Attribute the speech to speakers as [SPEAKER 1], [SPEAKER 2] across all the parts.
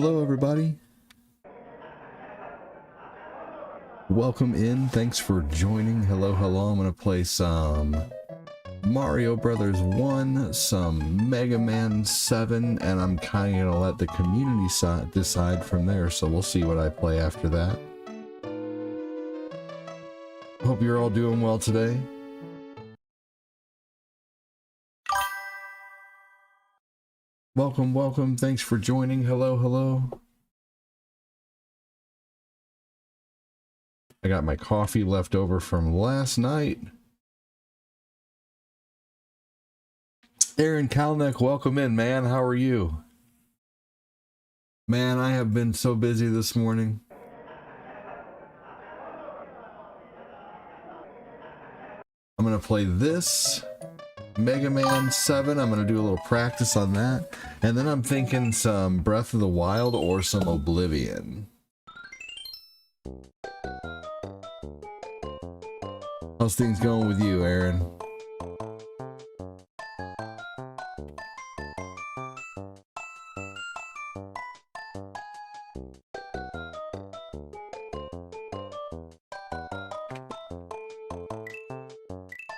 [SPEAKER 1] Hello, everybody. Welcome in. Thanks for joining. Hello, hello. I'm going to play some Mario Brothers 1, some Mega Man 7, and I'm kind of going to let the community decide from there, so we'll see what I play after that. Hope you're all doing well today. Welcome, welcome. Thanks for joining. Hello, hello. I got my coffee left over from last night. Aaron Kalnick, welcome in, man. How are you? Man, I have been so busy this morning. I'm going to play this Mega Man 7. I'm going to do a little practice on that. And then I'm thinking some Breath of the Wild or some Oblivion. How's things going with you, Aaron?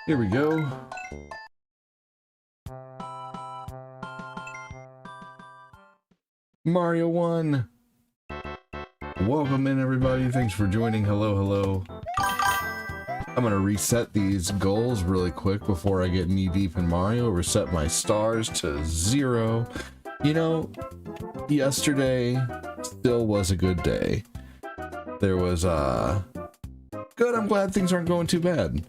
[SPEAKER 1] Here we go. Mario 1. Welcome in, everybody. Thanks for joining. Hello, hello. I'm gonna reset these goals really quick before I get knee deep in Mario. Reset my stars to 0. You know, yesterday still was a good day. There was good. I'm glad things aren't going too bad.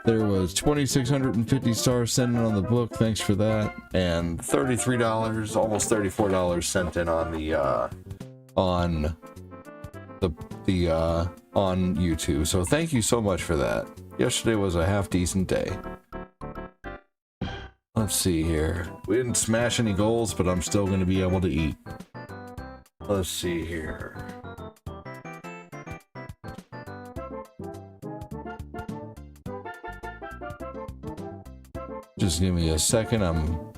[SPEAKER 1] There was 2,650 stars sent in on the book. Thanks for that. And $33, almost $34 sent in on the on YouTube. So thank you so much for that. Yesterday was a half decent day. Let's see here. We didn't smash any goals, but I'm still going to be able to eat. Let's see here. Just give me a second. I'm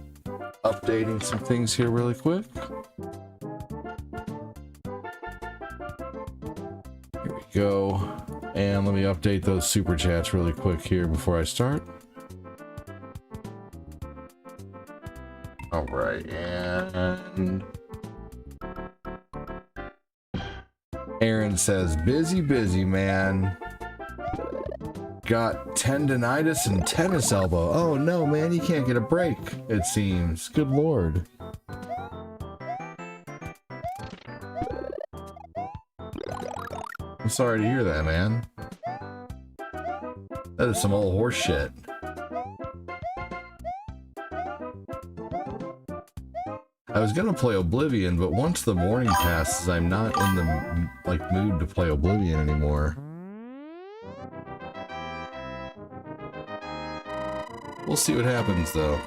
[SPEAKER 1] updating some things here really quick. Here we go. And let me update those super chats really quick here before I start. All right, and Aaron says, busy, man. Got tendonitis and tennis elbow. Oh no, man, you can't get a break, it seems. Good lord. I'm sorry to hear that, man. That is some old horse shit. I was gonna play Oblivion, but once the morning passes, I'm not in the mood to play Oblivion anymore. We'll see what happens, though.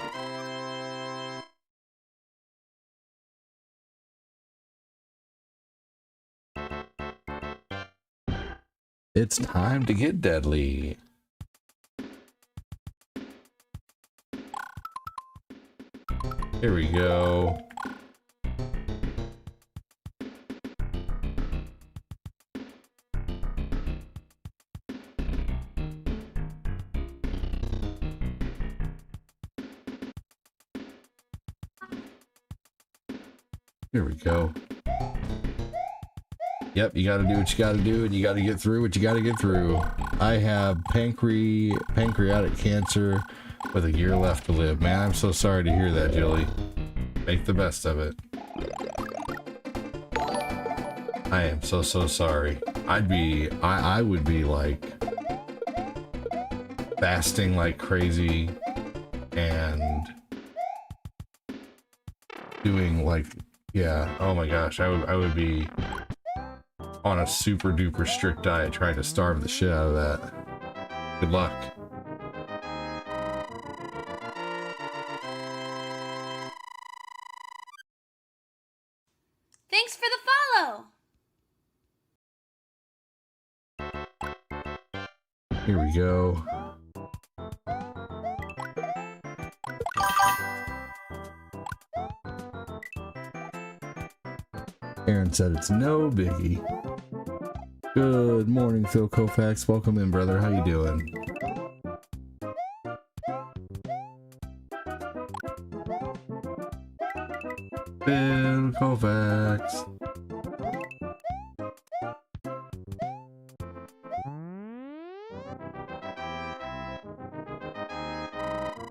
[SPEAKER 1] It's time to get deadly. Here we go. Here we go. Yep, you gotta do what you gotta do, and you gotta get through what you gotta get through. I have pancreatic cancer with a year left to live. Man, I'm so sorry to hear that, Jilly. Make the best of it. I am so sorry. I would be like fasting like crazy and doing like, yeah, oh my gosh, I would be on a super duper strict diet trying to starve the shit out of that. Good luck.
[SPEAKER 2] Thanks for the follow.
[SPEAKER 1] Here we go. Aaron said it's no biggie. Good morning, Phil Koufax. Welcome in, brother. How you doing? Phil Koufax.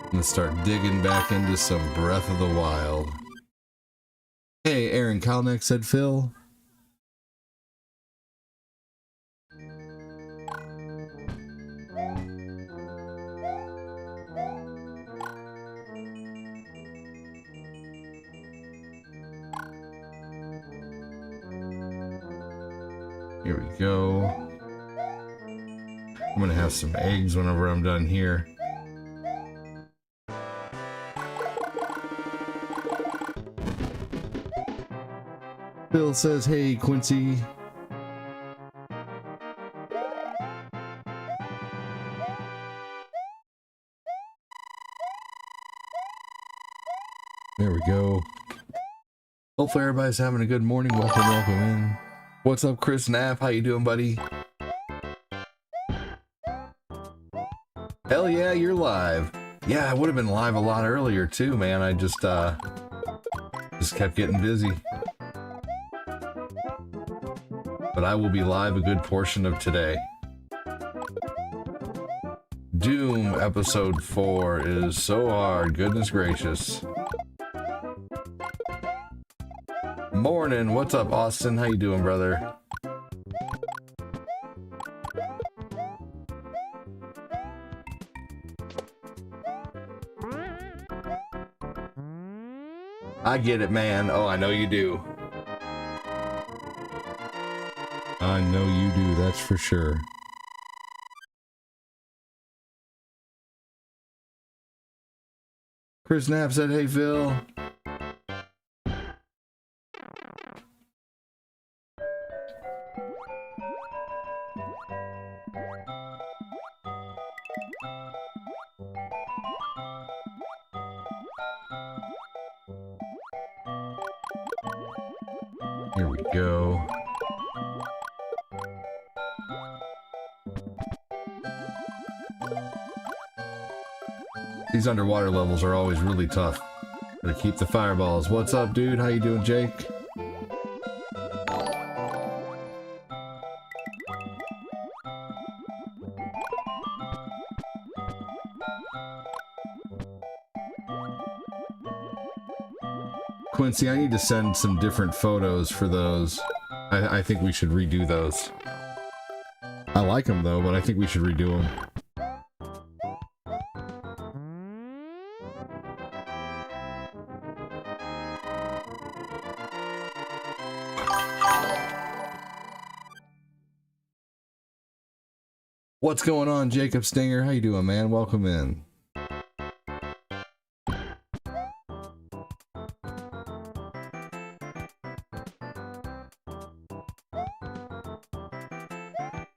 [SPEAKER 1] I'm gonna start digging back into some Breath of the Wild. Hey, Aaron Kalnick said Phil. Here we go. I'm gonna have some eggs whenever I'm done here. Bill says, hey, Quincy. There we go. Hopefully everybody's having a good morning. Welcome in. What's up, Chris Knapp? How you doing, buddy? Hell yeah, you're live. Yeah, I would have been live a lot earlier too, man. I just kept getting busy. But I will be live a good portion of today. Doom episode 4 is so hard, goodness gracious. Morning, what's up, Austin? How you doing, brother? I get it, man. Oh, I know you do. I know you do, that's for sure. Chris Knapp said, hey, Phil. Here we go. These underwater levels are always really tough. Gotta keep the fireballs. What's up, dude? How you doing, Jake? Quincy, I need to send some different photos for those. I think we should redo those. I like them though, but I think we should redo them. What's going on, Jacob Stinger? How you doing, man? Welcome in.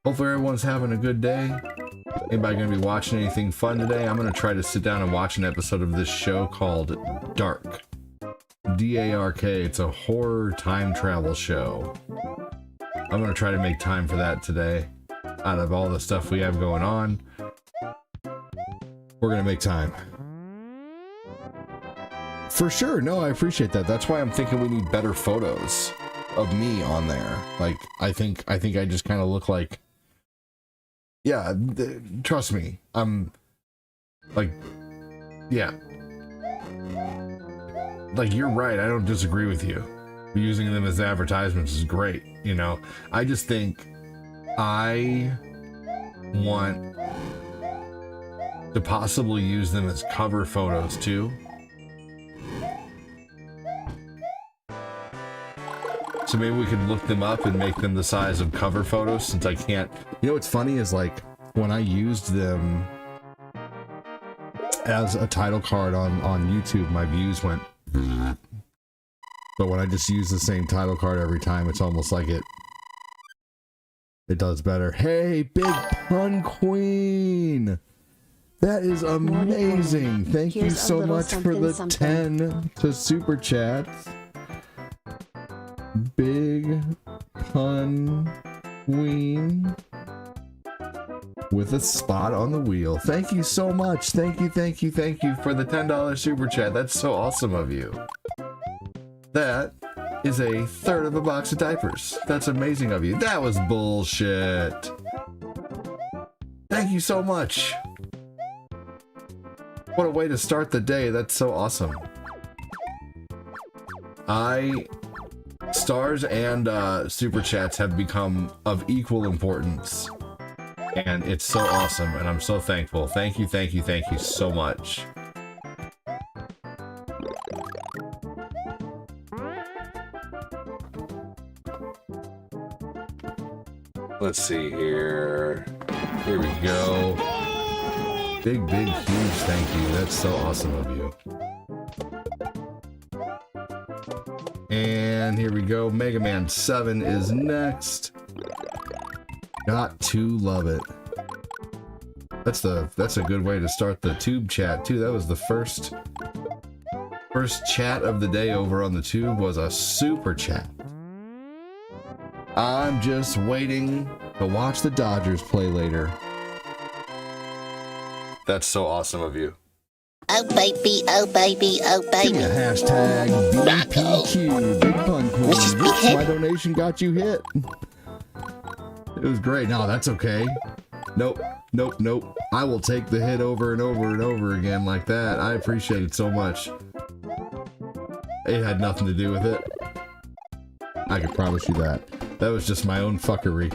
[SPEAKER 1] Hopefully everyone's having a good day. Anybody gonna be watching anything fun today? I'm gonna try to sit down and watch an episode of this show called Dark. D-A-R-K. It's a horror time travel show. I'm gonna try to make time for that today. Out of all the stuff we have going on, we're gonna make time. For sure. No, I appreciate that. That's why I'm thinking we need better photos of me on there. Like, I think I just kind of look like, yeah, trust me. I'm like, yeah. Like, you're right. I don't disagree with you. Using them as advertisements is great. You know, I just think I want to possibly use them as cover photos too. So maybe we could look them up and make them the size of cover photos, since I can't. You know what's funny is, like, when I used them as a title card on YouTube, my views went. But when I just use the same title card every time, it's almost like it does better. Hey, Big Pun Queen! That is amazing. Thank you so much for the 10 to super chats. Big Pun Queen with a spot on the wheel. Thank you so much. Thank you for the $10 super chat. That's so awesome of you. That is a third of a box of diapers. That's amazing of you. That was bullshit. Thank you so much. What a way to start the day. That's so awesome. Stars and super chats have become of equal importance. And it's so awesome, and I'm so thankful. Thank you so much. Let's see here. Here we go. Big, huge thank you. That's so awesome of you. And here we go. Mega Man 7 is next. Got to love it. That's a good way to start the tube chat too. That was the first chat of the day over on the tube was a super chat. I'm just waiting to watch the Dodgers play later. That's so awesome of you.
[SPEAKER 3] Oh baby, oh baby, oh baby.
[SPEAKER 1] Give me a hashtag BPQ, Big Pun Queen. Whoops, my donation got you hit. It was great. No, that's okay. Nope. I will take the hit over and over and over again like that. I appreciate it so much. It had nothing to do with it. I can promise you that. That was just my own fuckery.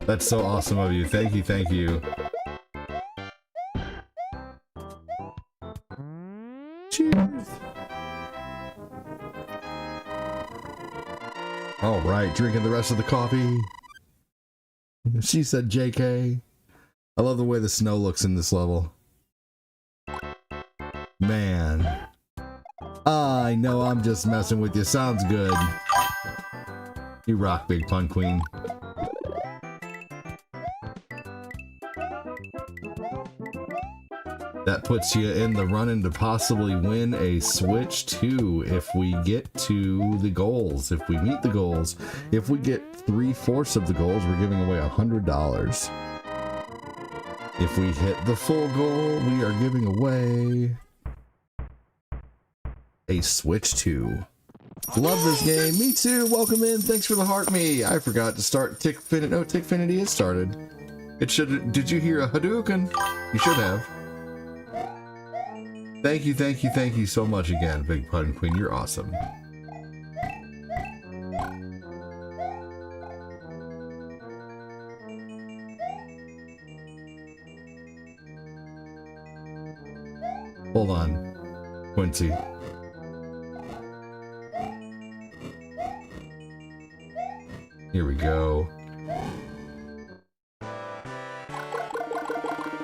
[SPEAKER 1] That's so awesome of you. Thank you. Cheers. All right, drinking the rest of the coffee. She said JK. I love the way the snow looks in this level. Man. I know I'm just messing with you. Sounds good. You rock, Big Pun Queen. That puts you in the running to possibly win a Switch 2 if we get to the goals. If we meet the goals. If we get 3/4 of the goals, we're giving away $100. If we hit the full goal, we are giving away a Switch 2. Love this game. Me too. Welcome in. Thanks for the heart me. I forgot to start Tickfinity. No, Tickfinity is started. It should. Did you hear a Hadouken? You should have. Thank you so much again, Big Pun Queen. You're awesome. Hold on, Quincy. Here we go.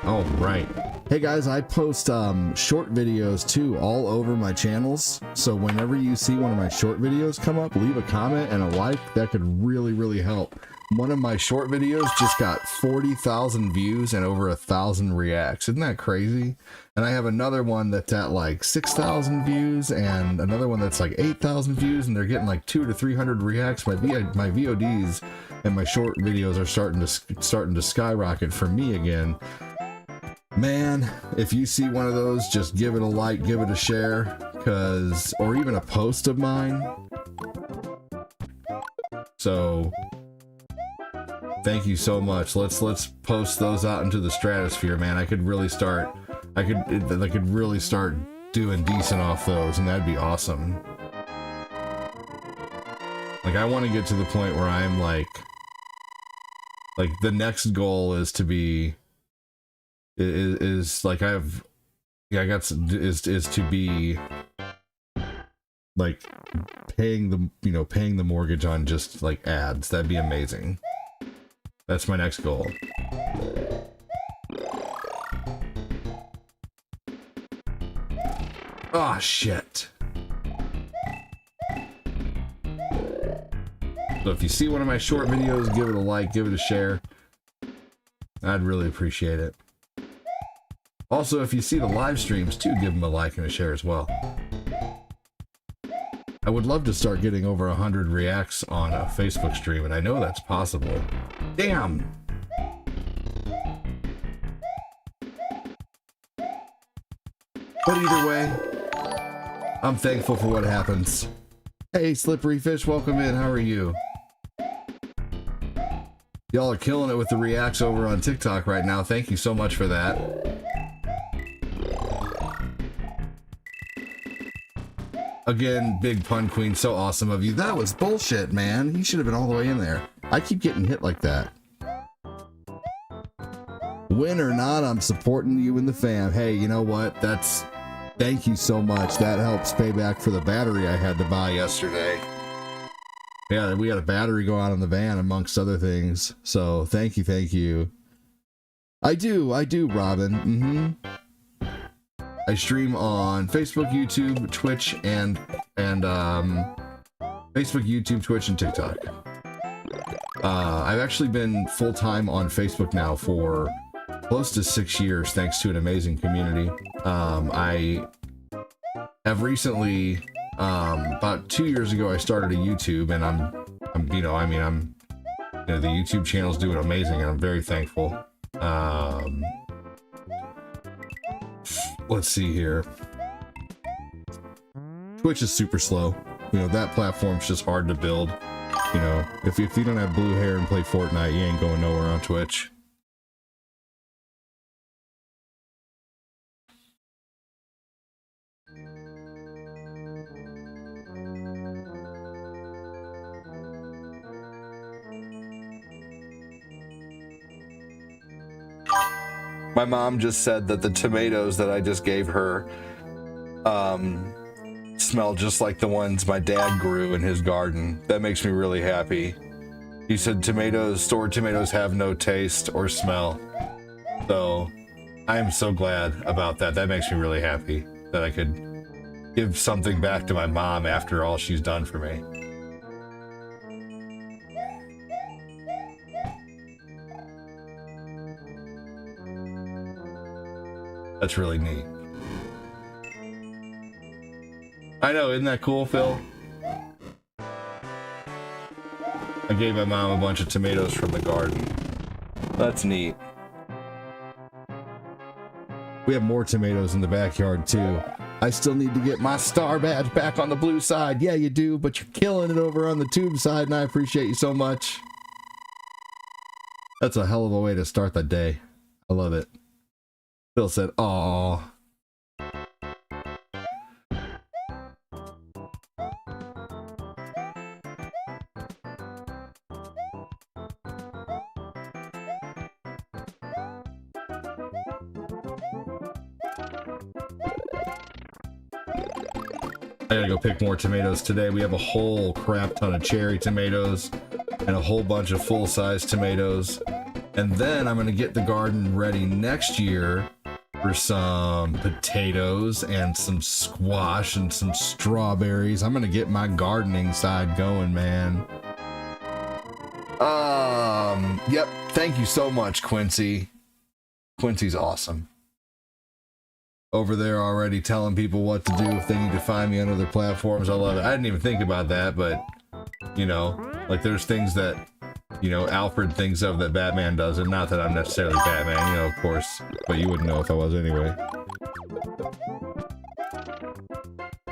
[SPEAKER 1] All right. Hey guys, I post short videos too all over my channels. So whenever you see one of my short videos come up, leave a comment and a like. That could really help. One of my short videos just got 40,000 views and over 1,000 reacts. Isn't that crazy? And I have another one that's at like 6,000 views and another one that's like 8,000 views, and they're getting like 200 to 300 reacts. My VODs and my short videos are starting to skyrocket for me again. Man, if you see one of those, just give it a like, give it a share, or even a post of mine. So thank you so much. Let's post those out into the stratosphere, man. I could really start doing decent off those, and that'd be awesome. Like, I want to get to the point where I'm like the next goal is to be is to be like paying the mortgage on just like ads. That'd be amazing. That's my next goal. Oh shit. So if you see one of my short videos, give it a like, give it a share. I'd really appreciate it. Also, if you see the live streams too, give them a like and a share as well. I would love to start getting over 100 reacts on a Facebook stream, and I know that's possible. Damn! But either way, I'm thankful for what happens. Hey, Slippery Fish, welcome in. How are you? Y'all are killing it with the reacts over on TikTok right now. Thank you so much for that. Again, Big Pun Queen, so awesome of you. That was bullshit, man. He should have been all the way in there. I keep getting hit like that. Win or not, I'm supporting you and the fam. Hey, you know what? Thank you so much. That helps pay back for the battery I had to buy yesterday. Yeah, we got a battery go out on the van amongst other things. So thank you. I do, Robin. I stream on Facebook, YouTube, Twitch, and Facebook, YouTube, Twitch, and TikTok. I've actually been full-time on Facebook now for close to 6 years, thanks to an amazing community. I have recently, about 2 years ago, I started a YouTube, and the YouTube channel's doing amazing, and I'm very thankful. Let's see here. Twitch is super slow. That platform's just hard to build. If you don't have blue hair and play Fortnite, you ain't going nowhere on Twitch. My mom just said that the tomatoes that I just gave her smell just like the ones my dad grew in his garden. That makes me really happy. He said stored tomatoes have no taste or smell. So I am so glad about that. That makes me really happy that I could give something back to my mom after all she's done for me. That's really neat. I know, isn't that cool, Phil? I gave my mom a bunch of tomatoes from the garden. That's neat. We have more tomatoes in the backyard, too. I still need to get my star badge back on the blue side. Yeah, you do, but you're killing it over on the tube side, and I appreciate you so much. That's a hell of a way to start the day. I love it. Phil said, "Aww." I gotta go pick more tomatoes today. We have a whole crap ton of cherry tomatoes and a whole bunch of full-size tomatoes. And then I'm gonna get the garden ready next year for some potatoes and some squash and some strawberries. I'm gonna get my gardening side going, man. Yep. Thank you so much, Quincy. Quincy's awesome. Over there already telling people what to do if they need to find me on other platforms. I love it. I didn't even think about that, but like there's things that Alfred thinks of that Batman doesn't. Not that I'm necessarily Batman, of course, but you wouldn't know if I was anyway.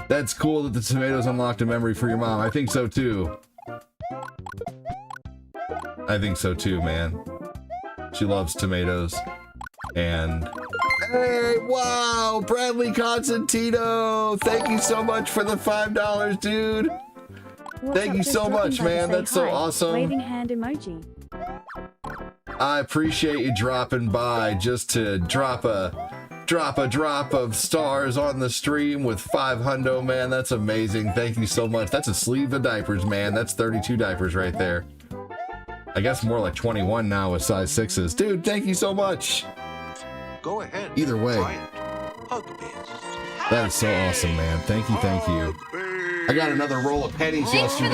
[SPEAKER 1] That's cool that the tomatoes unlocked a memory for your mom. I think so too. I think so too, man. She loves tomatoes. And hey, wow, Bradley Constantino! Thank you so much for the $5, dude. Thank you so much, man. That's so awesome.
[SPEAKER 4] Waving hand emoji.
[SPEAKER 1] I appreciate you dropping by just to drop a drop of stars on the stream with 5 hundo, man. That's amazing. Thank you so much. That's a sleeve of diapers, man. That's 32 diapers right there. I guess more like 21 now with size 6s. Dude, thank you so much.
[SPEAKER 5] Go ahead.
[SPEAKER 1] Either way.
[SPEAKER 5] Hug me.
[SPEAKER 1] That is so awesome, man. Thank you, thank you. I got another roll of pennies yesterday.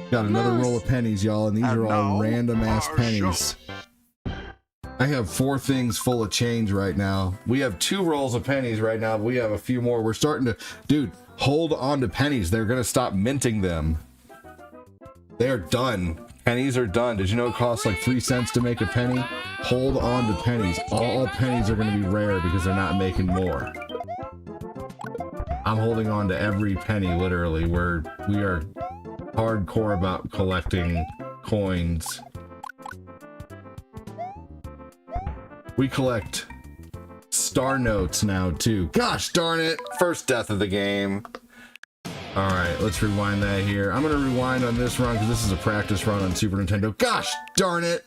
[SPEAKER 1] Got another roll of pennies, y'all, and these are all random ass pennies. I have 4 things full of change right now. We have 2 rolls of pennies right now. But we have a few more. We're starting to, dude, hold on to pennies. They're going to stop minting them. They are done. Pennies are done. Did you know it costs like 3 cents to make a penny? Hold on to pennies. All pennies are going to be rare because they're not making more. I'm holding on to every penny, literally. We are hardcore about collecting coins. We collect star notes now too. Gosh darn it! First death of the game. All right, let's rewind that here. I'm gonna rewind on this run because this is a practice run on Super Nintendo. Gosh darn it!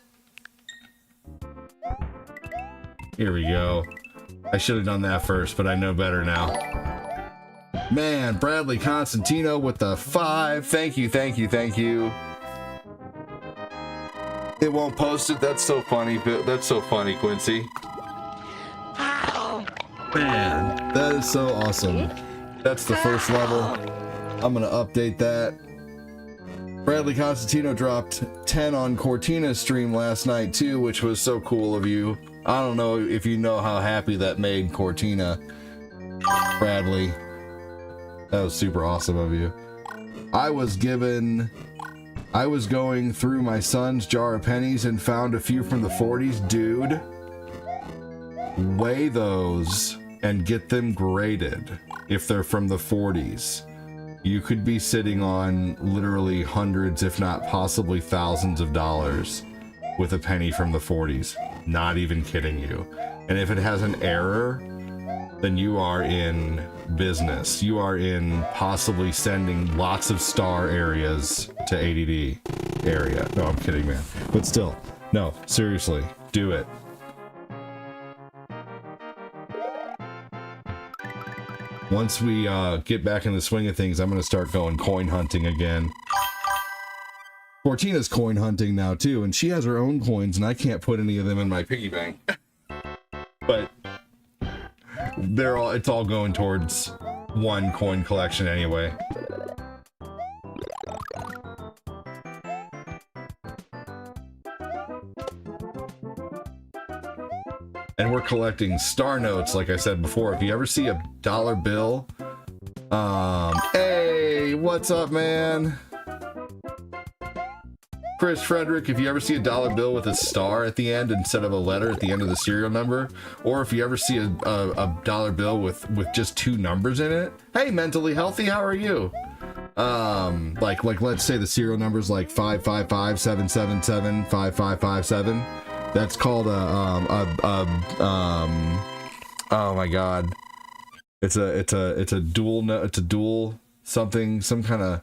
[SPEAKER 1] Here we go. I should have done that first, but I know better now. Man, Bradley Constantino with the 5. Thank you, thank you, thank you. It won't post it. That's so funny. That's so funny, Quincy. Man, that is so awesome. That's the first level. I'm gonna update that. Bradley Constantino dropped 10 on Cortina's stream last night too, which was so cool of you. I don't know if you know how happy that made Cortina, Bradley. That was super awesome of you. I was going through my son's jar of pennies and found a few from the 40s. Dude, weigh those and get them graded if they're from the 40s. You could be sitting on literally hundreds, if not possibly thousands of dollars with a penny from the 40s. Not even kidding you. And if it has an error, then you are in business. You are in possibly sending lots of star areas to ADD area. No, I'm kidding, man. But still, no, seriously, do it. Once we get back in the swing of things, I'm going to start going coin hunting again. Cortina's coin hunting now too, and she has her own coins, and I can't put any of them in my piggy bank. But it's all going towards one coin collection anyway. And we're collecting star notes, like I said before. If you ever see a dollar bill, hey, what's up, man? Chris Frederick, if you ever see a dollar bill with a star at the end instead of a letter at the end of the serial number, or if you ever see a dollar bill with just 2 numbers in it, hey, mentally healthy, how are you? Like let's say the serial number's like 555-777-5557. That's called oh my god, it's a dual something, some kind of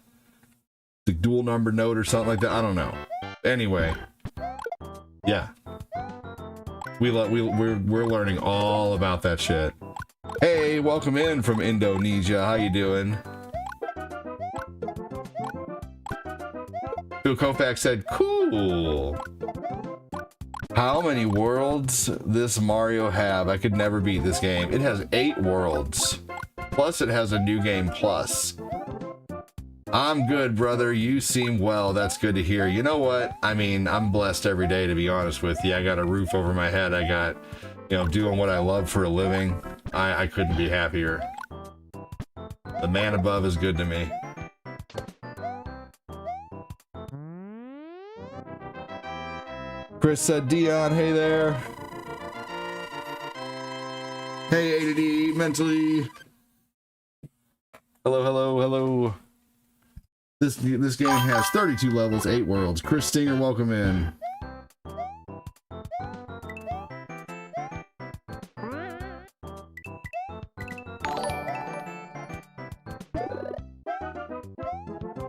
[SPEAKER 1] the dual number note or something like that. I don't know. Anyway, yeah, we're learning all about that shit. Hey, welcome in from Indonesia. How you doing? Bill Kofax said, "Cool." How many worlds this Mario have? I could never beat this game. It has 8 worlds. Plus it has a new game plus. I'm good, brother. You seem well. That's good to hear. You know what? I mean, I'm blessed every day, to be honest with you. I got a roof over my head. I got, doing what I love for a living. I couldn't be happier. The man above is good to me. Chris said, Dion, hey there. Hey, ADD, mentally. Hello, hello, hello. This game has 32 levels, 8 worlds. Chris Stinger, welcome in.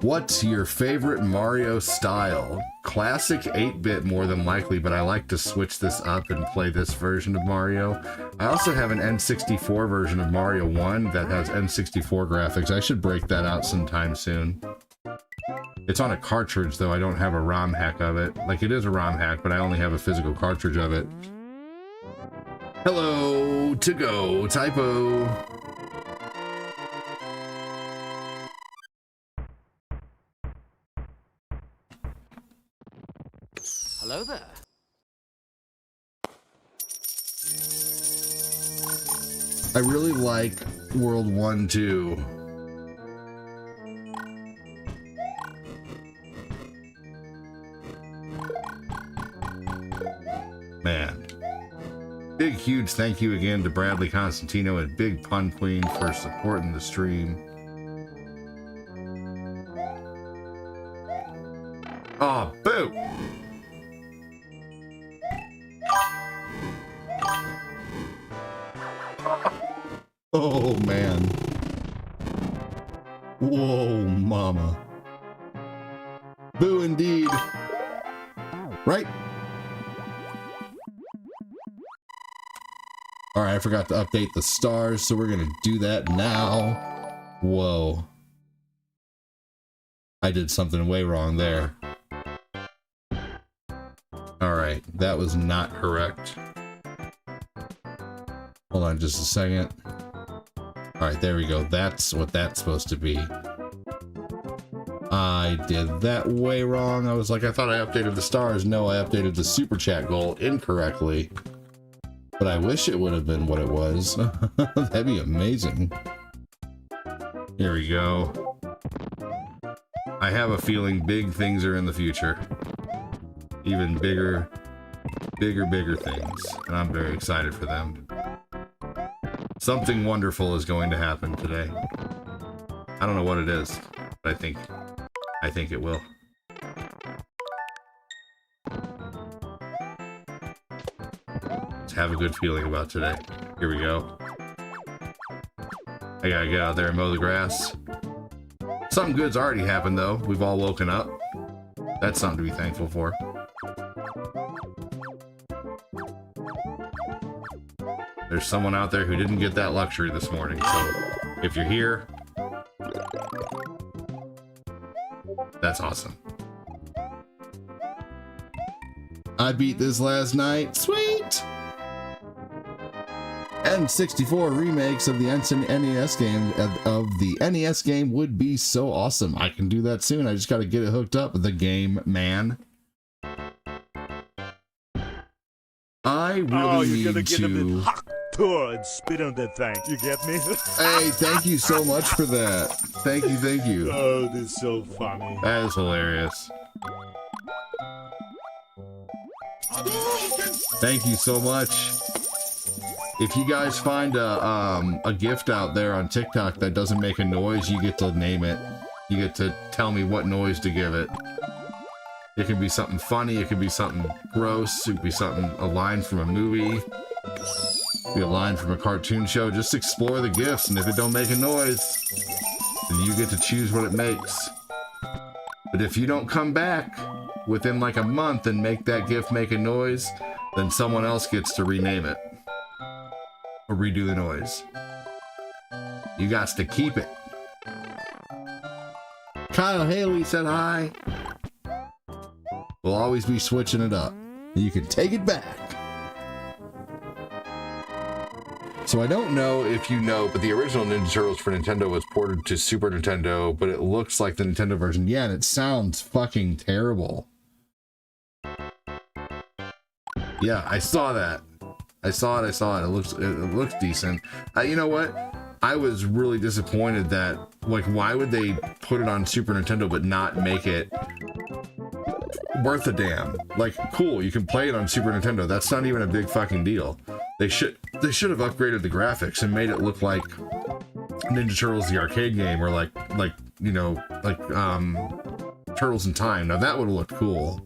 [SPEAKER 1] What's your favorite Mario style? Classic 8-bit more than likely, but I like to switch this up and play this version of Mario. I also have an N64 version of Mario 1 that has N64 graphics. I should break that out sometime soon. It's on a cartridge, though. I don't have a ROM hack of it. Like, it is a ROM hack, but I only have a physical cartridge of it. Hello, to go, typo.
[SPEAKER 4] Hello there.
[SPEAKER 1] I really like World 1 too. Man. Big, huge thank you again to Bradley Constantino and Big Pun Queen for supporting the stream. Oh, boo! Oh, man. Whoa, mama. Boo indeed. Right? Alright, I forgot to update the stars, so we're gonna do that now. Whoa. I did something way wrong there. Alright, that was not correct. Hold on just a second. Alright, there we go. That's what that's supposed to be. I did that way wrong. I was like, I thought I updated the stars. No, I updated the super chat goal incorrectly. But I wish it would have been what it was. That'd be amazing. Here we go. I have a feeling big things are in the future. Even bigger things. And I'm very excited for them. Something wonderful is going to happen today. I don't know what it is, but I think it will. Have a good feeling about today. Here we go. I gotta get out there and mow the grass. Something good's already happened though. We've all woken up. That's something to be thankful for. There's someone out there who didn't get that luxury this morning, so if you're here, that's awesome. I beat this last night. Sweet! N64 remakes of the NES game of the NES game would be so awesome. I can do that soon. I just got to get it hooked up with the game, man. I really need
[SPEAKER 4] gonna get a bit
[SPEAKER 1] to.
[SPEAKER 4] hot and spit on that thing. You get me?
[SPEAKER 1] Hey, thank you so much for that. Thank you, thank you.
[SPEAKER 4] Oh, this is so funny.
[SPEAKER 1] That is hilarious. Thank you so much. If you guys find a gift out there on TikTok that doesn't make a noise, you get to name it. You get to tell me what noise to give it. It can be something funny, it could be something gross, it could be something, a line from a movie, it could be a line from a cartoon show. Just explore the gifts, and if it don't make a noise, then you get to choose what it makes. But if you don't come back within like a month and make that gift make a noise, then someone else gets to rename it. Or redo the noise. You got to keep it. Kyle Haley said hi. We'll always be switching it up. You can take it back. So I don't know if you know, but the original Ninja Turtles for Nintendo was ported to Super Nintendo, but it looks like the Nintendo version. Yeah, and it sounds fucking terrible. Yeah, I saw that. I saw it. It looks decent. You know what? I was really disappointed that, like, why would they put it on Super Nintendo but not make it worth a damn? Like, cool, you can play it on Super Nintendo. That's not even a big fucking deal. They should have upgraded the graphics and made it look like Ninja Turtles the arcade game, or like you know, like Turtles in Time. Now that would have looked cool.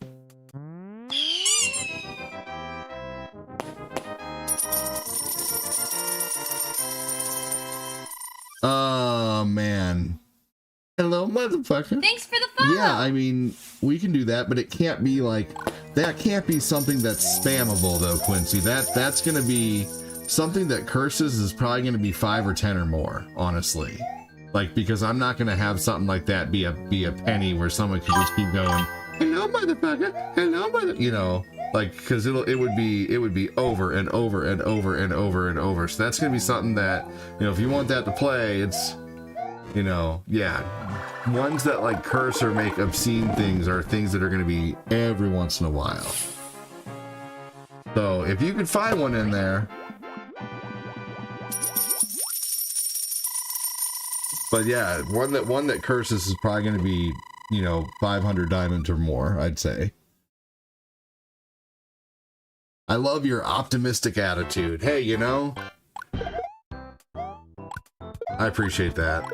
[SPEAKER 1] Oh, man. Hello, motherfucker.
[SPEAKER 2] Thanks for the follow.
[SPEAKER 1] Yeah, I mean, we can do that, but it can't be like, that can't be something that's spammable though, Quincy. That's gonna be something that curses is probably gonna be 5 or 10 or more, honestly. Like, because I'm not gonna have something like that be a penny where someone can just keep going, hello, motherfucker, hello, mother, you know. Like, because it would be over and over and over and over and over. So that's gonna be something that, you know, if you want that to play, it's, you know, yeah. Ones that like curse or make obscene things are things that are gonna be every once in a while. So if you could find one in there, But yeah, one that curses is probably going to be, you know, 500 diamonds or more, I'd say. I love your optimistic attitude. Hey, you know, I appreciate that.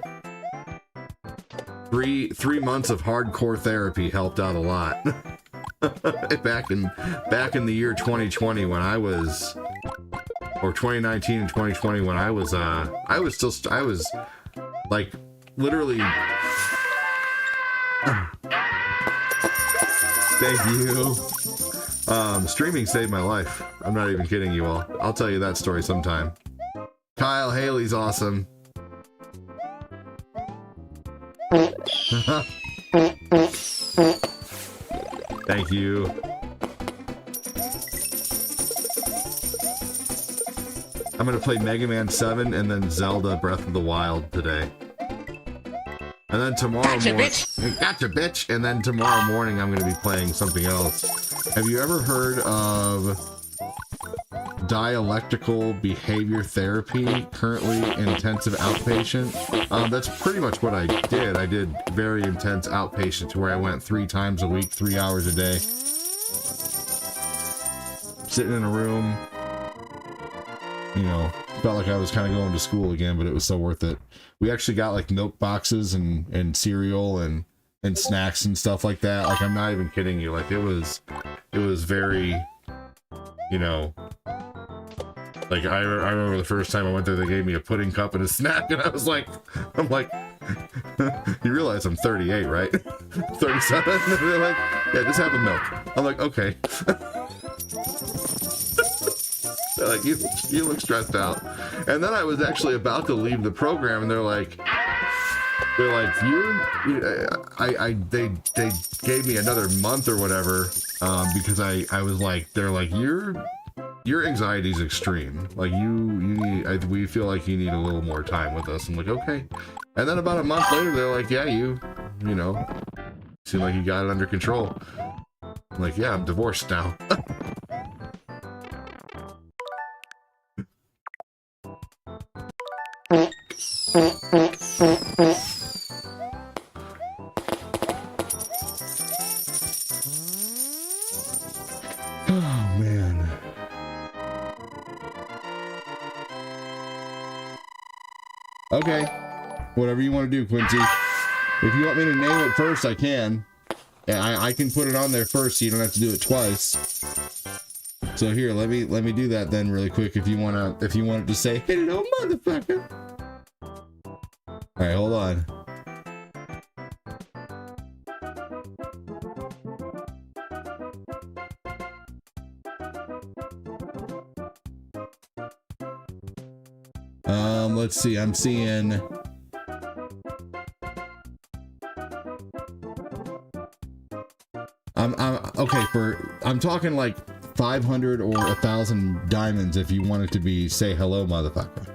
[SPEAKER 1] Three months of hardcore therapy helped out a lot. back in the year 2020 when I was, or 2019 and 2020 when I was like literally. Thank you. Streaming saved my life. I'm not even kidding you all. I'll tell you that story sometime. Kyle Haley's awesome. Thank you. I'm gonna play Mega Man 7 and then Zelda Breath of the Wild today. And then tomorrow morning, gotcha, bitch. And then tomorrow morning, I'm gonna be playing something else. Have you ever heard of dialectical behavior therapy, currently intensive outpatient? That's pretty much what I did. I did very intense outpatient to where I went 3 times a week, 3 hours a day. Sitting in a room, you know, felt like I was kind of going to school again, but it was so worth it. We actually got like milk boxes and cereal and snacks and stuff like that. Like, I'm not even kidding you. Like, it was very, you know, like I remember the first time I went there, they gave me a pudding cup and a snack, and I'm like, you realize I'm 38, right? 37? And they're like, yeah, just have a milk. I'm like, okay. They're like, you look stressed out. And then I was actually about to leave the program, and they're like, they gave me another month or whatever, because I was like, they're like, your anxiety is extreme. Like, we feel like you need a little more time with us. I'm like, okay. And then about a month later, they're like, yeah, you know, seem like you got it under control. I'm like, yeah, I'm divorced now. Oh, man. Okay. Whatever you want to do, Quincy. If you want me to name it first, I can. Yeah, I can put it on there first so you don't have to do it twice. So here, let me do that then really quick if you want it to say, hello, motherfucker. Alright, hold on. Let's see, I'm seeing I'm talking like 500 or 1,000 diamonds if you want it to be say hello, motherfucker.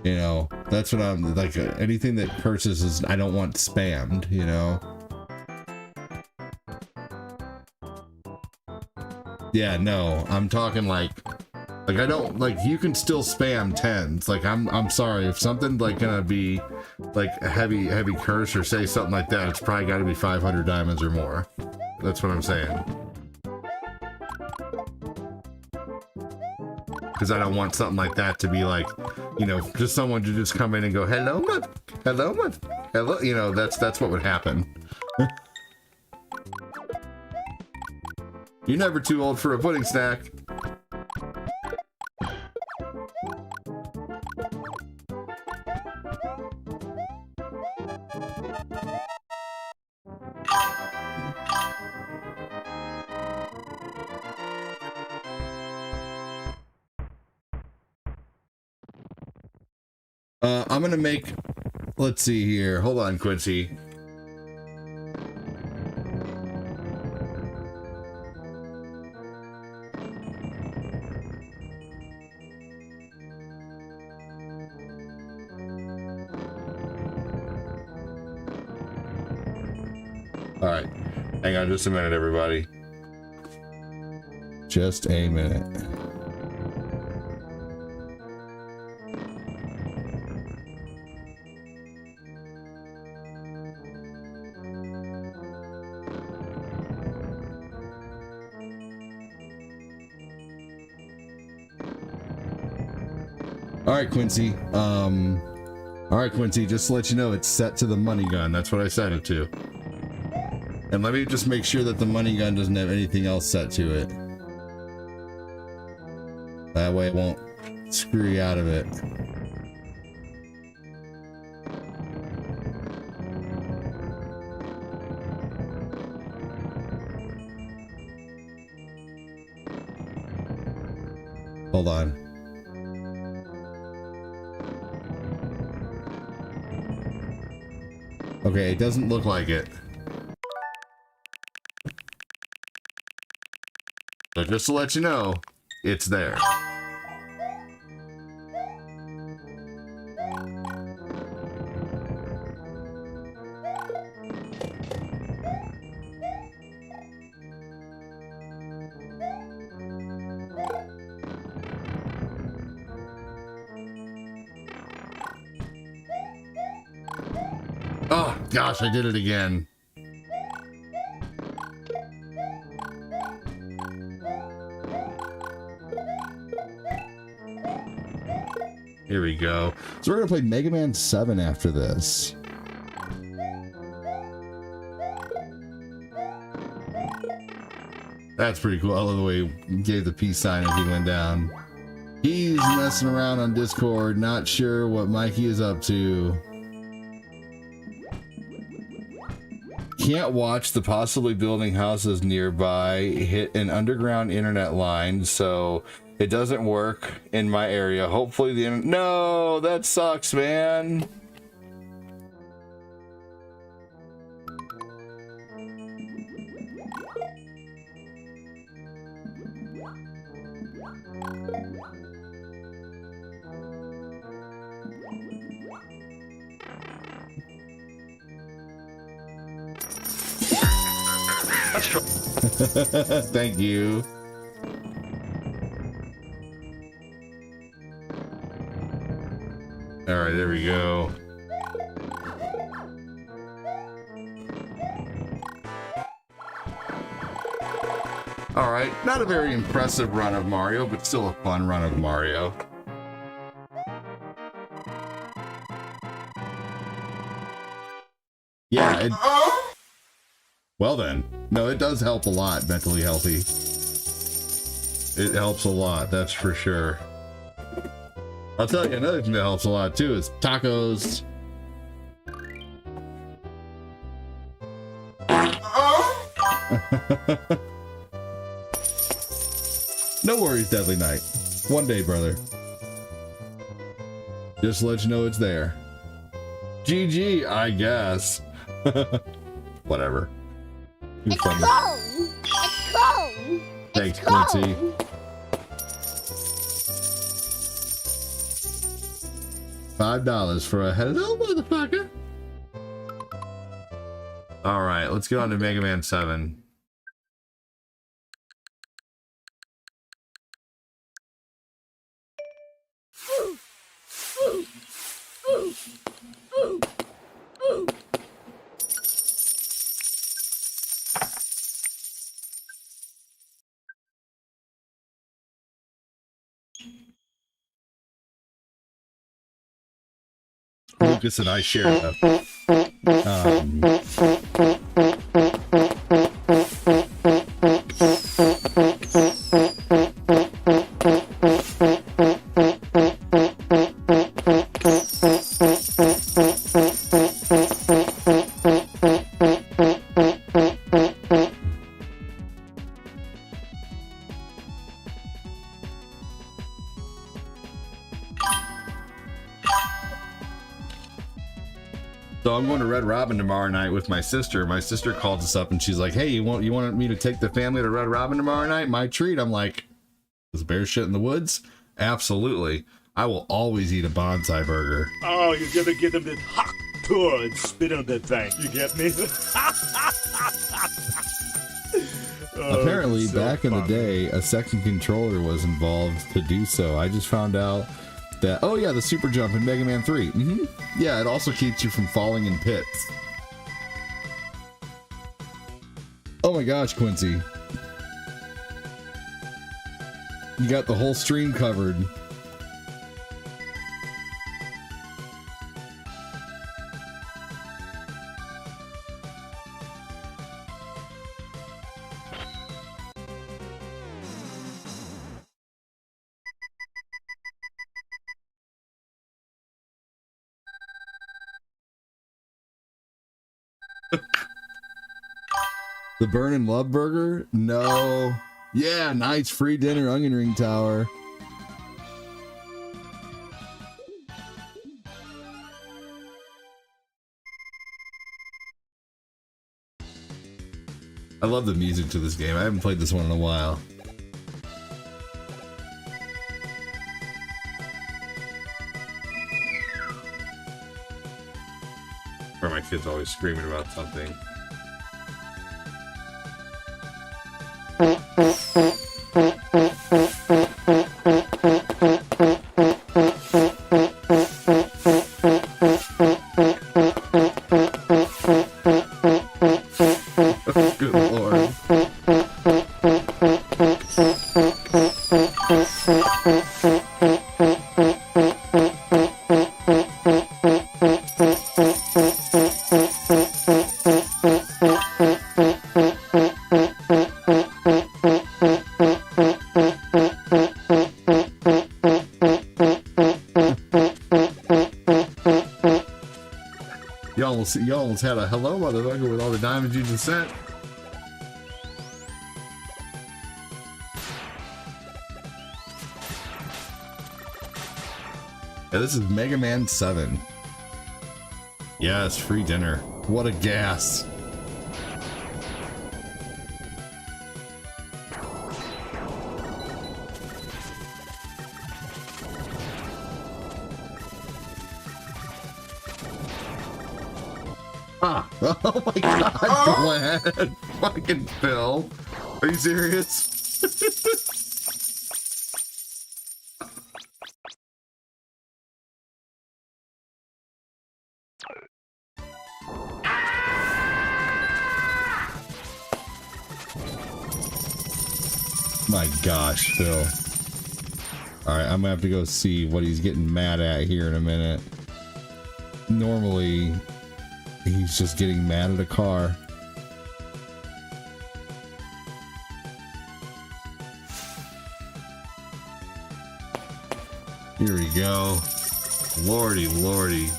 [SPEAKER 1] You know, that's what I'm like. Anything that curses is I don't want spammed, you know. Yeah, no, I'm talking like I don't like, you can still spam 10s. Like, I'm sorry if something like gonna be like a heavy curse or say something like that, it's probably got to be 500 diamonds or more. That's what I'm saying. Because I don't want something like that to be like, you know, just someone to just come in and go, hello, hello, you know, that's what would happen. You're never too old for a pudding snack. I'm gonna make, let's see here. Hold on, Quincy. All right, hang on just a minute, everybody. Just a minute. All right, Quincy. Just to let you know, it's set to the money gun. That's what I set it to. And let me just make sure that the money gun doesn't have anything else set to it. That way it won't screw you out of it. Hold on. Okay, it doesn't look like it. So just to let you know, it's there. Oh, gosh, I did it again. Here we go. So we're gonna play Mega Man 7 after this. That's pretty cool. I love the way he gave the peace sign as he went down. He's messing around on Discord, not sure what Mikey is up to. Can't watch the possibly building houses nearby hit an underground internet line, so it doesn't work in my area. Hopefully the internet. No, that sucks, man. Thank you. All right, there we go. All right, not a very impressive run of Mario, but still a fun run of Mario. Yeah, well then. No, it does help a lot, mentally healthy. It helps a lot, that's for sure. I'll tell you another thing that helps a lot too is tacos. No worries, Deadly Knight. One day, brother. Just to let you know it's there. GG, I guess. Whatever.
[SPEAKER 3] It's cool. It's cool.
[SPEAKER 1] Thanks, Quincy. $5 for a hello, motherfucker. All right, let's get on to Mega Man 7. Lucas and I share So I'm going to Red Robin tomorrow night with my sister. My sister called us up and she's like, "Hey, you want me to take the family to Red Robin tomorrow night? My treat." I'm like, "Is bear shit in the woods?" Absolutely. I will always eat a bonsai burger.
[SPEAKER 4] Oh, you gotta give them that hot tour and spit on that thing. You get me?
[SPEAKER 1] Apparently,
[SPEAKER 4] so
[SPEAKER 1] back in the
[SPEAKER 4] funny.
[SPEAKER 1] day, a second controller was involved to do so. I just found out that, oh yeah, the super jump in Mega Man 3. Yeah, it also keeps you from falling in pits. Oh my gosh, Quincy. You got the whole stream covered. The Burn and Love Burger? No. Yeah, nice free dinner, onion ring tower. I love the music to this game. I haven't played this one in a while. Or my kid's always screaming about something. Good lord. You almost had a hello motherfucker with all the diamonds you just sent. Yeah, this is Mega Man 7. Yes, free dinner. What a gas. Ah. Oh my god, Glenn. Fucking Phil. Are you serious? My gosh, Phil. Alright, I'm gonna have to go see what he's getting mad at here in a minute. Normally, he's just getting mad at a car. Here we go. Lordy, lordy.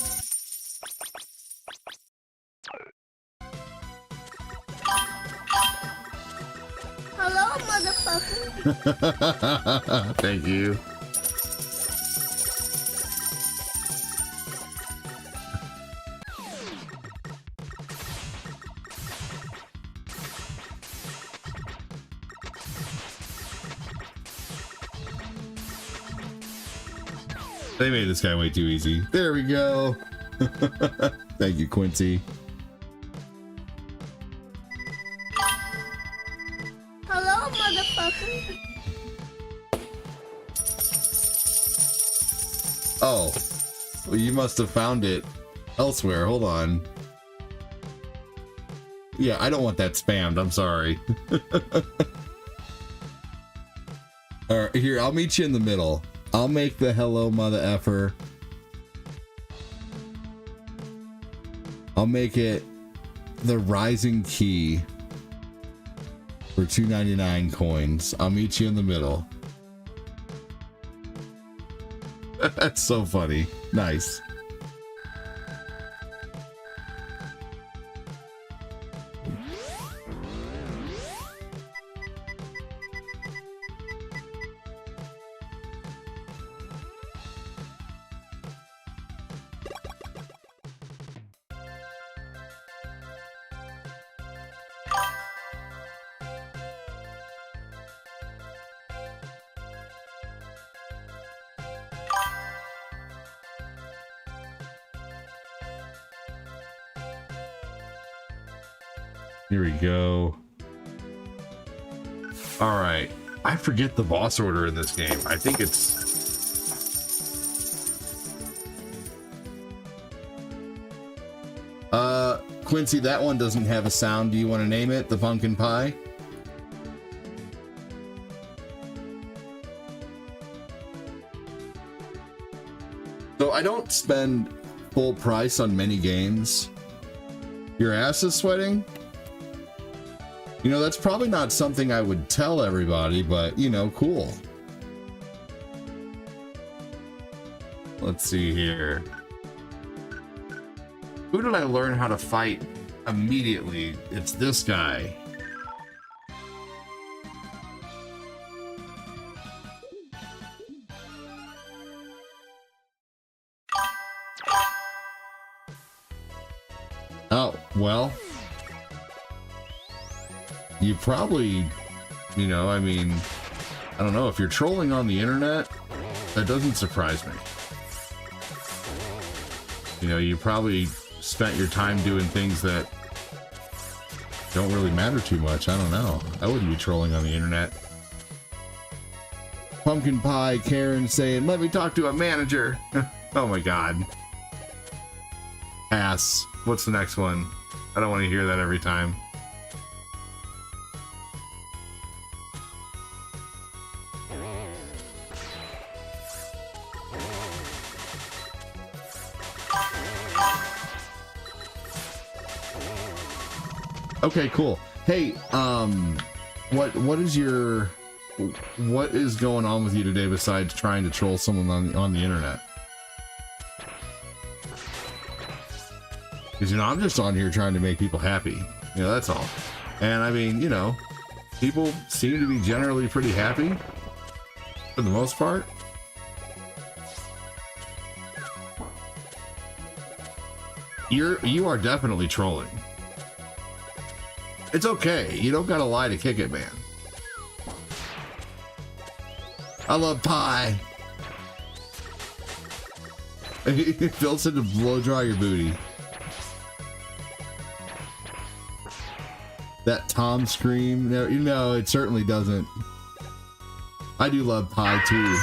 [SPEAKER 3] Hello, motherfucker.
[SPEAKER 1] Thank you. They made this guy way too easy. There we go. Thank you, Quincy.
[SPEAKER 3] Hello, motherfucker.
[SPEAKER 1] Oh, well, you must have found it elsewhere. Hold on. Yeah, I don't want that spammed. I'm sorry. All right, here, I'll meet you in the middle. I'll make the hello mother effer. I'll make it the rising key for 299 coins. I'll meet you in the middle. That's so funny. Nice. Here we go. All right. I forget the boss order in this game. I think it's... Quincy, that one doesn't have a sound. Do you want to name it? The Pumpkin Pie? So I don't spend full price on many games. Your ass is sweating? You know, that's probably not something I would tell everybody, but, you know, cool. Let's see here. Who did I learn how to fight immediately it's this guy. Oh, well, you probably, you know, I mean, I don't know, if you're trolling on the internet, that doesn't surprise me. You know, you probably spent your time doing things that don't really matter too much. I don't know. I wouldn't be trolling on the internet. Pumpkin Pie Karen saying, let me talk to a manager. Oh my god. Ass. What's the next one? I don't want to hear that every time. Okay, cool. Hey, what is going on with you today besides trying to troll someone on the internet? Because, you know, I'm just on here trying to make people happy. You know, that's all. And I mean, you know, people seem to be generally pretty happy for the most part. You are definitely trolling. It's okay. You don't gotta lie to kick it, man. I love pie. Phil said to blow dry your booty. That Tom scream? No, you know, it certainly doesn't. I do love pie too.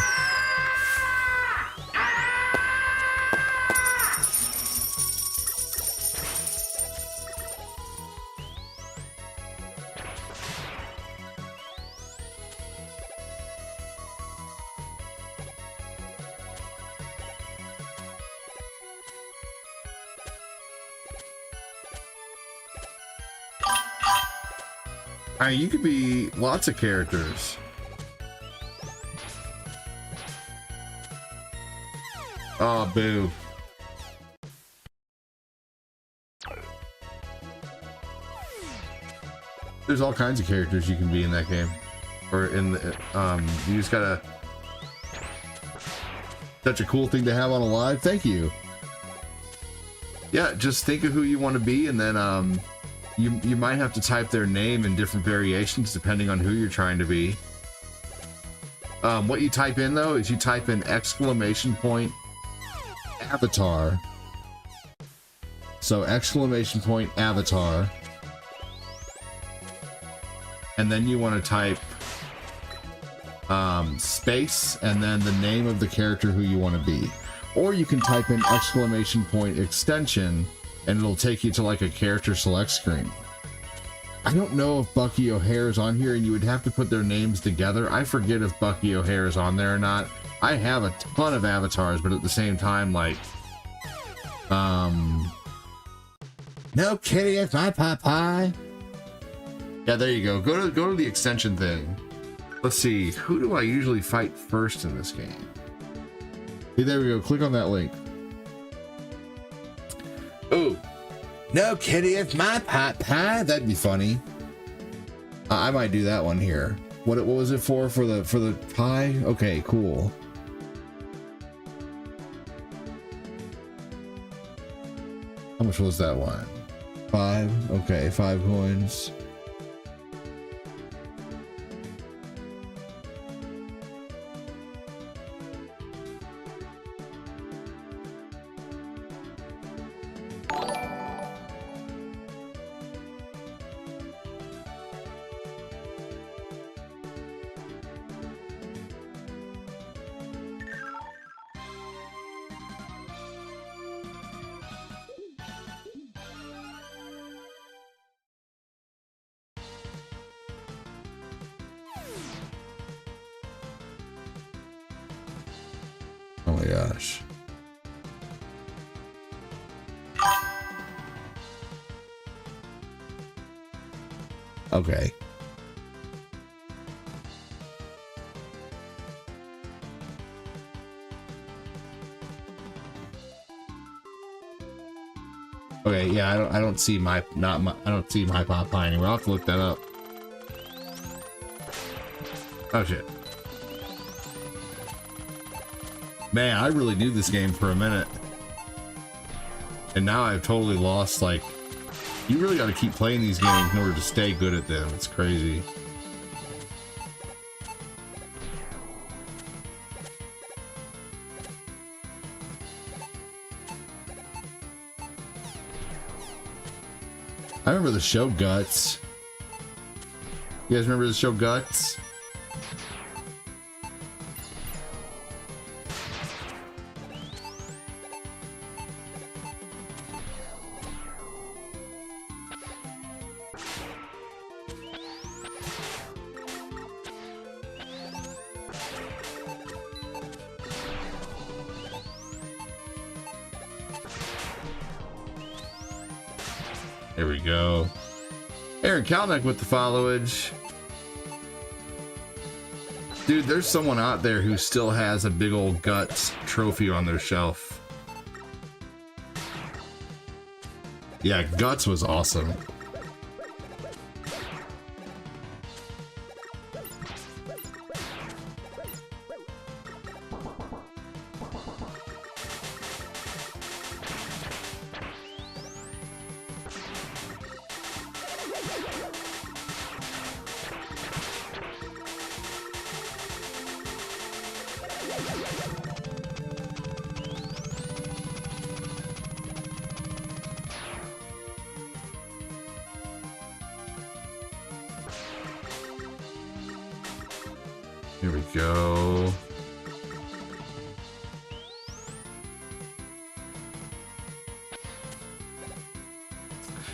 [SPEAKER 1] You could be lots of characters. Oh, boo. There's all kinds of characters you can be in that game. Or in the, you just gotta... Such a cool thing to have on a live. Thank you. Yeah, just think of who you want to be, and then, you might have to type their name in different variations depending on who you're trying to be. What you type in though is you type in !avatar. So !avatar. And then you want to type space and then the name of the character who you want to be. Or you can type in !extension and it'll take you to like a character select screen. I don't know if Bucky O'Hare is on here, and you would have to put their names together. I forget if Bucky O'Hare is on there or not. I have a ton of avatars, but at the same time, like, no kitty, it's my pie. Yeah, there you go. Go to the extension thing. Let's see, who do I usually fight first in this game? Hey, there we go. Click on that link. Oh, no kitty, it's my pie. That'd be funny. I might do that one here. What was it for the pie? Okay, cool. How much was that one? 5. Okay, 5 coins. Oh my gosh. Okay. Okay, Yeah, I don't see I don't see My Pop Pie anywhere. I'll have to look that up. Oh shit. Man, I really knew this game for a minute. And now I've totally lost, like, you really got to keep playing these games in order to stay good at them. It's crazy. I remember the show Guts. You guys remember the show Guts? There we go. Aaron Kalnick with the followage. Dude, there's someone out there who still has a big old Guts trophy on their shelf. Yeah, Guts was awesome. Here we go.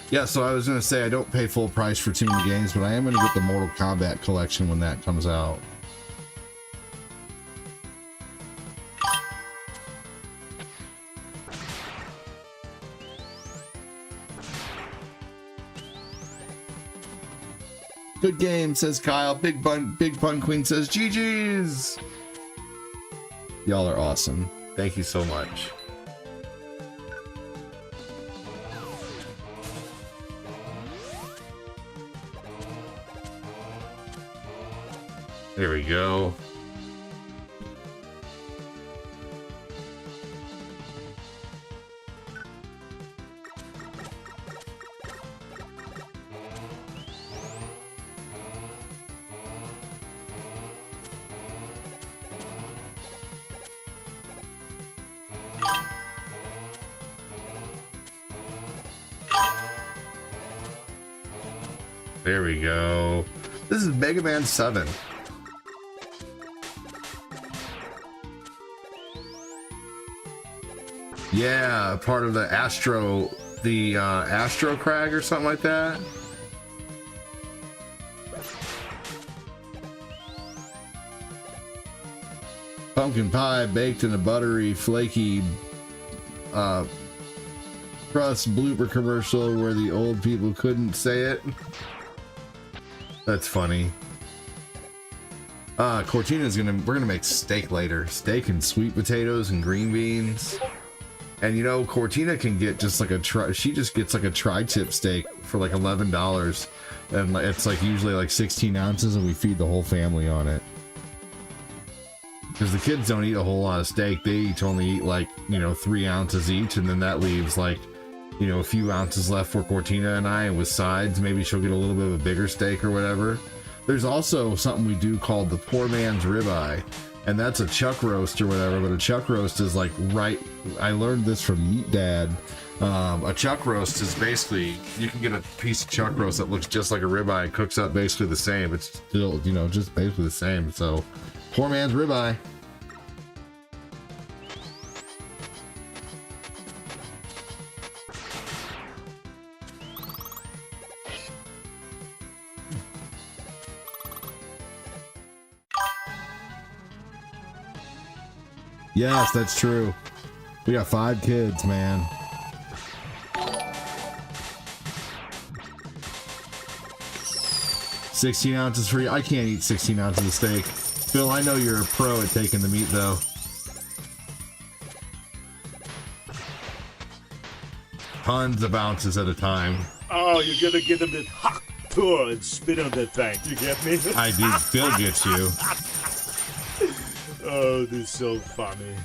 [SPEAKER 1] Yeah, so I was gonna say I don't pay full price for too many games, but I am gonna get the Mortal Kombat collection when that comes out. Good game, says Kyle. Big Pun Queen says GG's. Y'all are awesome. Thank you so much. There we go. There we go. This is Mega Man 7. Yeah, part of the Astro Crag or something like that. Pumpkin pie baked in a buttery, flaky crust blooper commercial where the old people couldn't say it. That's funny. Cortina's we're gonna make steak later. Steak and sweet potatoes and green beans. And you know, Cortina can get just like she just gets like a tri-tip steak for like $11. And it's like usually like 16 ounces and we feed the whole family on it. Because the kids don't eat a whole lot of steak. They each only eat like, you know, 3 ounces each. And then that leaves like, you know, a few ounces left for Cortina and I, and with sides, maybe she'll get a little bit of a bigger steak or whatever. There's also something we do called the poor man's ribeye, and that's a chuck roast or whatever, but a chuck roast is like I learned this from Meat Dad. A chuck roast is basically, you can get a piece of chuck roast that looks just like a ribeye and cooks up basically the same. It's still, you know, just basically the same. So, poor man's ribeye. Yes, that's true. We got 5 kids, man. $16 ounces free. I can't eat 16 ounces of steak. Phil, I know you're a pro at taking the meat, though. tons of bounces at a time.
[SPEAKER 4] Oh, you gotta give him that hot tour and spit on that thing. You get me?
[SPEAKER 1] I do still get you.
[SPEAKER 4] Oh, this is so funny.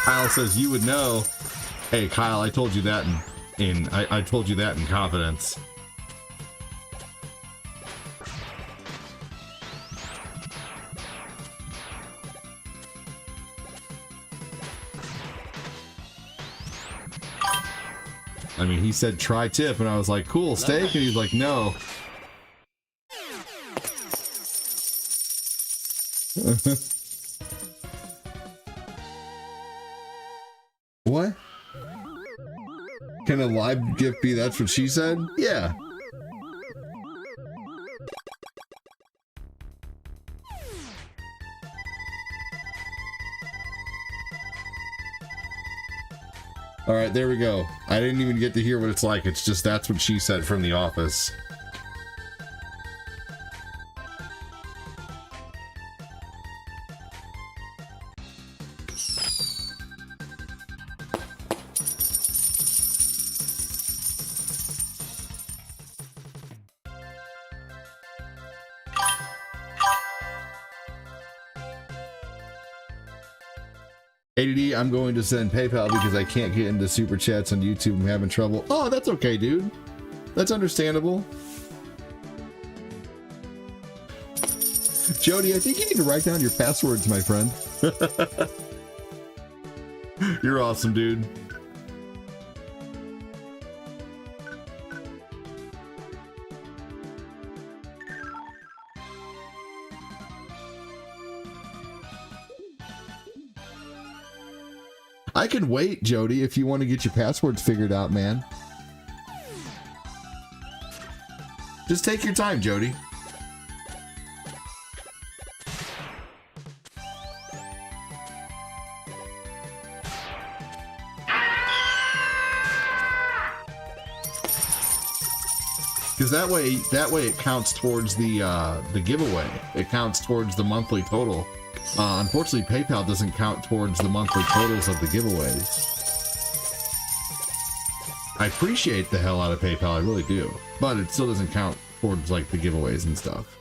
[SPEAKER 1] Kyle says you would know. Hey Kyle, I told you that I told you that in confidence. I mean, he said try tip, and I was like, cool, steak, and he's like, no. What? Can a live gift be that's what she said? Yeah. All right, there we go. I didn't even get to hear what it's like. It's just that's what she said from The Office. ADD, I'm going to send PayPal because I can't get into super chats on YouTube. I'm having trouble. Oh, that's okay, dude. That's understandable. Jody, I think you need to write down your passwords, my friend. You're awesome, dude. I can wait, Jody, if you want to get your passwords figured out, man. Just take your time, Jody. Because that way it counts towards the giveaway. It counts towards the monthly total. Unfortunately, PayPal doesn't count towards the monthly totals of the giveaways. I appreciate the hell out of PayPal, I really do. But it still doesn't count towards like the giveaways and stuff.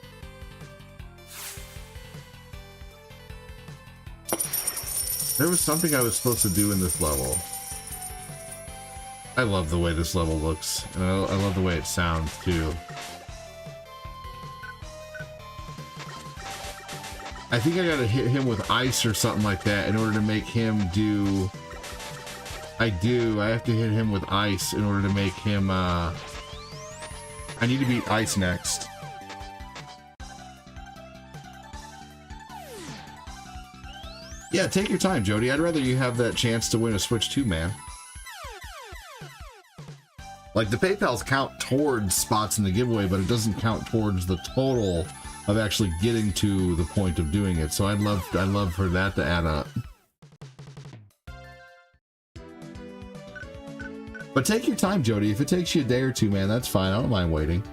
[SPEAKER 1] There was something I was supposed to do in this level. I love the way this level looks, and I love the way it sounds too. I think I gotta hit him with ice or something like that in order to make him do... I have to hit him with ice in order to make him, I need to beat ice next. Yeah, take your time, Jody. I'd rather you have that chance to win a Switch 2, man. Like, the PayPals count towards spots in the giveaway, but it doesn't count towards the total of actually getting to the point of doing it. So I'd love for that to add up. But take your time, Jody. If it takes you a day or two, man, that's fine. I don't mind waiting.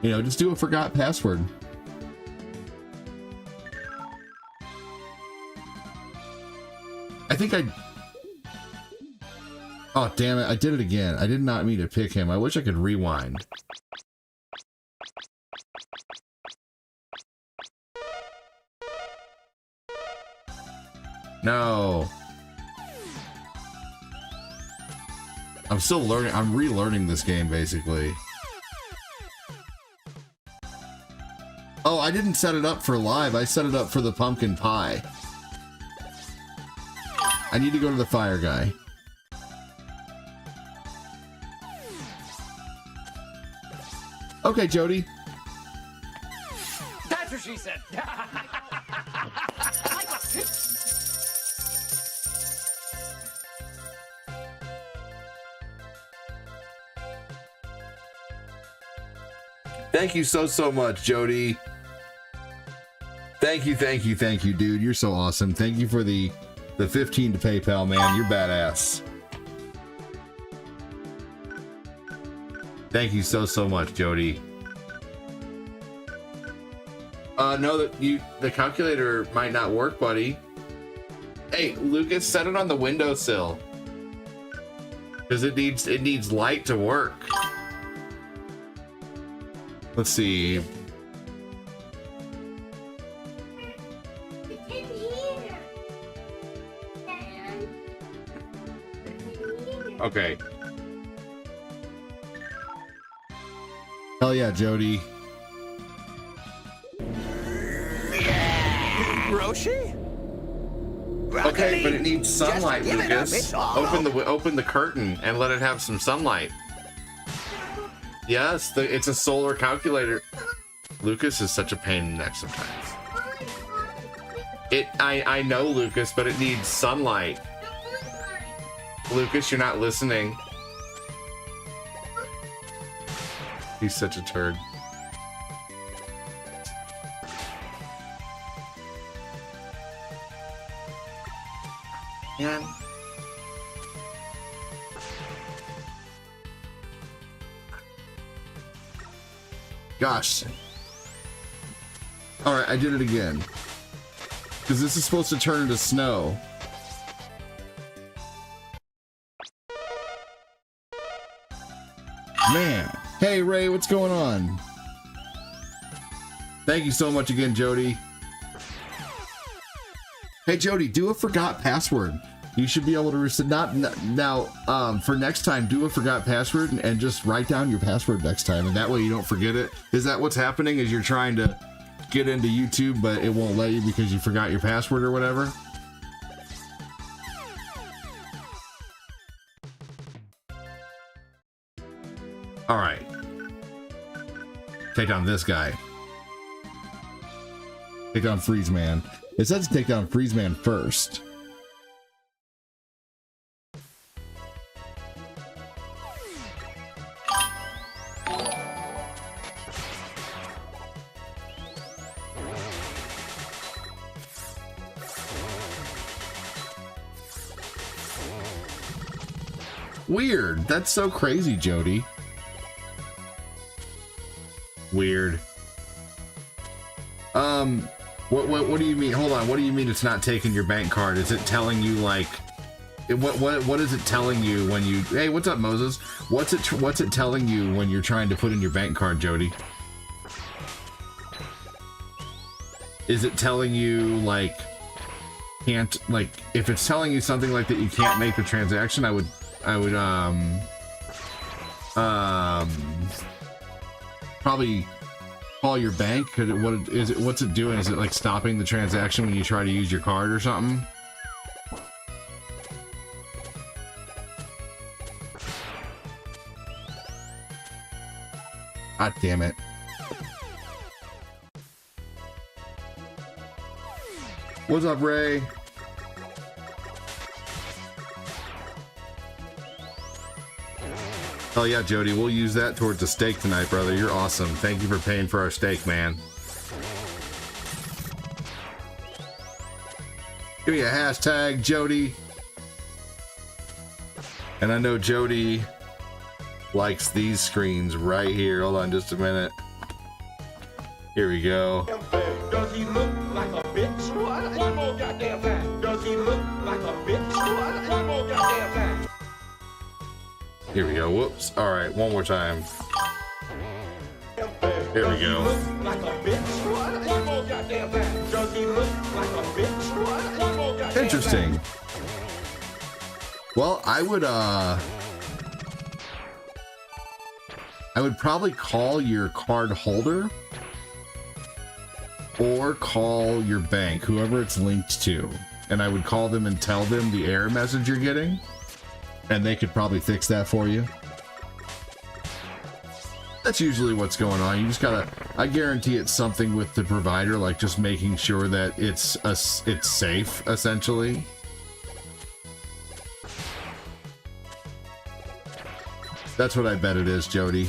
[SPEAKER 1] You know, just do a forgot password. I think I... Oh, damn it. I did it again. I did not mean to pick him. I wish I could rewind. No. I'm still learning. I'm relearning this game, basically. Oh, I didn't set it up for live. I set it up for the pumpkin pie. I need to go to the fire guy. Okay, Jody.
[SPEAKER 6] That's what she said.
[SPEAKER 1] Thank you so much, Jody. Thank you, dude. You're so awesome. Thank you for the 15 to PayPal, man. You're badass. Thank you so much, Jody. No, the calculator might not work, buddy. Hey, Lucas, set it on the windowsill. Because it needs light to work. Let's see.
[SPEAKER 3] It's in here. Dad. It's in here.
[SPEAKER 1] Okay. Hell yeah, Jody.
[SPEAKER 6] Roshi?
[SPEAKER 1] Okay, but it needs sunlight,
[SPEAKER 6] Just give it up,
[SPEAKER 1] Lucas.
[SPEAKER 6] it's all
[SPEAKER 1] Open the curtain and let it have some sunlight. Yes, it's a solar calculator. Lucas is such a pain in the neck sometimes. I know, Lucas, but it needs sunlight. Lucas, you're not listening. He's such a turd. Man. Gosh. Alright, I did it again. Because this is supposed to turn into snow. Man. Hey, Ray, what's going on? Thank you so much again, Jody. Hey, Jody, do a forgot password. You should be able to reset. For next time, do a forgot password and just write down your password next time, and that way you don't forget it. Is that what's happening? Is you're trying to get into YouTube, but it won't let you because you forgot your password or whatever? All right. Take down this guy. Take down Freeze Man. It says to take down Freeze Man first. Weird. That's so crazy, Jody. Weird. What do you mean? Hold on. What do you mean it's not taking your bank card? Is it telling you like what is it telling you when you Hey, what's up, Moses? What's it telling you when you're trying to put in your bank card, Jody? Is it telling you like can't like if it's telling you something like that you can't make the transaction, I would probably call your bank. What's it doing? Is it like stopping the transaction when you try to use your card or something? God damn it. What's up, Ray? Oh yeah, Jody, we'll use that towards the steak tonight, brother. You're awesome. Thank you for paying for our steak, man. Give me a hashtag, Jody. And I know Jody likes these screens right here. Hold on just a minute. Here we go.
[SPEAKER 7] Does he look like a bitch? One more goddamn time. Does he look like a bitch? One more goddamn time.
[SPEAKER 1] Here we go. Whoops. All right, one more time. Here we go.
[SPEAKER 7] Like a bitch? One more goddamn time. Does he look like a bitch? One more goddamn time.
[SPEAKER 1] Interesting. Well, I would probably call your card holder or call your bank, whoever it's linked to, and I would call them and tell them the error message you're getting, and they could probably fix that for you. That's usually what's going on. You just gotta, I guarantee it's something with the provider, like just making sure that it's safe, essentially. That's what I bet it is, Jody.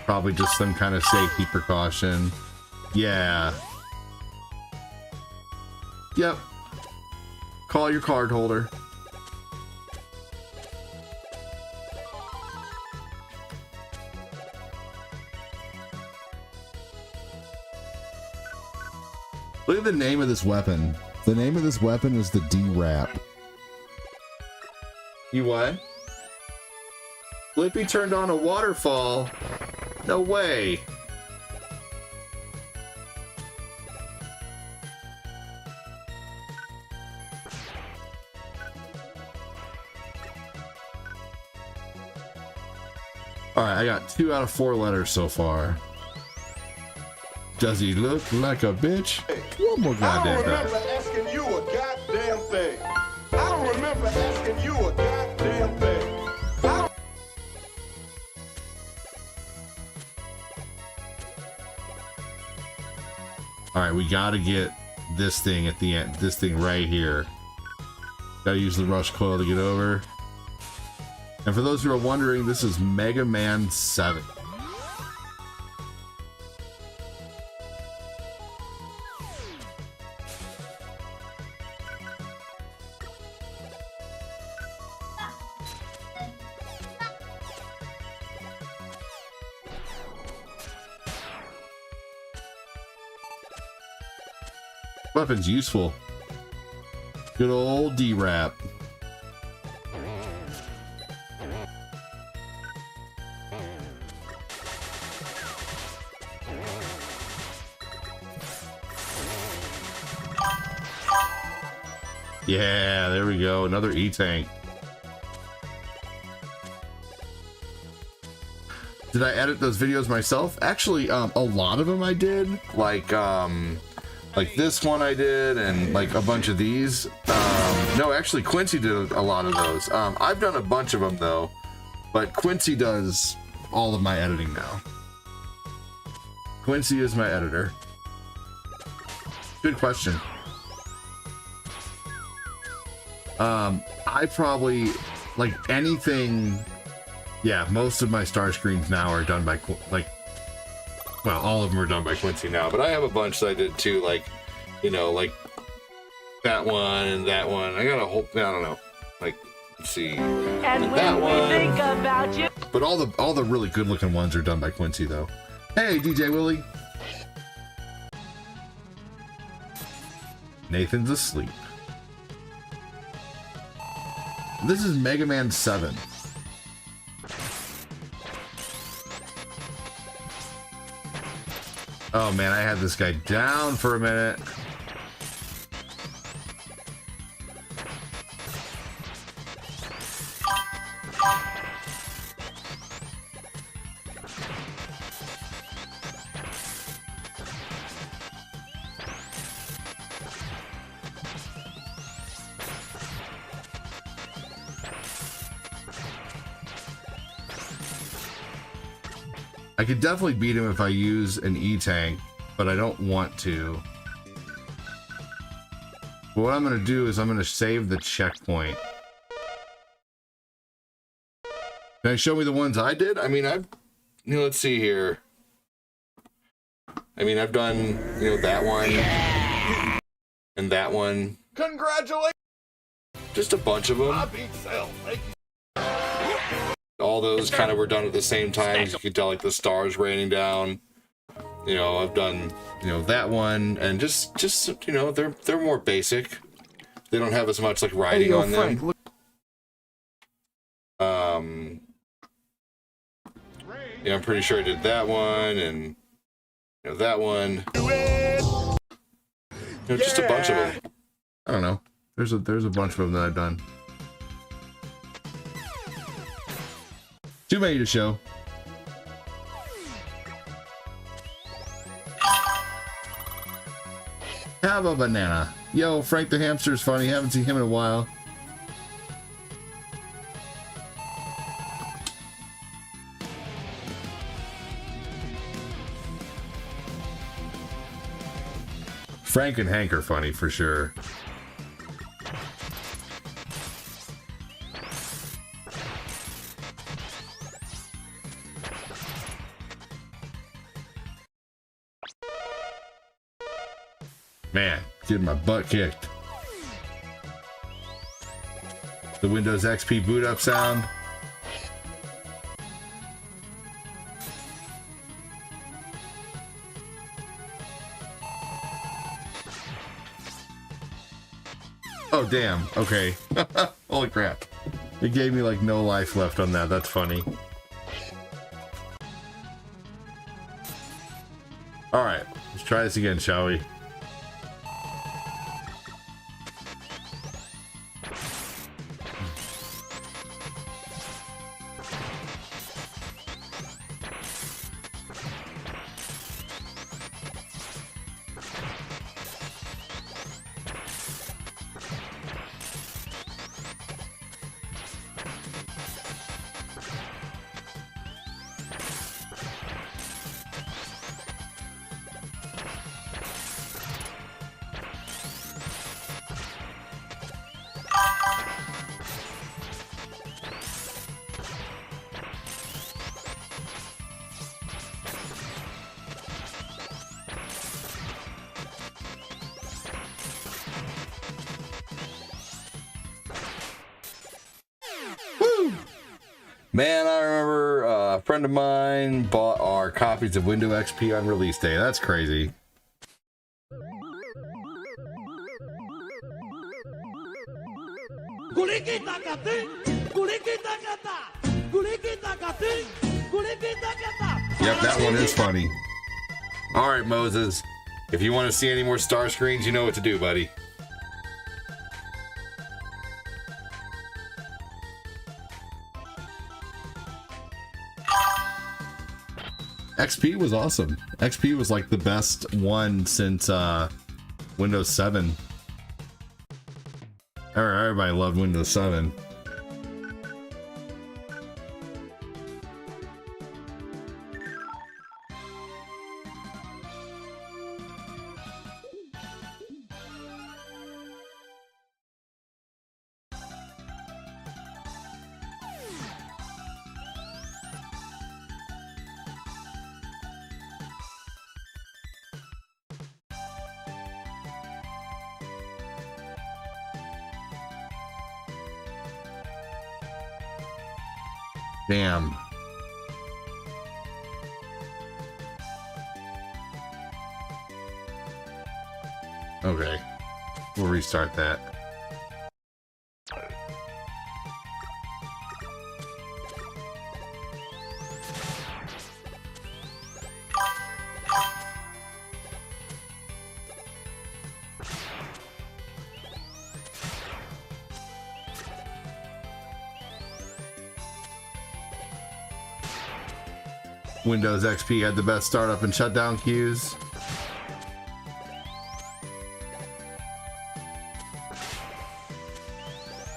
[SPEAKER 1] Probably just some kind of safety precaution. Yeah. Yep. Call your card holder. Look at the name of this weapon. The name of this weapon is the D-Rap. You what? Blippi turned on a waterfall. No way. Alright, I got 2 out of 4 letters so far. Does he look like a bitch? One more goddamn time.
[SPEAKER 7] I don't remember asking you a goddamn thing. I don't remember asking you a goddamn thing.
[SPEAKER 1] Alright, we gotta get this thing at the end. This thing right here. Gotta use the rush coil to get over. And for those who are wondering, this is Mega Man 7. Weapon's useful. Good old D-Rap. Yeah, there we go. Another E-Tank. Did I edit those videos myself? Actually, a lot of them I did. Like this one I did, and like a bunch of these. No, actually Quincy did a lot of those. I've done a bunch of them though, but Quincy does all of my editing now. Quincy is my editor. Good question. I probably, like anything, yeah, most of my star screens now are done by, well, all of them are done by Quincy now, but I have a bunch that I did too, like, you know, like that one and that one. I got a whole, I don't know, like, let's see, and that one. Think about you. But all the really good looking ones are done by Quincy though. Hey, DJ Willie. Nathan's asleep. This is Mega Man 7. Oh man, I had this guy down for a minute. I could definitely beat him if I use an E-Tank, but I don't want to. But what I'm going to do is I'm going to save the checkpoint. Can I show me the ones I did? I mean, let's see here. I mean, I've done, that one and that one.
[SPEAKER 7] Congratulations!
[SPEAKER 1] Just a bunch of them.
[SPEAKER 7] I beat Cell. Thank you.
[SPEAKER 1] All those kind of were done at the same time. You could tell, like, the stars raining down. I've done, that one, and just they're more basic. They don't have as much like writing on them. Yeah, I'm pretty sure I did that one and that one. Just a bunch of them. I don't know. There's a bunch of them that I've done. Too many to show. Have a banana. Yo, Frank the Hamster's funny. Haven't seen him in a while. Frank and Hank are funny for sure. Man, getting my butt kicked. The Windows XP boot up sound. Oh, damn. Okay. Holy crap. It gave me like no life left on that. That's funny. Alright. Let's try this again, shall we? Man, I remember a friend of mine bought our copies of Windows XP on release day. That's crazy. Yep, that one is funny. Alright, Moses. If you want to see any more star screens, you know what to do, buddy. XP was awesome. XP was like the best one since Windows 7. Everybody loved Windows 7. Damn. Okay. We'll restart that. Windows XP had the best startup and shutdown queues.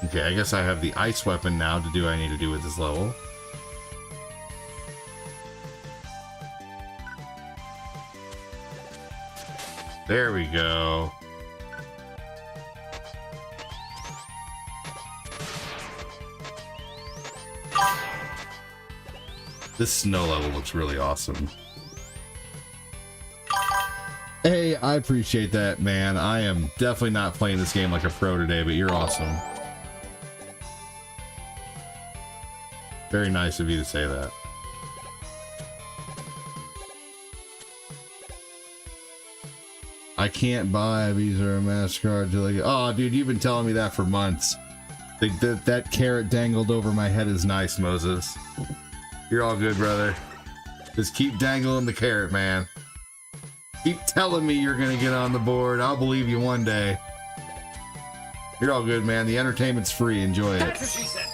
[SPEAKER 1] Okay, I guess I have the ice weapon now to do what I need to do with this level. There we go. This snow level looks really awesome. Hey, I appreciate that, man. I am definitely not playing this game like a pro today, but you're awesome. Very nice of you to say that. I can't buy a Visa or a MasterCard till I get... Oh, dude, you've been telling me that for months. That carrot dangled over my head is nice, Moses. You're all good, brother. Just keep dangling the carrot, man. Keep telling me you're gonna get on the board. I'll believe you one day. You're all good, man. The entertainment's free. Enjoy it. That's what she said.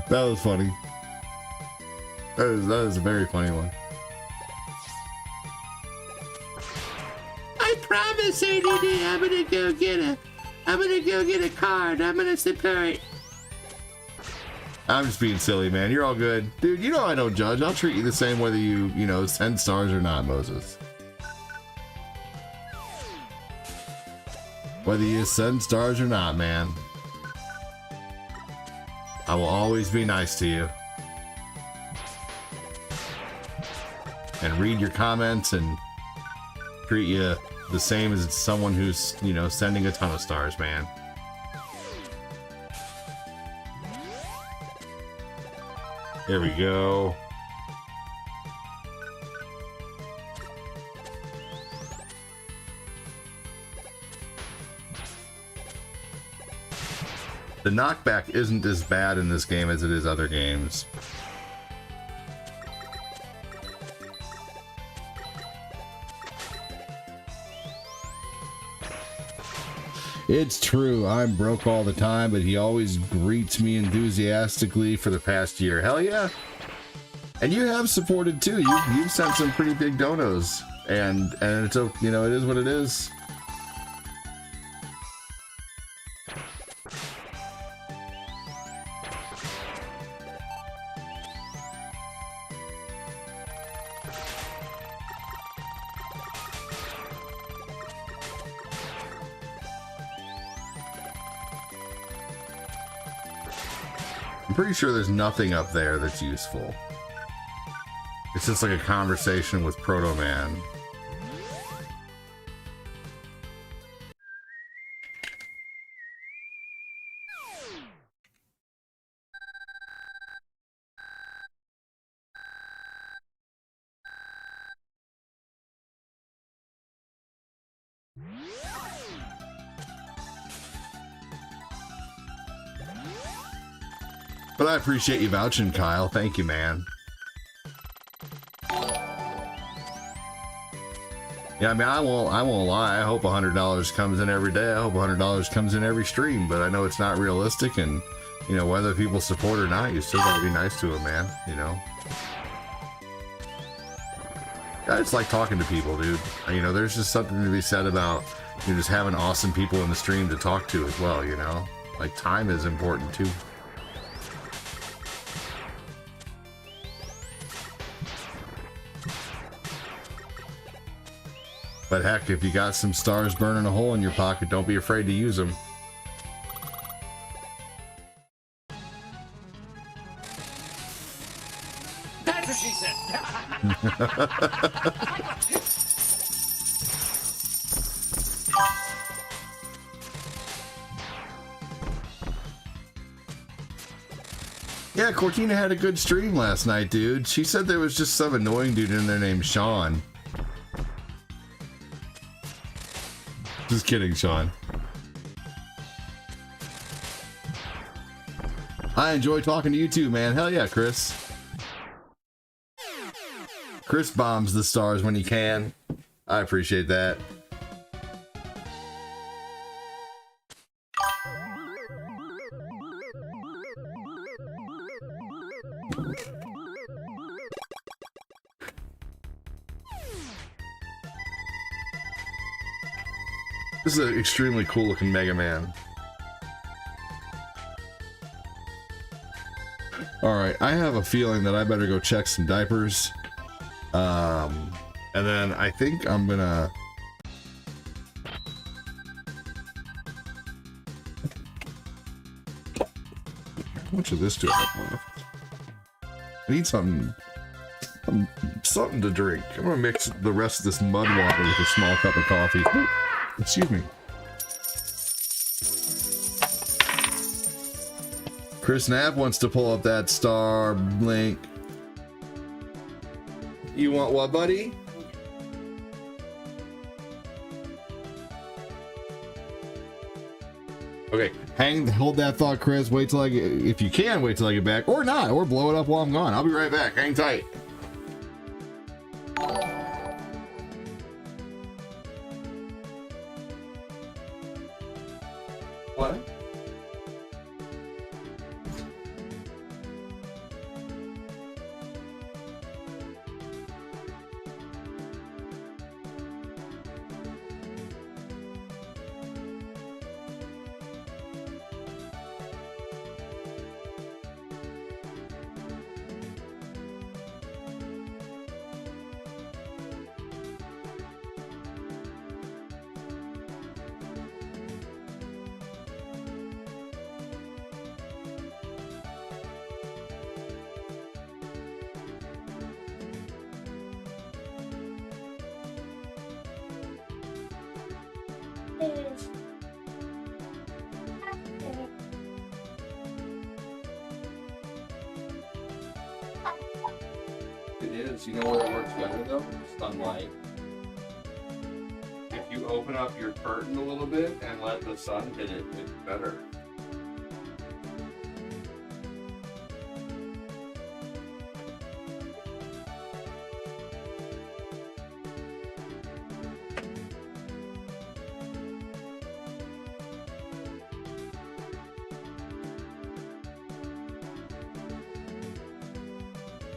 [SPEAKER 1] That was funny. That is a very funny one. I promise, ADD, I'm gonna go get a card. I'm gonna support. I'm just being silly, man. You're all good. Dude, you know I don't judge. I'll treat you the same whether you know, send stars or not, Moses. Whether you send stars or not, man. I will always be nice to you. And read your comments and treat you the same as someone who's, you know, sending a ton of stars, man. There we go. The knockback isn't as bad in this game as it is other games. It's true, I'm broke all the time, but he always greets me enthusiastically for the past year. Hell yeah! And you have supported too. You've sent some pretty big donos, and it's, you know, it is what it is. I'm pretty sure there's nothing up there that's useful. It's just like a conversation with Proto Man. But I appreciate you vouching, Kyle. Thank you, man. Yeah, I mean, I won't lie. I hope $100 comes in every day. I hope $100 comes in every stream, but I know it's not realistic, and, you know, whether people support or not, you still gotta be nice to them, man, you know? I just like talking to people, dude. You know, there's just something to be said about, you know, just having awesome people in the stream to talk to as well, you know? Like, time is important, too. But heck, if you got some stars burning a hole in your pocket, don't be afraid to use them.
[SPEAKER 7] That's what she said.
[SPEAKER 1] Yeah, Cortina had a good stream last night, dude. She said there was just some annoying dude in there named Sean. Just kidding, Sean. I enjoy talking to you too, man. Hell yeah, Chris. Chris bombs the stars when he can. I appreciate that. This is an extremely cool looking Mega Man. Alright, I have a feeling that I better go check some diapers. And then I think I'm gonna... How much of this do I have left? I need something to drink. I'm gonna mix the rest of this mud water with a small cup of coffee. Ooh, excuse me. Chris Knapp wants to pull up that star link. You want what, buddy? Okay, hold that thought, Chris. Wait till I get, if you can, wait till I get back, or not, or blow it up while I'm gone. I'll be right back. Hang tight. What?
[SPEAKER 6] It is. You know where it works better though? Sunlight. If you open up your curtain a little bit and let the sun hit it, it's better.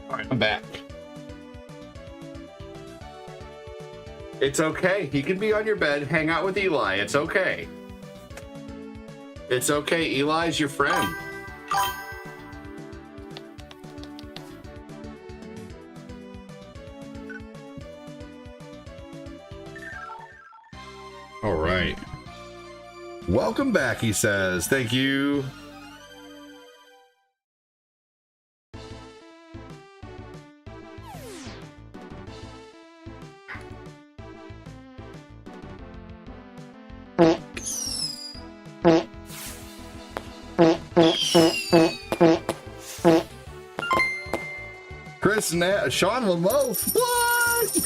[SPEAKER 6] All right, I'm back. It's okay. He can be on your bed, hang out with Eli. It's okay. It's okay. Eli's your friend. All right. Welcome back, he says. Thank you. Sean Lamoth. What?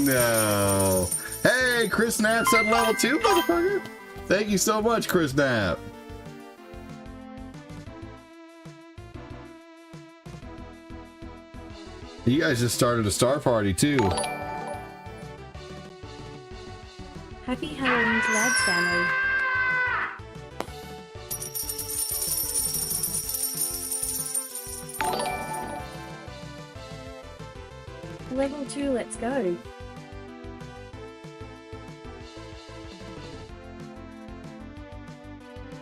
[SPEAKER 6] No. Hey, Chris Knapp said level 2, motherfucker. Thank you so much, Chris Knapp. You guys just started a star party too.
[SPEAKER 8] Happy Halloween to Lads family. Level 2, let's go.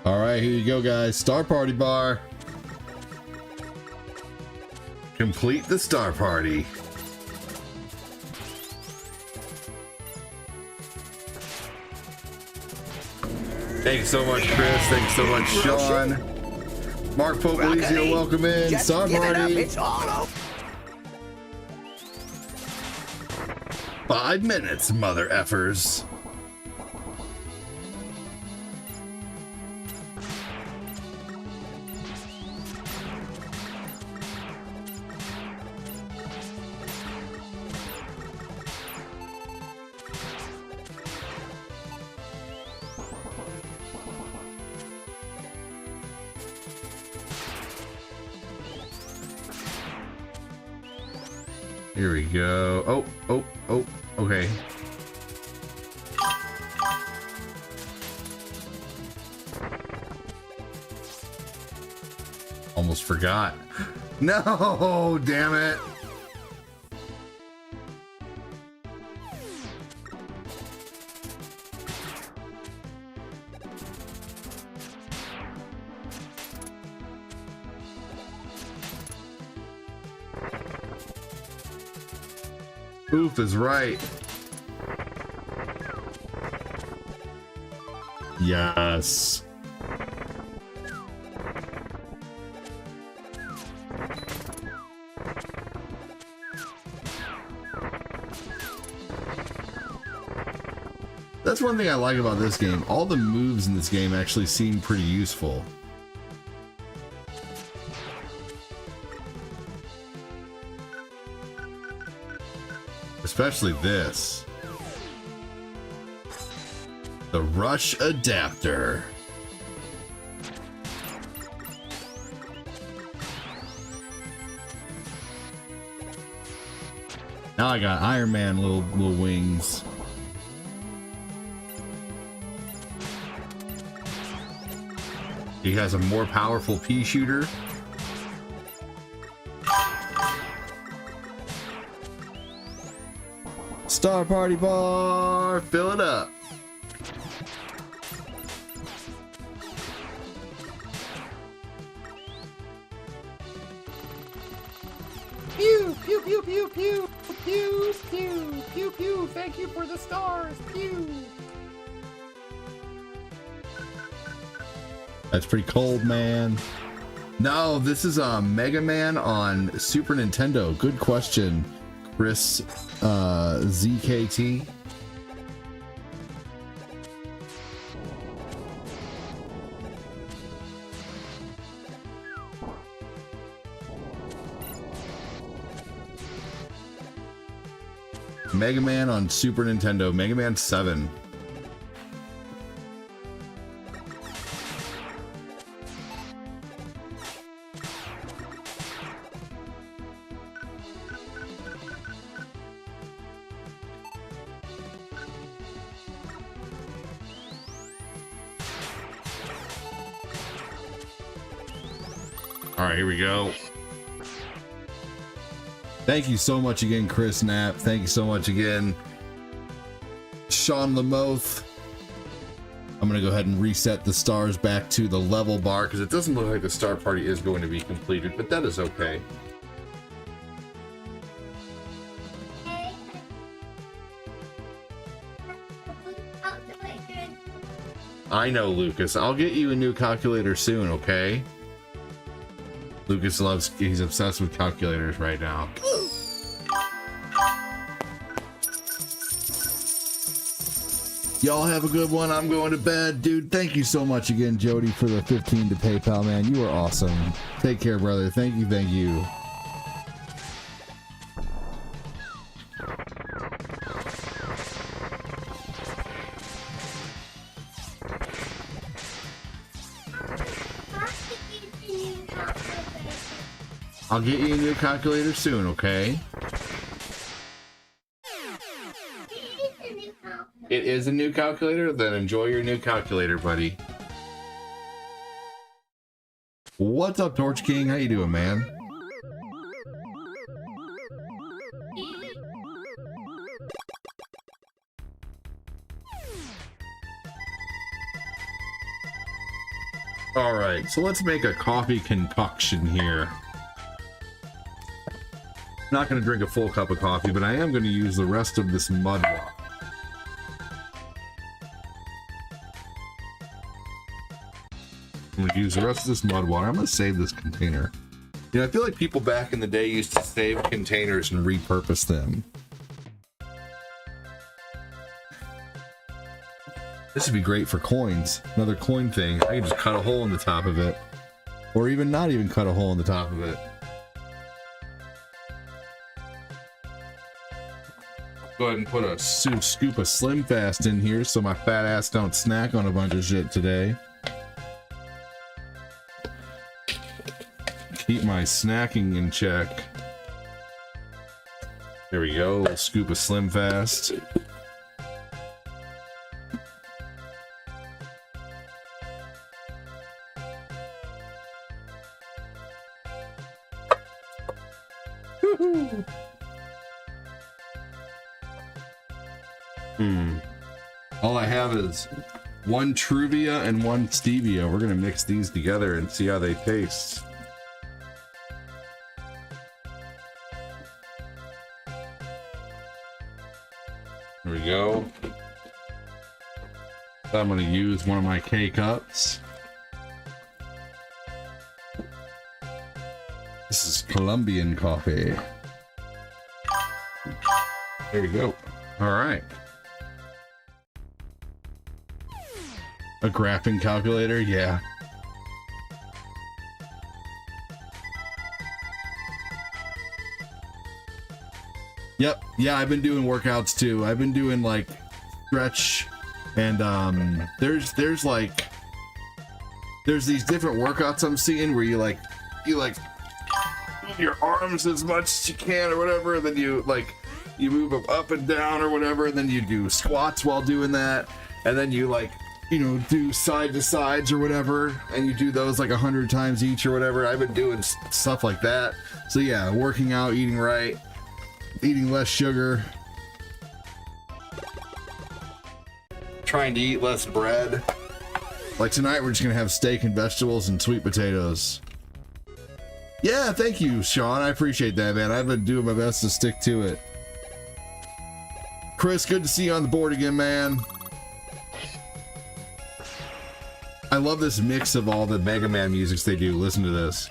[SPEAKER 1] All right, here you go, guys. Star Party bar. Complete the star party. Thanks so much, Chris. Thanks so much, Sean. Mark Popolizio, welcome in. Star party. 5 minutes, mother effers. Here we go. Oh, okay. Almost forgot. No, damn it. Oof is right. Yes. That's one thing I like about this game. All the moves in this game actually seem pretty useful. Especially this. The Rush Adapter. Now I got Iron Man little wings. He has a more powerful pea shooter. Star Party bar, fill it up.
[SPEAKER 9] Pew, pew, pew, pew, pew, pew, pew, pew, pew. Thank you for the stars. Pew.
[SPEAKER 1] That's pretty cold, man. No, this is Mega Man on Super Nintendo. Good question, Chris ZKT. Mega Man on Super Nintendo, Mega Man 7. All right, here we go. Thank you so much again, Chris Knapp. Thank you so much again, Sean Lamoth. I'm gonna go ahead and reset the stars back to the level bar because it doesn't look like the star party is going to be completed, but that is okay. I know, Lucas. I'll get you a new calculator soon, okay? Lucas he's obsessed with calculators right now. Y'all have a good one. I'm going to bed. Dude, thank you so much again, Jody, for the 15 to PayPal, man. You are awesome. Take care, brother. Thank you, thank you. I'll get you a new calculator soon, okay? It is a new calculator? Then enjoy your new calculator, buddy. What's up, Torch King? How you doing, man? All right, so let's make a coffee concoction here. Not going to drink a full cup of coffee, but I am going to use the rest of this mud water. I'm going to use the rest of this mud water. I'm going to save this container. You know, I feel like people back in the day used to save containers and repurpose them. This would be great for coins. Another coin thing. I can just cut a hole in the top of it. Or even not even cut a hole in the top of it. Go ahead and put a scoop of Slim Fast in here so my fat ass don't snack on a bunch of shit today. Keep my snacking in check. There we go, a little scoop of Slim Fast. Woohoo! All I have is one Truvia and one Stevia. We're gonna mix these together and see how they taste. There we go. I'm gonna use one of my K-Cups. This is Colombian coffee. There we go. All right. A graphing calculator, yeah. Yep, yeah, I've been doing workouts too. I've been doing like stretch and there's these different workouts I'm seeing where you move your arms as much as you can or whatever, and then you move them up and down or whatever, and then you do squats while doing that, and then you do side to sides or whatever, and you do those like 100 times each or whatever. I've been doing stuff like that. So yeah, working out, eating right, eating less sugar, trying to eat less bread. Like tonight, we're just gonna have steak and vegetables and sweet potatoes. Yeah, thank you, Sean. I appreciate that, man. I've been doing my best to stick to it. Chris, good to see you on the board again, man. I love this mix of all the Mega Man musics they do. Listen to this.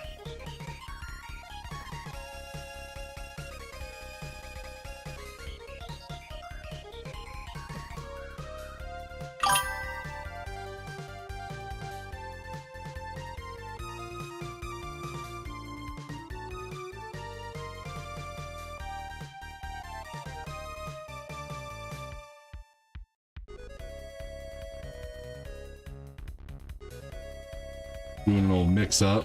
[SPEAKER 1] Doing a little mix up.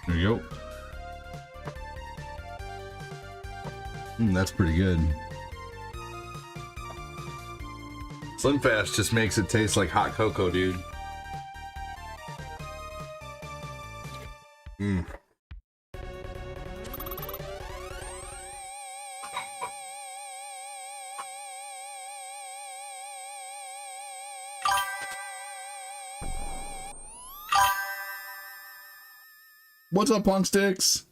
[SPEAKER 1] There you go. That's pretty good. Slim Fast just makes it taste like hot cocoa, dude. What's up, Punk Sticks?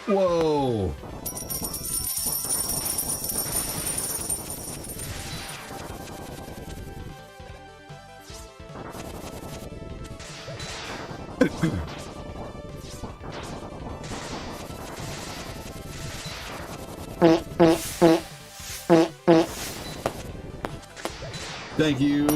[SPEAKER 1] Whoa. Thank you.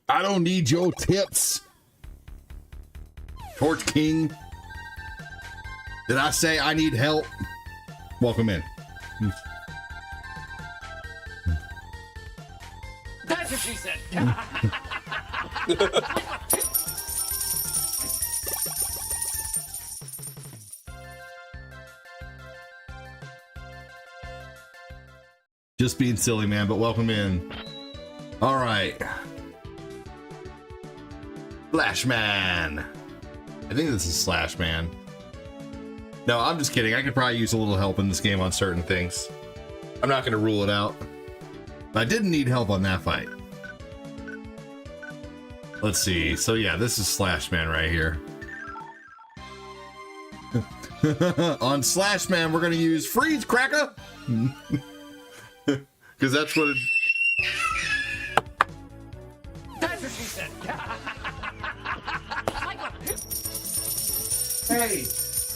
[SPEAKER 1] I don't need your tips. Torch King. Did I say I need help? Welcome in.
[SPEAKER 7] That's what she said.
[SPEAKER 1] Just being silly, man, but welcome in. All right. Flashman. I think this is Slashman. No, I'm just kidding. I could probably use a little help in this game on certain things. I'm not going to rule it out. I didn't need help on that fight. Let's see. So yeah, this is Slashman right here. On Slashman, we're going to use Freeze Cracker. Because that's what it...
[SPEAKER 7] That's what she said.
[SPEAKER 6] Hey, you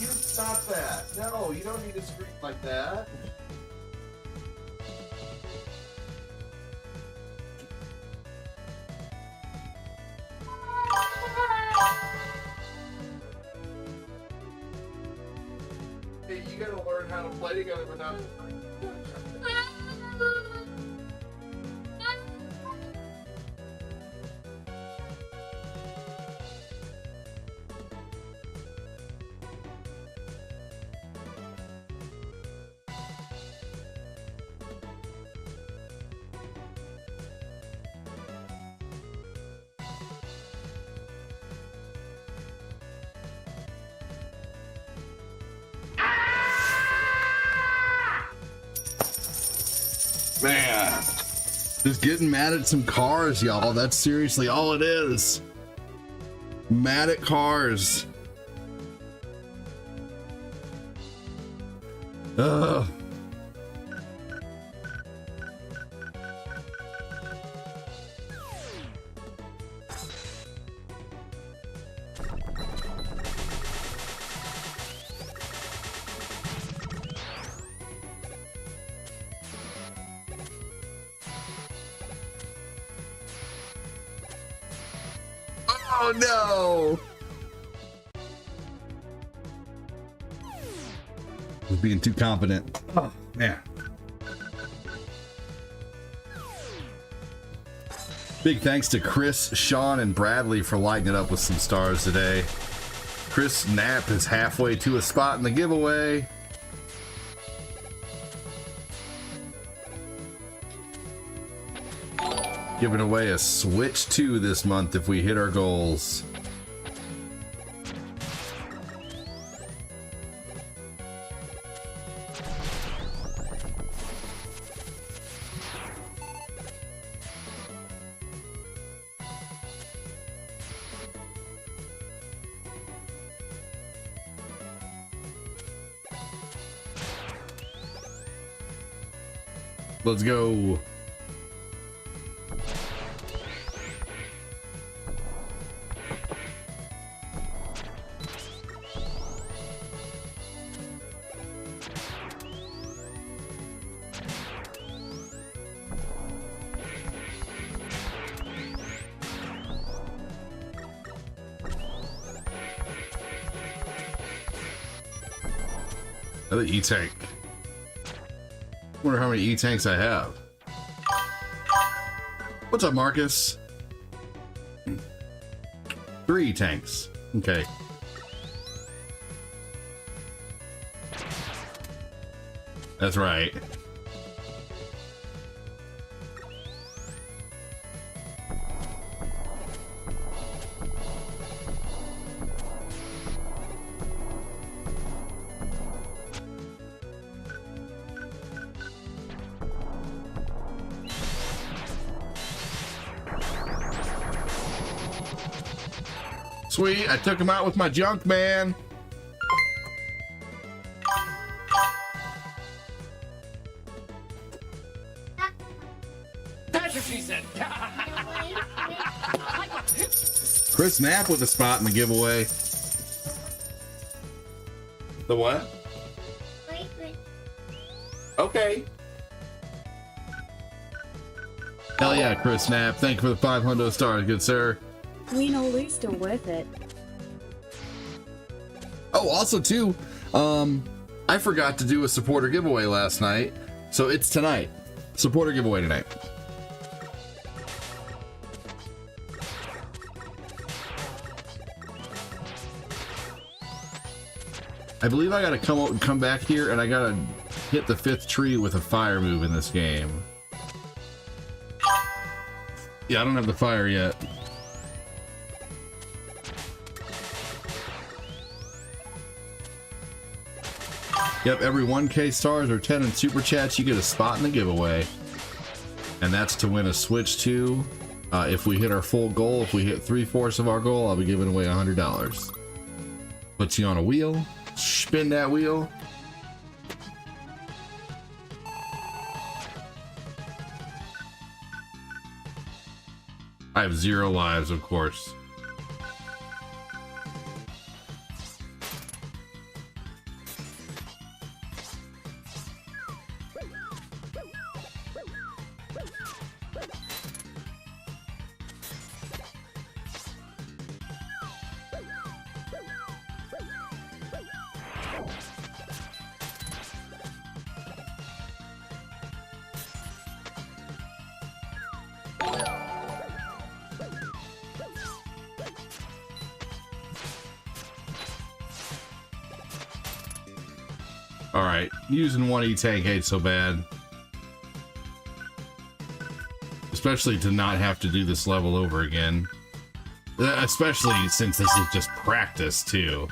[SPEAKER 6] stop that. No, you don't need to scream like that. Hey, you gotta learn how to play together without... Man, just getting mad at some cars, y'all. That's seriously all it is. Mad at cars. Ugh. Oh no! Was being too confident. Oh man. Big thanks to Chris, Sean, and Bradley for lighting it up with some stars today. Chris Knapp is halfway to a spot in the giveaway. Giving away a Switch 2 this month if we hit our goals.
[SPEAKER 1] Let's go. Another E-Tank. Wonder how many E-Tanks I have. What's up, Marcus? 3 E-Tanks. Okay. That's right. Sweet, I took him out with my junk, man.
[SPEAKER 7] That's what she said.
[SPEAKER 1] Chris Knapp with a spot in the giveaway. The what?
[SPEAKER 3] Wait, wait.
[SPEAKER 1] Okay. Hell yeah, Chris Knapp. Thank you for the 500 stars, good sir.
[SPEAKER 8] Win or lose, still worth it.
[SPEAKER 1] Oh, also too, I forgot to do a supporter giveaway last night, so it's tonight. Supporter giveaway tonight. I believe I gotta come back here and I gotta hit the 5th tree with a fire move in this game. Yeah, I don't have the fire yet. Yep, every 1K stars or 10 in super chats, you get a spot in the giveaway. And that's to win a Switch 2. If we hit our full goal, if we hit 3/4 of our goal, I'll be giving away $100. Puts you on a wheel, spin that wheel. I have 0 lives, of course. Alright, using 1 E-Tank ain't so bad. Especially to not have to do this level over again. Especially since this is just practice, too.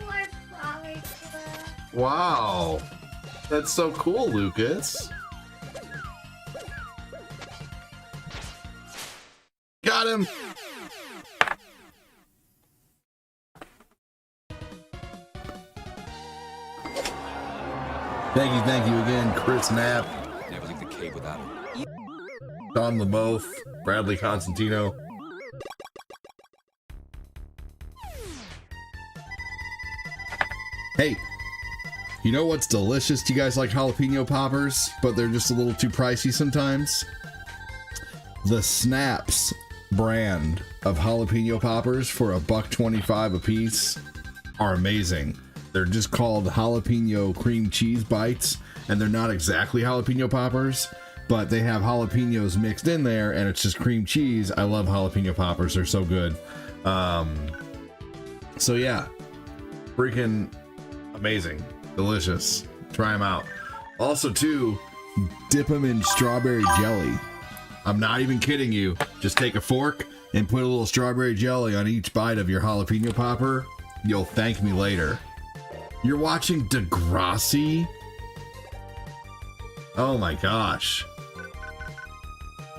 [SPEAKER 3] More flowers.
[SPEAKER 1] Wow. That's so cool, Lucas. Got him! Thank you again, Chris Knapp,
[SPEAKER 5] Never leave the cave without him.
[SPEAKER 1] Don LeBoeuf, Bradley Constantino. Hey, you know what's delicious? Do you guys like jalapeno poppers, but they're just a little too pricey sometimes? The Snaps brand of jalapeno poppers for $1.25 a piece are amazing. They're just called jalapeno cream cheese bites, and they're not exactly jalapeno poppers, but they have jalapenos mixed in there, and it's just cream cheese. I love jalapeno poppers. They're so good. So yeah, freaking amazing, delicious. Try them out. Also too, dip them in strawberry jelly. I'm not even kidding you. Just take a fork and put a little strawberry jelly on each bite of your jalapeno popper. You'll thank me later. You're watching Degrassi? Oh my gosh.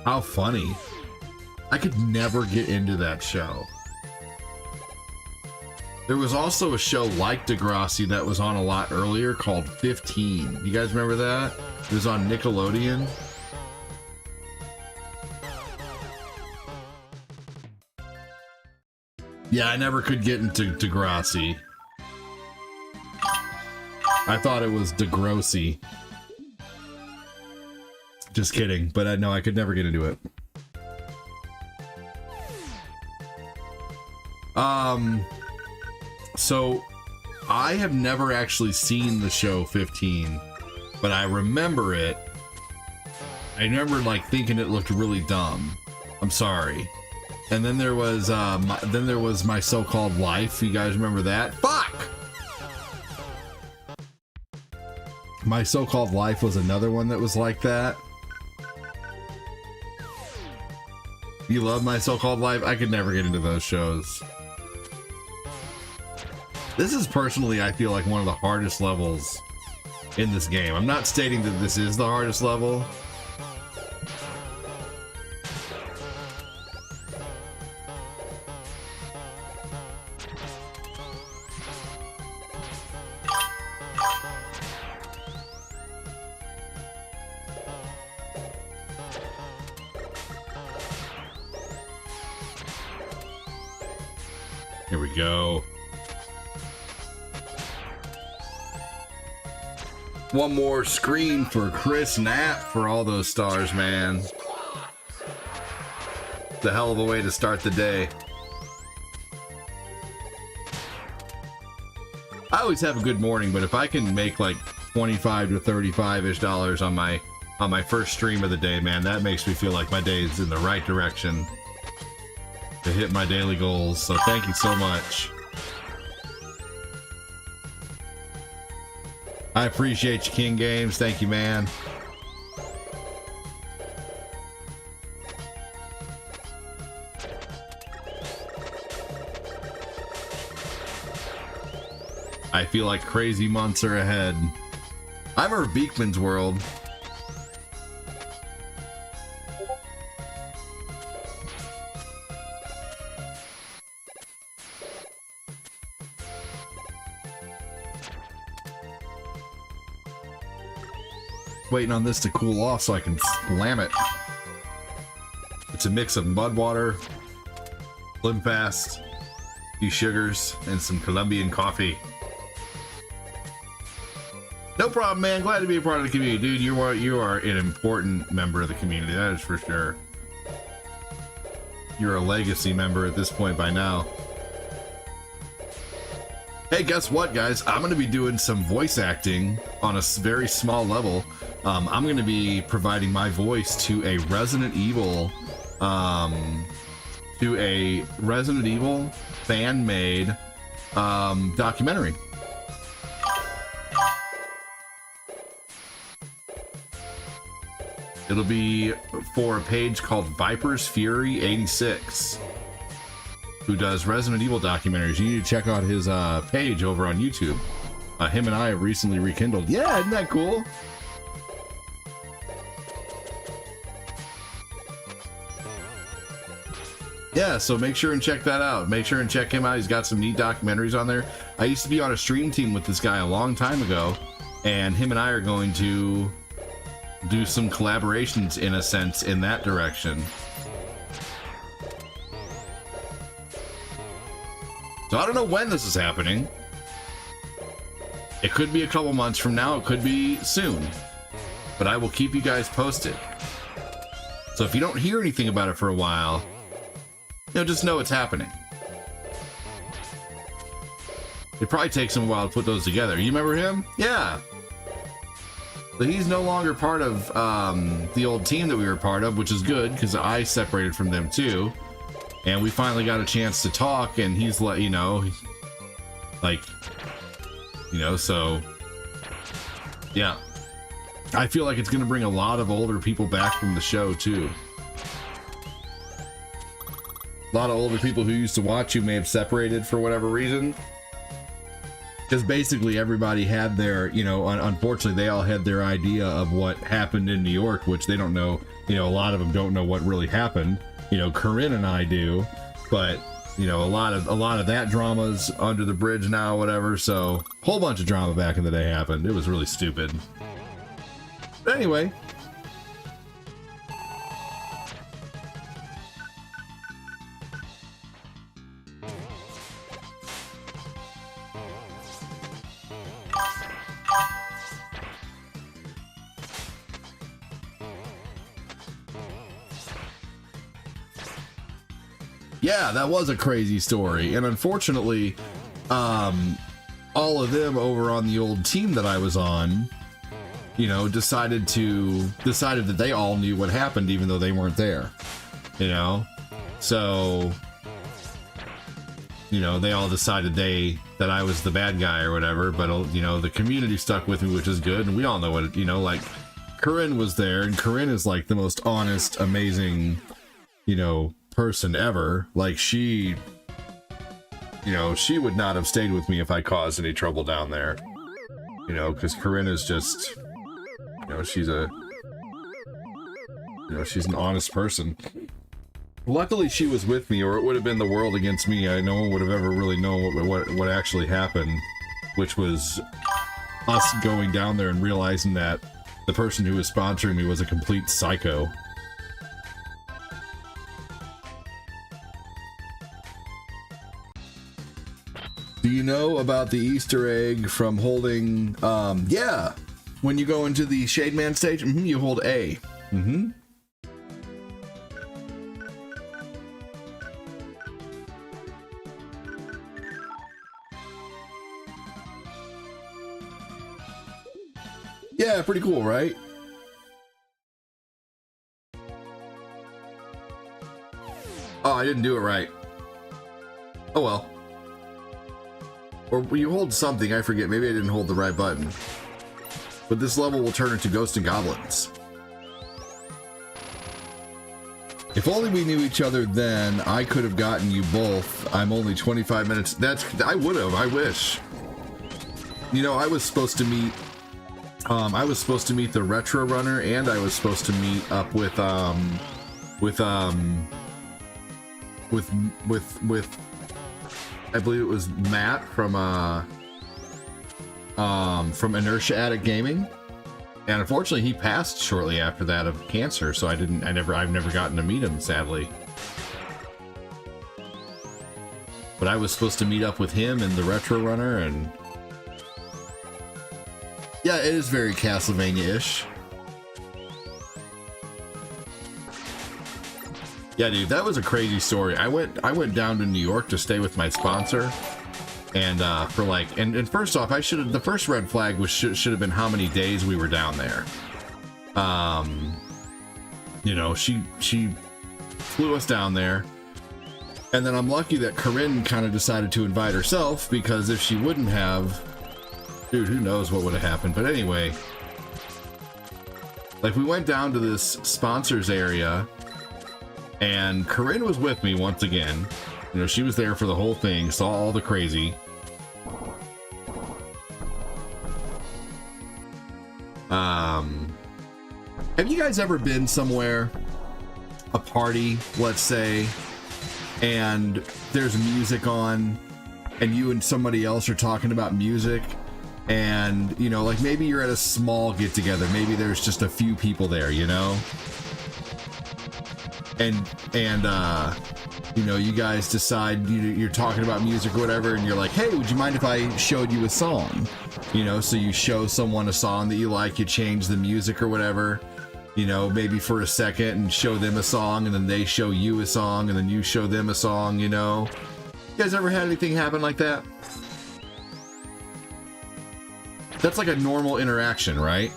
[SPEAKER 1] How funny.
[SPEAKER 6] I could never get into that show. There was also a show like Degrassi that was on a lot earlier called 15. You guys remember that? It was on Nickelodeon. Yeah, I never could get into Degrassi. I thought it was Degrossi. Just kidding, but I know I could never get into it. So I have never actually seen the show 15, but I remember it. I remember like thinking it looked really dumb. I'm sorry. And then there was My So-Called Life. You guys remember that? Fuck! My So-Called Life was another one that was like that. You love My So-Called Life? I could never get into those shows. This is personally, I feel like, one of the hardest levels in this game. I'm not stating that this is the hardest level. Here we go. One more screen for Chris Knapp for all those stars, man. It's a hell of a way to start the day. I always have a good morning, but if I can make like 25 to 35-ish dollars on my first stream of the day, man, that makes me feel like my day is in the right direction to hit my daily goals. So thank you so much. I appreciate you, King Games. Thank you, man. I feel like crazy months are ahead. I'm a Beekman's World. Waiting on this to cool off so I can slam it. It's a mix of mud water, Slim Fast, a few sugars, and some Colombian coffee. No problem, man. Glad to be a part of the community, dude. You are an important member of the community. That is for sure. You're a legacy member at this point by now. Hey, guess what, guys? I'm going to be doing some voice acting on a very small level. I'm going to be providing my voice to a Resident Evil, fan-made documentary. It'll be for a page called Viper's Fury 86, who does Resident Evil documentaries. You need to check out his page over on YouTube. Him and I have recently rekindled. Yeah, isn't that cool? Yeah, so make sure and check that out. Make sure and check him out. He's got some neat documentaries on there. I used to be on a stream team with this guy a long time ago, and him and I are going to do some collaborations, in a sense, in that direction. So I don't know when this is happening. It could be a couple months from now. It could be soon. But I will keep you guys posted. So if you don't hear anything about it for a while, just know it's happening. It probably takes him a while to put those together. You remember him? Yeah. So he's no longer part of the old team that we were part of, which is good because I separated from them too. And we finally got a chance to talk, and he's let so yeah. I feel like it's going to bring a lot of older people back from the show too. A lot of older people who used to watch you may have separated for whatever reason. Because basically everybody had their, unfortunately they all had their idea of what happened in New York, which they don't know, a lot of them don't know what really happened. you know, Corinne and I do, but you know, a lot of that drama's under the bridge now, whatever. So, whole bunch of drama back in the day happened. It was really stupid. But anyway. Yeah, that was a crazy story, and unfortunately, all of them over on the old team that I was on, you know, decided that they all knew what happened, even though they weren't there. You know, so you know, they all decided that I was the bad guy or whatever. But you know, the community stuck with me, which is good, and we all know what, you know, like Corinne was there, and Corinne is like the most honest, amazing, you know, person ever. Like she, you know, she would not have stayed with me if I caused any trouble down there, you know, because Corinne is just, you know, she's an honest person. Luckily she was with me, or it would have been the world against me. No one would have ever really known what actually happened, which was us going down there and realizing that the person who was sponsoring me was a complete psycho. Do you know about the Easter egg from holding, yeah, when you go into the Shade Man stage, you hold A. Yeah, pretty cool, right? Oh, I didn't do it right. Oh well. Or you hold something, I forget. Maybe I didn't hold the right button. But this level will turn into Ghosts and Goblins. If only we knew each other then, I could have gotten you both. I'm only 25 minutes. I would have, I wish. You know, I was supposed to meet the Retro Runner, and I was supposed to meet up with I believe it was Matt from Inertia Addict Gaming, and unfortunately he passed shortly after that of cancer, so I've never gotten to meet him, sadly. But I was supposed to meet up with him and the Retro Runner, and yeah, it is very Castlevania-ish. Yeah, dude, that was a crazy story. I went down to New York to stay with my sponsor, and for like, and first off, the first red flag should have been how many days we were down there. You know, she flew us down there, and then I'm lucky that Corinne kind of decided to invite herself, because if she wouldn't have, dude, who knows what would have happened. But anyway, like, we went down to this sponsors area, and Corinne was with me once again. You know, she was there for the whole thing, saw all the crazy. Have you guys ever been somewhere, a party, let's say, and there's music on, and you and somebody else are talking about music, and, you know, like, maybe you're at a small get-together, maybe there's just a few people there, you know? And you know, you guys decide you're talking about music or whatever, and you're like, hey, would you mind if I showed you a song? You know, so you show someone a song that you like, you change the music or whatever, you know, maybe for a second, and show them a song, and then they show you a song, and then you show them a song, you know? You guys ever had anything happen like that? That's like a normal interaction, right?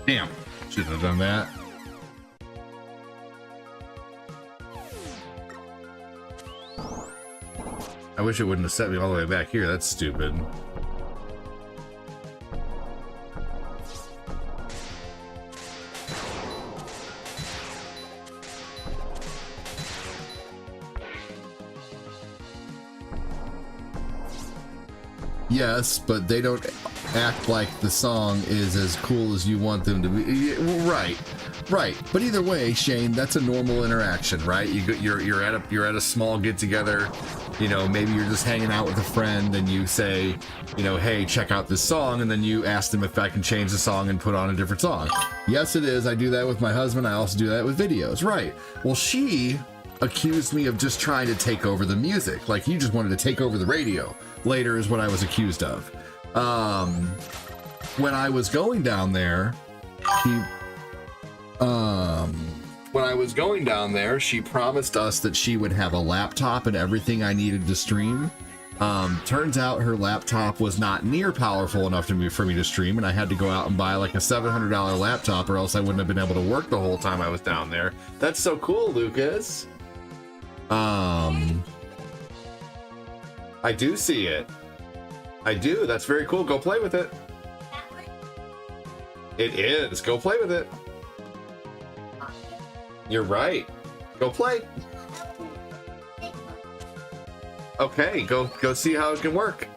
[SPEAKER 6] Damn, shouldn't have done that. I wish it wouldn't have set me all the way back here. That's stupid. Yes, but they don't act like the song is as cool as you want them to be. Right. But either way, Shane, that's a normal interaction, right? You're at a small get together. You know, maybe you're just hanging out with a friend and you say, you know, hey, check out this song, and then you ask them if I can change the song and put on a different song. Yes, it is. I do that with my husband. I also do that with videos. Right. Well, she accused me of just trying to take over the music. Like, you just wanted to take over the radio. Later is what I was accused of. When I was going down there, she promised us that she would have a laptop and everything I needed to stream. Turns out her laptop was not near powerful enough for me to stream, and I had to go out and buy like a $700 laptop, or else I wouldn't have been able to work the whole time I was down there. That's so cool, Lucas. I do see it. I do. That's very cool. Go play with it. It is. Go play with it. You're right. Go play. Okay, go see how it can work.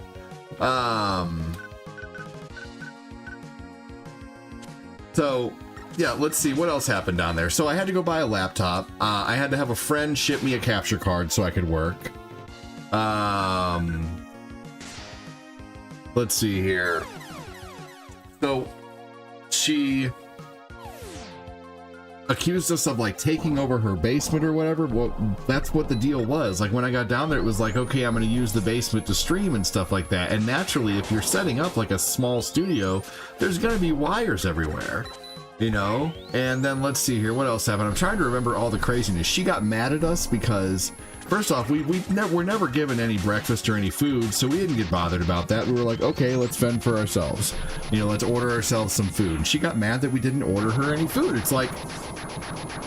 [SPEAKER 6] So yeah, let's see what else happened down there. So I had to go buy a laptop. I had to have a friend ship me a capture card so I could work. Let's see here. So she accused us of like taking over her basement or whatever. Well, that's what the deal was. Like when I got down there, it was like, okay, I'm going to use the basement to stream and stuff like that. And naturally, if you're setting up like a small studio, there's going to be wires everywhere, you know? And then let's see here. What else happened? I'm trying to remember all the craziness. She got mad at us because first off, we're never given any breakfast or any food, so we didn't get bothered about that. We were like, okay, let's fend for ourselves. You know, let's order ourselves some food. And she got mad that we didn't order her any food. It's like,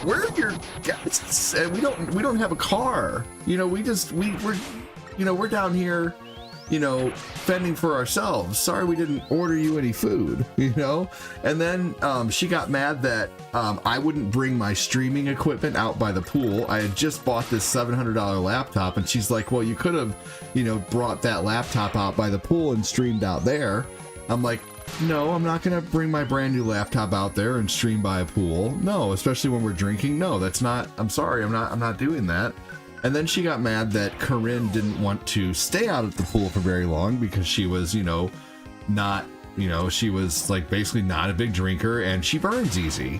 [SPEAKER 6] where are your guests? And we don't have a car. You know, we're down here, you know, fending for ourselves. Sorry we didn't order you any food, you know? And then she got mad that I wouldn't bring my streaming equipment out by the pool. I had just bought this $700 laptop, and she's like, well, you could have, you know, brought that laptop out by the pool and streamed out there. I'm like, no, I'm not gonna bring my brand new laptop out there and stream by a pool. No, especially when we're drinking. No, that's not, I'm sorry, I'm not doing that. And then she got mad that Corinne didn't want to stay out at the pool for very long because she was, you know, not, you know, she was like basically not a big drinker and she burns easy.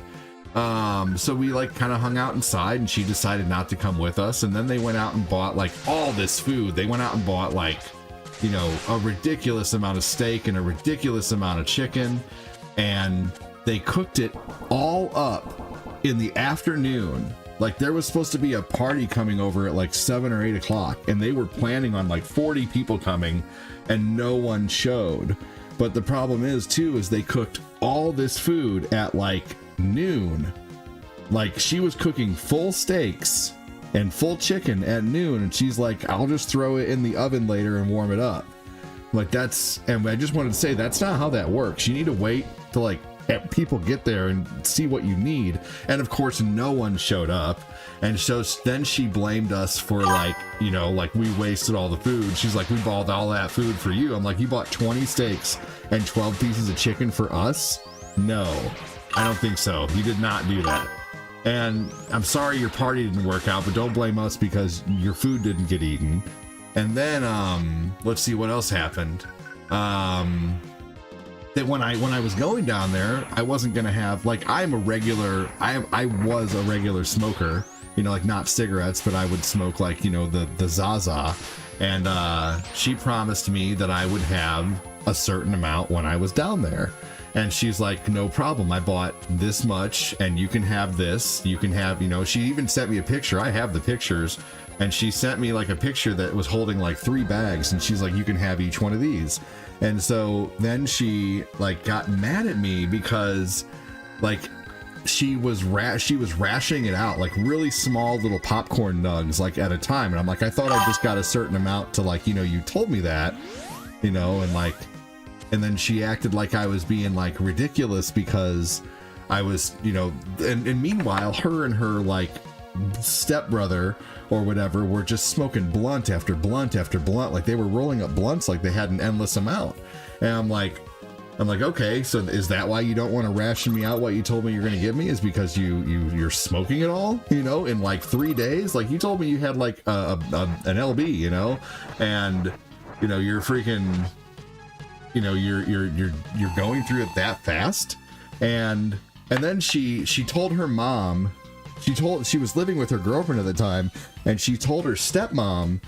[SPEAKER 6] So we like kind of hung out inside, and she decided not to come with us. And then they went out and bought like all this food. They went out and bought like, you know, a ridiculous amount of steak and a ridiculous amount of chicken. And they cooked it all up in the afternoon. Like there was supposed to be a party coming over at like 7 or 8 o'clock, and they were planning on like 40 people coming, and no one showed. But the problem is too, is they cooked all this food at like noon. Like she was cooking full steaks and full chicken at noon, and she's like, I'll just throw it in the oven later and warm it up. Like that's, and I just wanted to say that's not how that works. You need to wait to like people get there and see what you need. And of course no one showed up, and so then she blamed us for like, you know, like we wasted all the food. She's like, we bought all that food for you. I'm like, you bought 20 steaks and 12 pieces of chicken for us? No, I don't think so. You did not do that. And I'm sorry your party didn't work out, but don't blame us because your food didn't get eaten. And then let's see what else happened. That when I was going down there, I wasn't gonna have like, I was a regular smoker, you know, like not cigarettes, but I would smoke like, you know, the Zaza. And she promised me that I would have a certain amount when I was down there. And she's like, no problem, I bought this much and you can have this, you can have, you know, she even sent me a picture. I have the pictures, and she sent me like a picture that was holding like 3 bags, and she's like, you can have each one of these. And so then she like got mad at me because like she was rationing it out, like really small little popcorn nugs, like at a time. And I'm like, I thought I just got a certain amount to, like, you know, you told me that, you know, and like, and then she acted like I was being like ridiculous because I was, you know, and meanwhile, her and her like stepbrother or whatever were just smoking blunt after blunt after blunt, like they were rolling up blunts like they had an endless amount. And I'm like, okay, so is that why you don't want to ration me out what you told me you're going to give me, is because you're smoking it all, you know, in like 3 days? Like you told me you had like an LB, you know, and you know you're freaking, you know, you're going through it that fast. And then she told her mom, she was living with her girlfriend at the time, and she told her stepmom,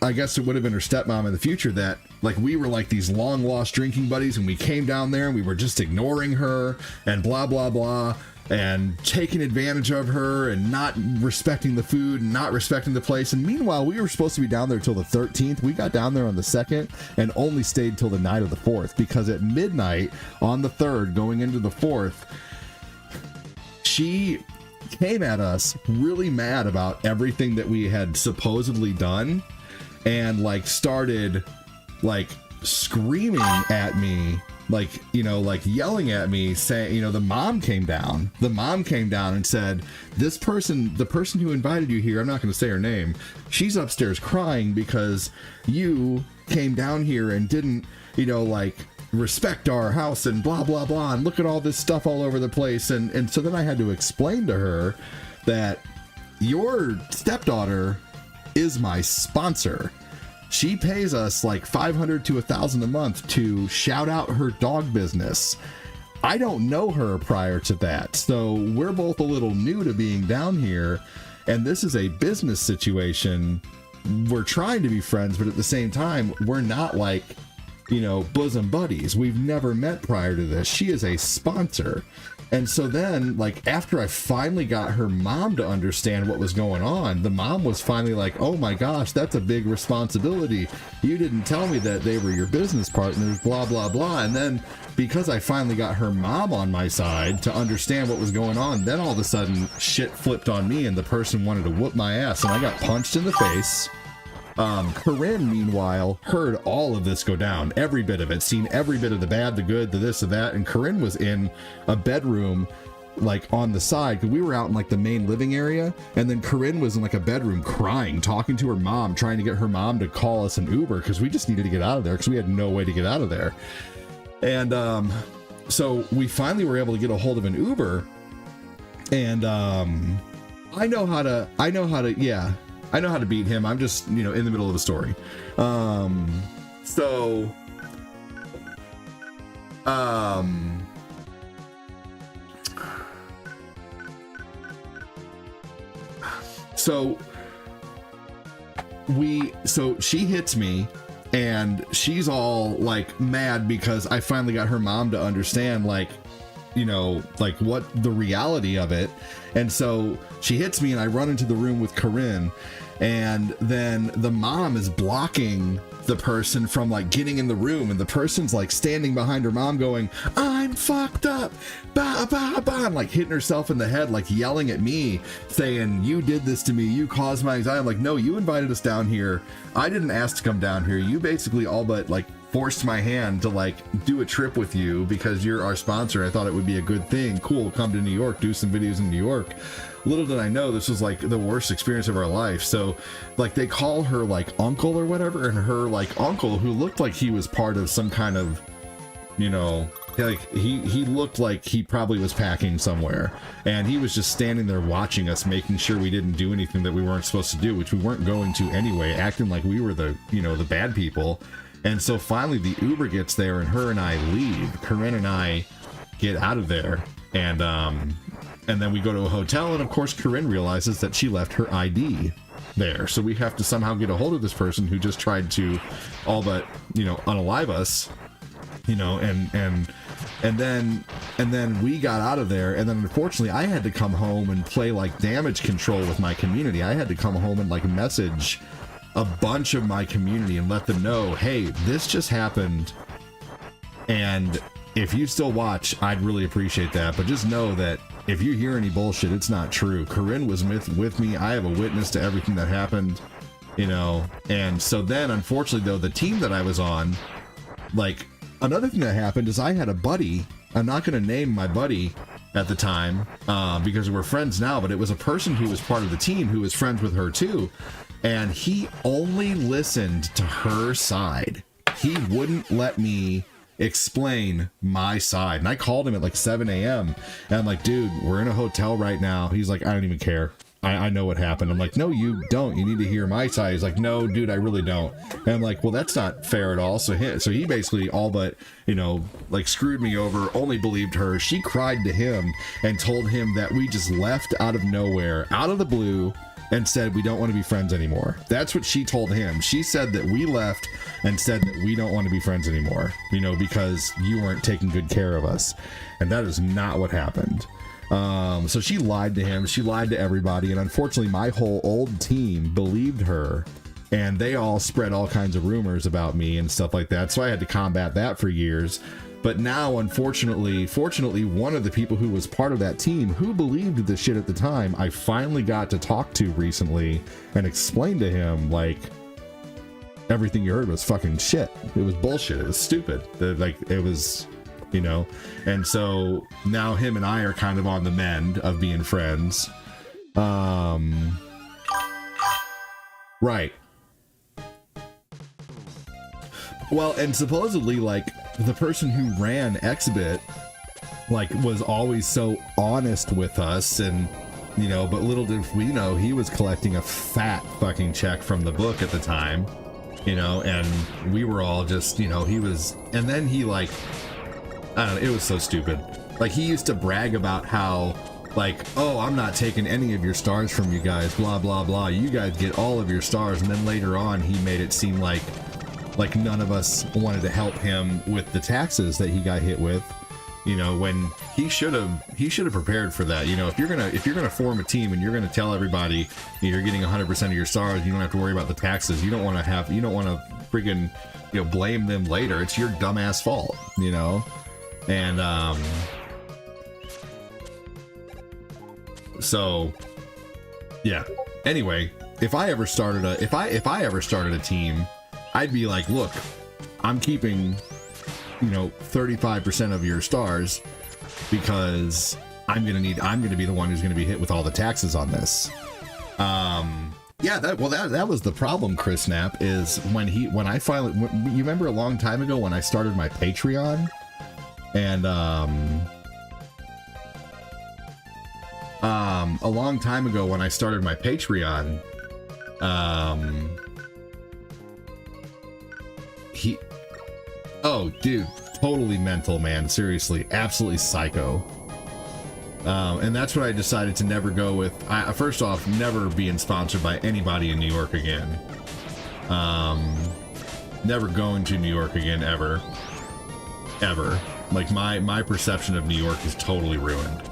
[SPEAKER 6] I guess it would have been her stepmom in the future, that like we were like these long lost drinking buddies, and we came down there and we were just ignoring her and blah blah blah, and taking advantage of her and not respecting the food and not respecting the place. And meanwhile, we were supposed to be down there till the 13th. We got down there on the 2nd and only stayed till the night of the 4th, because at midnight on the 3rd going into the 4th, she came at us really mad about everything that we had supposedly done, and like started like screaming at me, like, you know, like yelling at me, saying, you know, the mom came down and said, this person, the person who invited you here, I'm not going to say her name, she's upstairs crying because you came down here and didn't, you know, like respect our house and blah blah blah, and look at all this stuff all over the place. And so then I had to explain to her that your stepdaughter is my sponsor. She pays us like $500 to $1,000 a month to shout out her dog business. I don't know her prior to that, so we're both a little new to being down here, and this is a business situation. We're trying to be friends, but at the same time, we're not like, you know, bosom buddies. We've never met prior to this. She is a sponsor. And so then, like, after I finally got her mom to understand what was going on, the mom was finally like, oh my gosh, that's a big responsibility. You didn't tell me that they were your business partners, blah, blah, blah. And then because I finally got her mom on my side to understand what was going on, then all of a sudden shit flipped on me and the person wanted to whoop my ass, and I got punched in the face. Corinne, meanwhile, heard all of this go down, every bit of it, seen every bit of the bad, the good, the this, and that, and Corinne was in a bedroom, like on the side, because we were out in like the main living area, and then Corinne was in like a bedroom crying, talking to her mom, trying to get her mom to call us an Uber, because we just needed to get out of there, because we had no way to get out of there. And so we finally were able to get a hold of an Uber, and I know how to beat him. I'm just, you know, in the middle of a story. So she hits me, and she's all like mad because I finally got her mom to understand, like, you know, like what the reality of it. And so she hits me, and I run into the room with Corinne, and then the mom is blocking the person from like getting in the room, and the person's like standing behind her mom going, I'm fucked up, bah, bah, bah, and like hitting herself in the head, like yelling at me, saying, you did this to me, you caused my anxiety. I'm like, no, you invited us down here. I didn't ask to come down here. You basically all but like forced my hand to like do a trip with you because you're our sponsor. I thought it would be a good thing. Cool, come to New York, do some videos in New York. Little did I know this was like the worst experience of our life. So like they call her like uncle or whatever, and her like uncle, who looked like he was part of some kind of, you know, like he looked like he probably was packing somewhere, and he was just standing there watching us, making sure we didn't do anything that we weren't supposed to do, which we weren't going to anyway, acting like we were the, you know, the bad people. And so finally the Uber gets there, and her and I leave. Corinne and I get out of there, and then we go to a hotel, and of course Corinne realizes that she left her ID there. So we have to somehow get a hold of this person who just tried to all but, you know, unalive us, you know, and then we got out of there. And then unfortunately I had to come home and play like damage control with my community. I had to come home and like message a bunch of my community and let them know, hey, this just happened, and if you still watch, I'd really appreciate that. But just know that
[SPEAKER 1] if you hear any bullshit, it's not true. Corinne was with me. I have a witness to everything that happened, you know. And so then, unfortunately, though, the team that I was on, like, another thing that happened is I had a buddy. I'm not going to name my buddy at the time because we're friends now, but it was a person who was part of the team who was friends with her too. And he only listened to her side. He wouldn't let me explain my side. And I called him at like 7 a.m. and I'm like, dude, we're in a hotel right now. He's like, I don't even care. I know what happened. I'm like, no, you don't. You need to hear my side. He's like, no, dude, I really don't. And I'm like, well, that's not fair at all. So he basically all but, you know, like screwed me over, only believed her. She cried to him and told him that we just left out of nowhere, out of the blue, and said we don't want to be friends anymore. That's what she told him. She said that we left and said that we don't want to be friends anymore, you know, because you weren't taking good care of us. And that is not what happened. So she lied to him, she lied to everybody, and unfortunately my whole old team believed her, and they all spread all kinds of rumors about me and stuff like that, so I had to combat that for years. But now, fortunately, one of the people who was part of that team who believed the shit at the time, I finally got to talk to recently and explain to him, like, everything you heard was fucking shit. It was bullshit. It was stupid. It was, you know. And so now him and I are kind of on the mend of being friends. Right. Well, and supposedly, like, the person who ran Xbit, like, was always so honest with us, and, you know, but little did we know he was collecting a fat fucking check from the book at the time, you know, and we were all just, you know, he was, and then he, like, I don't know, it was so stupid. Like, he used to brag about how, like, oh, I'm not taking any of your stars from you guys, blah, blah, blah, you guys get all of your stars, and then later on he made it seem like none of us wanted to help him with the taxes that he got hit with, you know, when he should have prepared for that. You know, if you're gonna form a team and you're gonna tell everybody you're getting 100% of your stars, you don't have to worry about the taxes. You don't want to freaking, you know, blame them later. It's your dumbass fault, you know. And so yeah, anyway, if I ever started a team, I'd be like, look, I'm keeping, you know, 35% of your stars because I'm gonna be the one who's gonna be hit with all the taxes on this. Yeah, that was the problem, Chris Knapp, is when you remember a long time ago when I started my Patreon, and a long time ago when I started my Patreon, oh, dude, totally mental, man. Seriously, absolutely psycho. And that's what I decided to never go with. First off, never being sponsored by anybody in New York again. Never going to New York again, ever. Like, my perception of New York is totally ruined.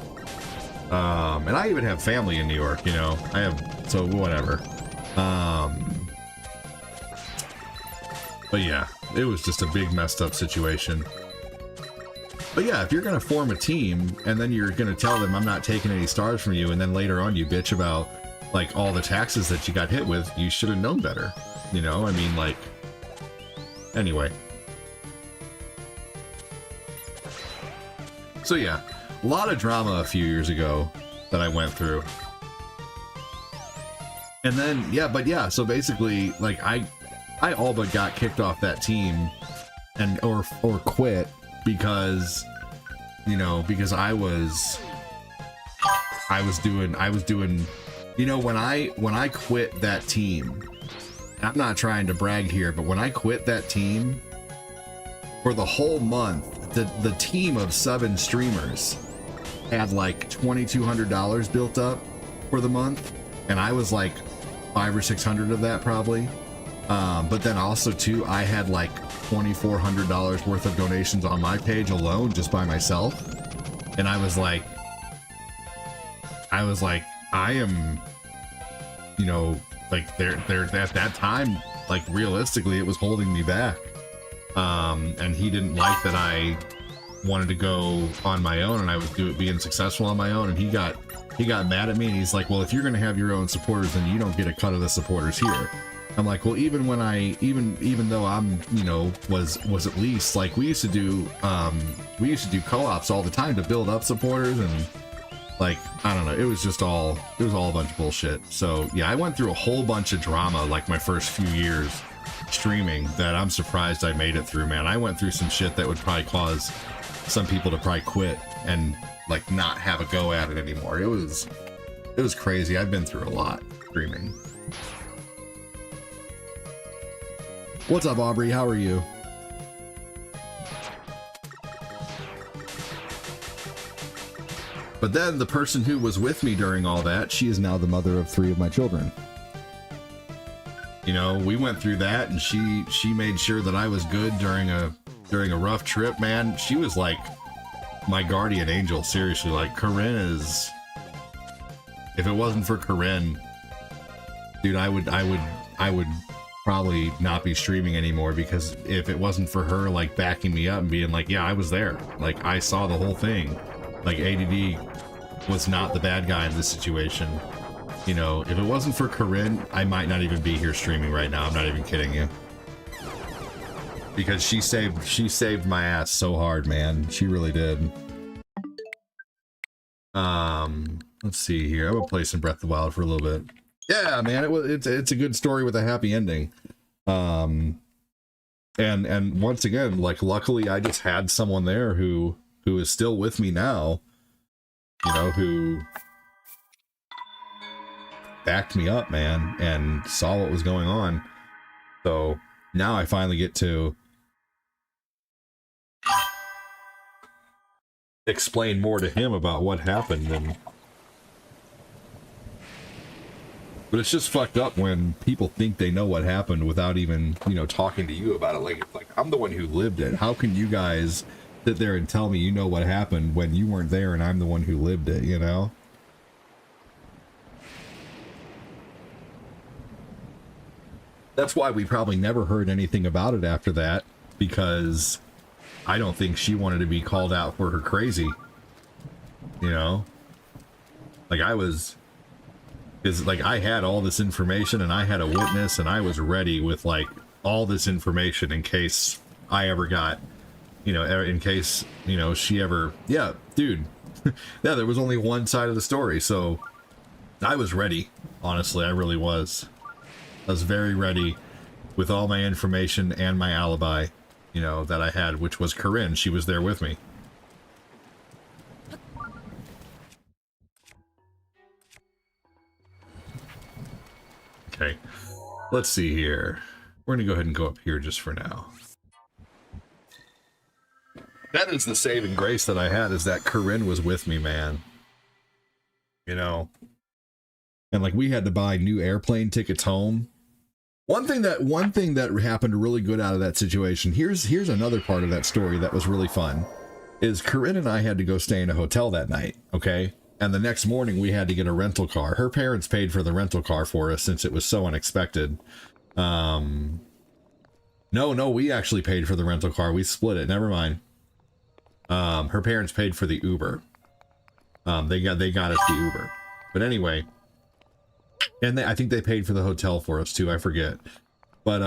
[SPEAKER 1] And I even have family in New York, you know. So whatever. But yeah, it was just a big messed up situation. But yeah, if you're gonna form a team and then you're gonna tell them I'm not taking any stars from you, and then later on you bitch about, like, all the taxes that you got hit with, you should have known better. You know, I mean, like, anyway. So yeah, a lot of drama a few years ago that I went through. And then, yeah, so basically, like, I all but got kicked off that team and or quit because, you know, because I was doing, you know, when I quit that team, I'm not trying to brag here, but when I quit that team, for the whole month, the team of 7 streamers had like $2,200 built up for the month, and I was like $500 or $600 of that probably. But then also too, I had like $2,400 worth of donations on my page alone, just by myself. And I was like, I am, you know, like there at that time, like realistically, it was holding me back. And he didn't like that I
[SPEAKER 6] wanted to go on my own, and I was being successful on my own, and he got mad at me, and he's like, well, if you're gonna have your own supporters, then you don't get a cut of the supporters here. I'm like, well, even when even though I'm, you know, was at least like we used to do co-ops all the time to build up supporters, and like, I don't know, it was all a bunch of bullshit. So yeah, I went through a whole bunch of drama like my first few years streaming that I'm surprised I made it through, man. I went through some shit that would probably cause some people to probably quit and like not have a go at it anymore. It was crazy. I've been through a lot streaming. What's up, Aubrey? How are you? But then the person who was with me during all that, she is now the mother of 3 of my children. You know, we went through that, and she made sure that I was good during a rough trip, man. She was like my guardian angel, seriously. Like, Corinne is, if it wasn't for Corinne, dude, I would probably not be streaming anymore, because if it wasn't for her like backing me up and being like, yeah, I was there, like I saw the whole thing, like ADD was not the bad guy in this situation. You know, if it wasn't for Corinne, I might not even be here streaming right now. I'm not even kidding you. Because she saved my ass so hard, man. She really did. Let's see here. I'm gonna play some Breath of the Wild for a little bit. Yeah, man, it's a good story with a happy ending. And once again, like, luckily I just had someone there who is still with me now, you know, who backed me up, man, and saw what was going on. So now I finally get to explain more to him about what happened. But it's just fucked up when people think they know what happened without even, you know, talking to you about it. Like I'm the one who lived it. How can you guys sit there and tell me you know what happened when you weren't there and I'm the one who lived it, you know? That's why we probably never heard anything about it after that, because I don't think she wanted to be called out for her crazy, you know? Like, I had all this information, and I had a witness, and I was ready with like all this information in case I ever got, you know, in case, you know, she ever, yeah, dude. Yeah, there was only one side of the story, so I was ready. Honestly, I really was. I was very ready with all my information and my alibi, you know, that I had, which was Corinne. She was there with me. Okay, let's see here. We're gonna go ahead and go up here just for now. That is the saving grace that I had, is that Corinne was with me, man. You know, and like, we had to buy new airplane tickets home. One thing that happened really good out of that situation, here's another part of that story that was really fun, is Corinne and I had to go stay in a hotel that night, okay? And the next morning we had to get a rental car. Her parents paid for the rental car for us since it was so unexpected. No, we actually paid for the rental car. We split it. Never mind. Her parents paid for the Uber. They got us the Uber. But anyway, and I think they paid for the hotel for us too. I forget. But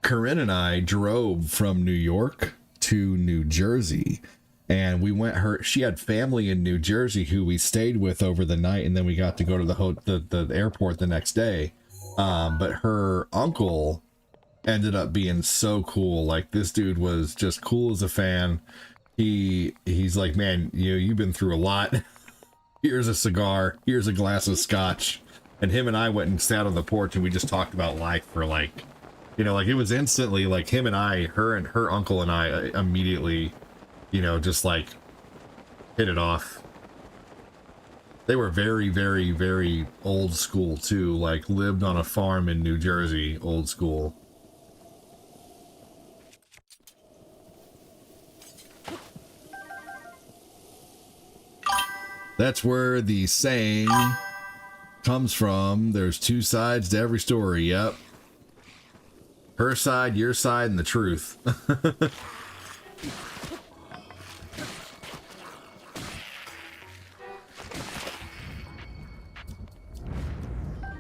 [SPEAKER 6] Corinne and I drove from New York to New Jersey. And we went, she had family in New Jersey who we stayed with over the night, and then we got to go to the airport the next day. But her uncle ended up being so cool. Like, this dude was just cool as a fan. He's like, man, you've been through a lot. Here's a cigar. Here's a glass of scotch. And him and I went and sat on the porch, and we just talked about life for like, you know, like, it was instantly like him and I, her uncle and I immediately, you know, just like hit it off. They were very, very, very old school too, like lived on a farm in New Jersey, old school. That's where the saying comes from, there's two sides to every story. Yep. Her side, your side, and the truth.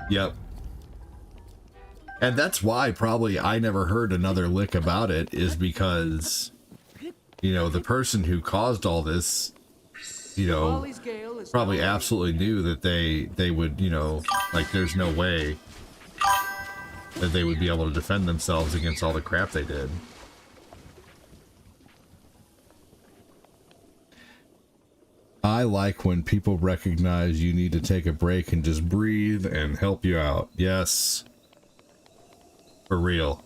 [SPEAKER 6] Yep. And that's why probably I never heard another lick about it, is because, you know, the person who caused all this, you know, probably absolutely knew that they would, you know, like there's no way that they would be able to defend themselves against all the crap they did. I like when people recognize you need to take a break and just breathe and help you out. Yes. For real.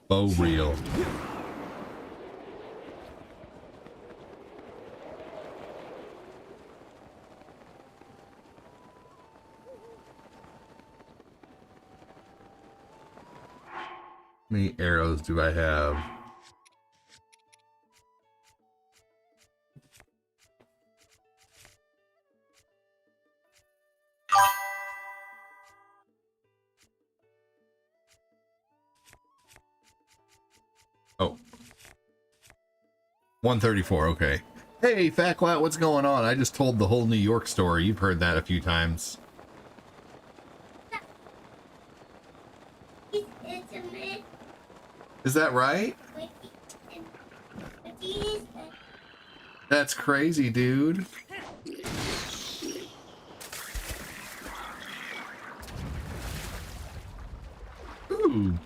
[SPEAKER 6] Oh, real. How many arrows do I have? Oh. 134, okay. Hey, Fatquat, what's going on? I just told the whole New York story. You've heard that a few times.
[SPEAKER 3] It's a myth.
[SPEAKER 6] Is that right? That's crazy, dude. Ooh.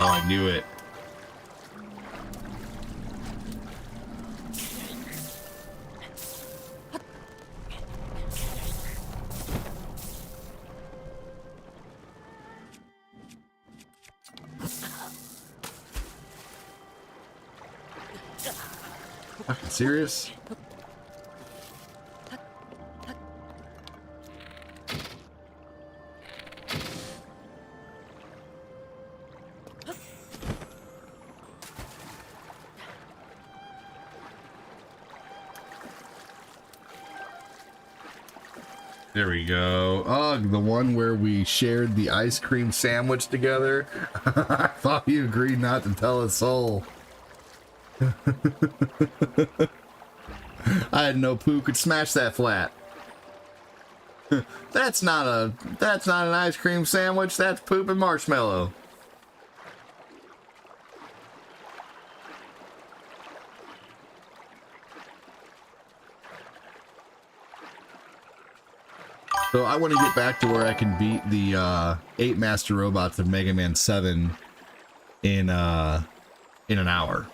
[SPEAKER 6] Oh, I knew it. Fucking serious? There we go. Ugh, the one where we shared the ice cream sandwich together. I thought you agreed not to tell a soul. I had no poo could smash that flat. That's not an ice cream sandwich, that's poop and marshmallow. So I want to get back to where I can beat the 8 Master Robots of Mega Man 7 in an hour.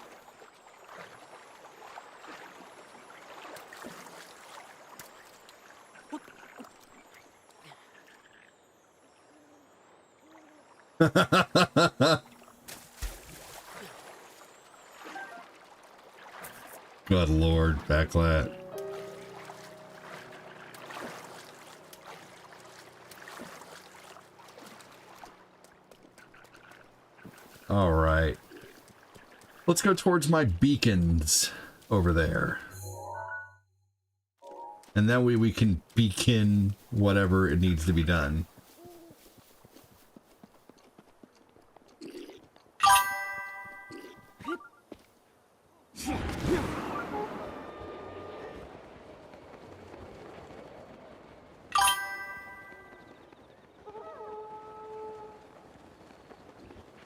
[SPEAKER 6] Good Lord, Backlat. All right. Let's go towards my beacons over there. And that way we can beacon whatever it needs to be done.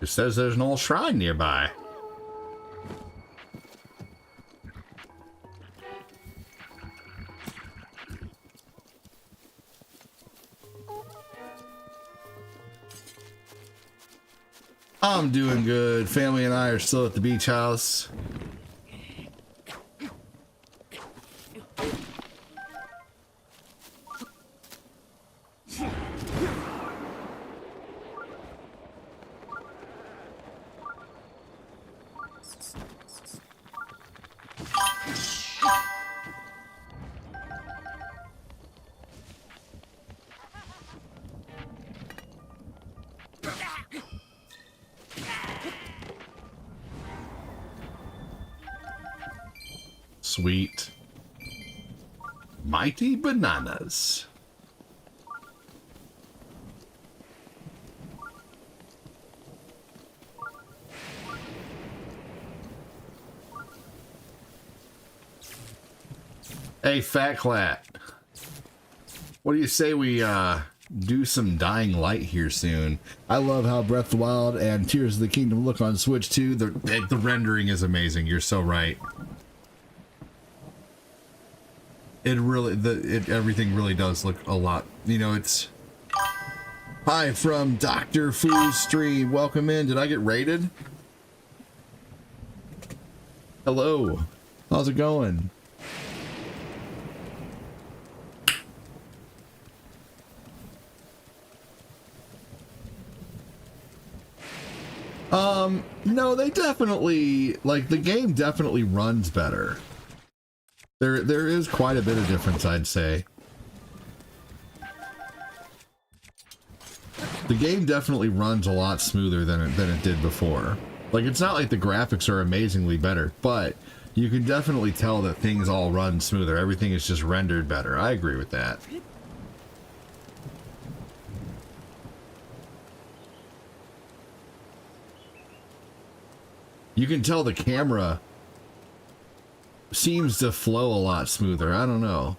[SPEAKER 6] It says there's an old shrine nearby. I'm doing good. Family and I are still at the beach house. Sweet. Mighty Bananas. Hey, Fat Clat. What do you say we do some Dying Light here soon? I love how Breath of the Wild and Tears of the Kingdom look on Switch too. The rendering is amazing. You're so right. It really, everything really does look a lot. You know, it's. Hi from Dr. Foo's stream. Welcome in. Did I get raided? Hello. How's it going? No, they definitely, like, the game definitely runs better. There is quite a bit of difference, I'd say. The game definitely runs a lot smoother than it did before. Like, it's not like the graphics are amazingly better, but you can definitely tell that things all run smoother. Everything is just rendered better. I agree with that. You can tell the camera seems to flow a lot smoother. I don't know.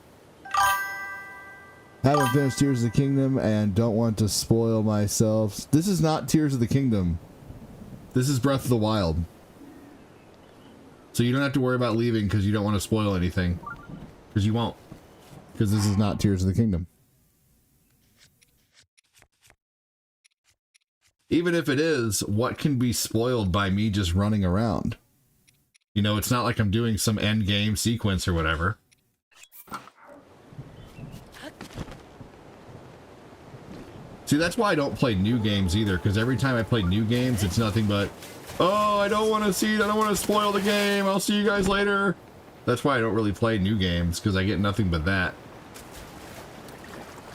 [SPEAKER 6] Haven't finished Tears of the Kingdom and don't want to spoil myself. This is not Tears of the Kingdom. This is Breath of the Wild. So you don't have to worry about leaving because you don't want to spoil anything. Because you won't. Because this is not Tears of the Kingdom. Even if it is, what can be spoiled by me just running around? You know, it's not like I'm doing some end game sequence or whatever. See, that's why I don't play new games either, because every time I play new games, it's nothing but, oh, I don't want to see it, I don't want to spoil the game, I'll see you guys later. That's why I don't really play new games, because I get nothing but that.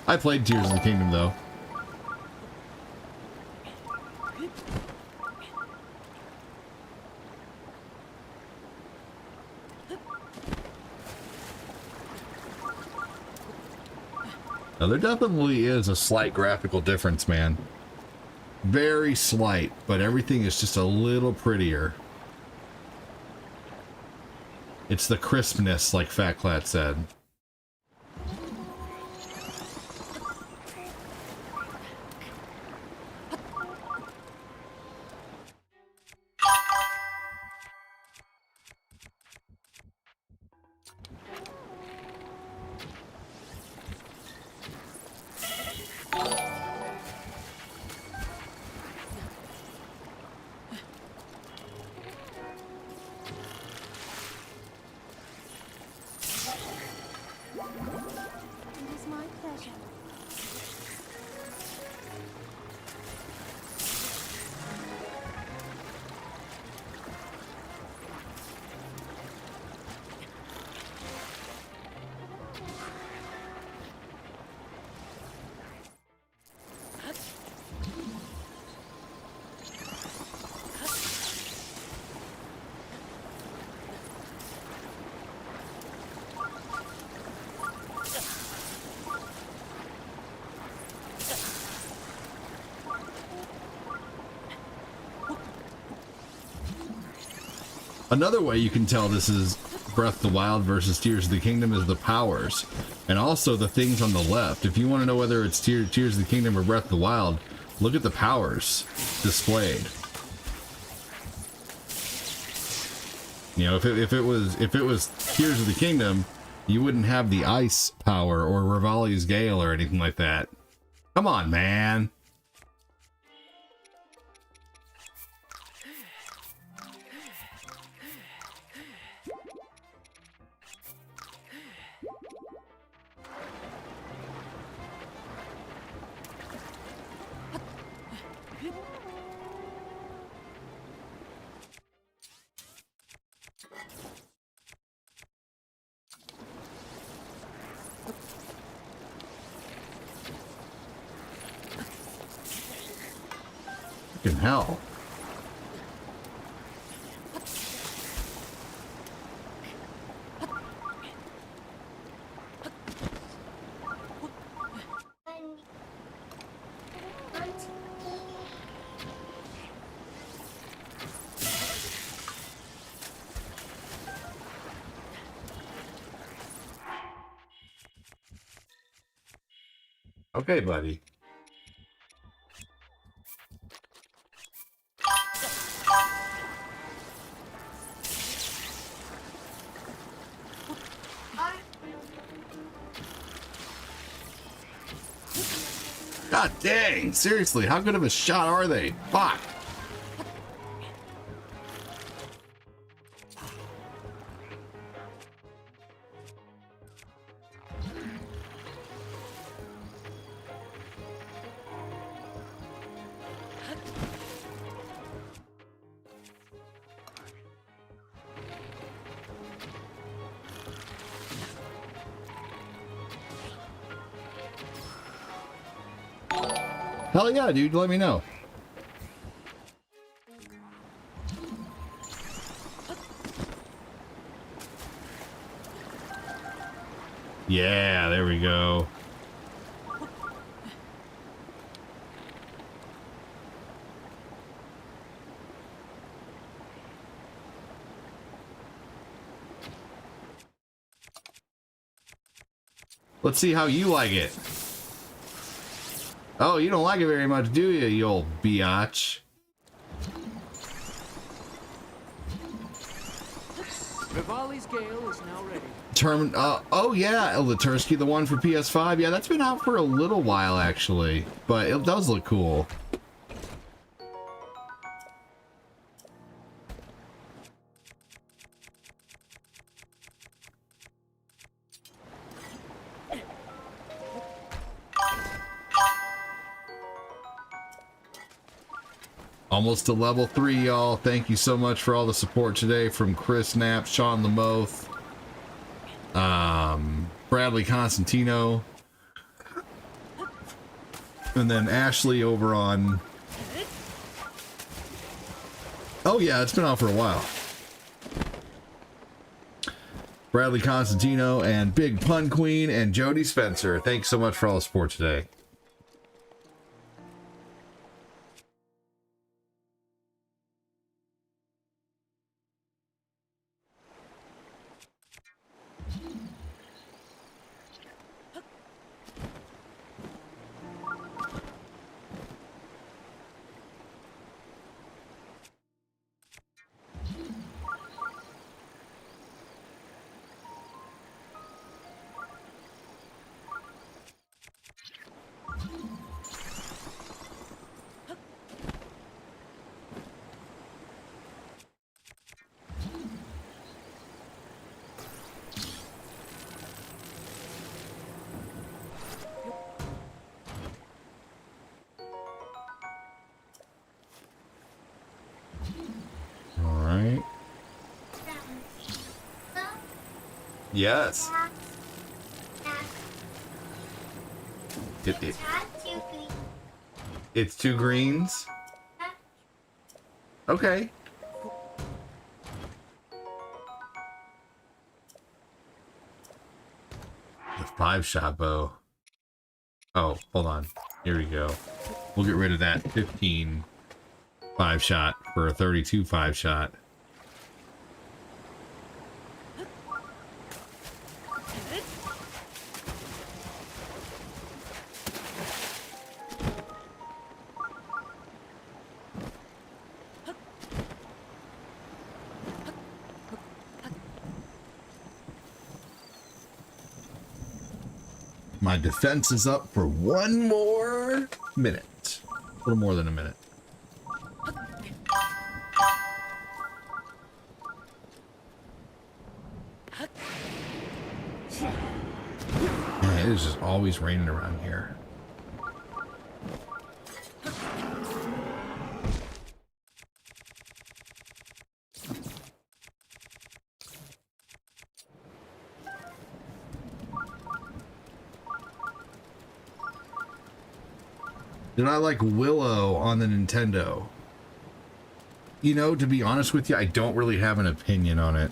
[SPEAKER 6] I played Tears of the Kingdom, though. Now, there definitely is a slight graphical difference, man. Very slight, but everything is just a little prettier. It's the crispness, like Fat Clat said. Another way you can tell this is Breath of the Wild versus Tears of the Kingdom is the powers. And also the things on the left. If you want to know whether it's Tears of the Kingdom or Breath of the Wild, look at the powers displayed. You know, if it was Tears of the Kingdom, you wouldn't have the ice power or Revali's Gale or anything like that. Come on, man. Fucking hell.
[SPEAKER 1] Okay, buddy. God dang, seriously, how good of a shot are they? Fuck. Hell yeah, dude, let me know. Yeah, there we go. Let's see how you like it. Oh, you don't like it very much, do you, you old biatch?
[SPEAKER 10] Rivali's Gale is now ready.
[SPEAKER 1] Oh yeah, Latursky, the one for PS5. Yeah, that's been out for a little while actually, but it does look cool. Almost to level 3, y'all. Thank you so much for all the support today from Chris Knapp, Sean Lamoth, Bradley Constantino, and then Ashley over on... Oh yeah, it's been out for a while. Bradley Constantino and Big Pun Queen and Jody Spencer. Thanks so much for all the support today. Yes. It's 2 greens. Okay. The 5-shot bow. Oh, hold on. Here we go. We'll get rid of that 15 5-shot for a 32 5-shot. My defense is up for 1 more minute. A little more than a minute. Man, it is just always raining around here. Did I like Willow on the Nintendo? You know, to be honest with you, I don't really have an opinion on it.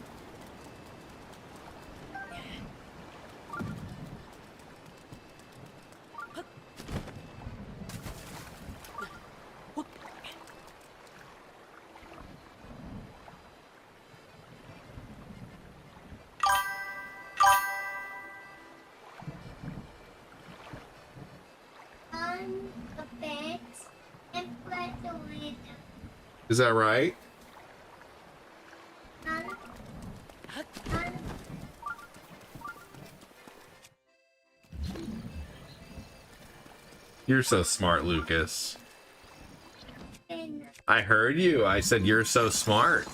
[SPEAKER 1] Is that right? You're so smart, Lucas. I heard you. I said you're so smart.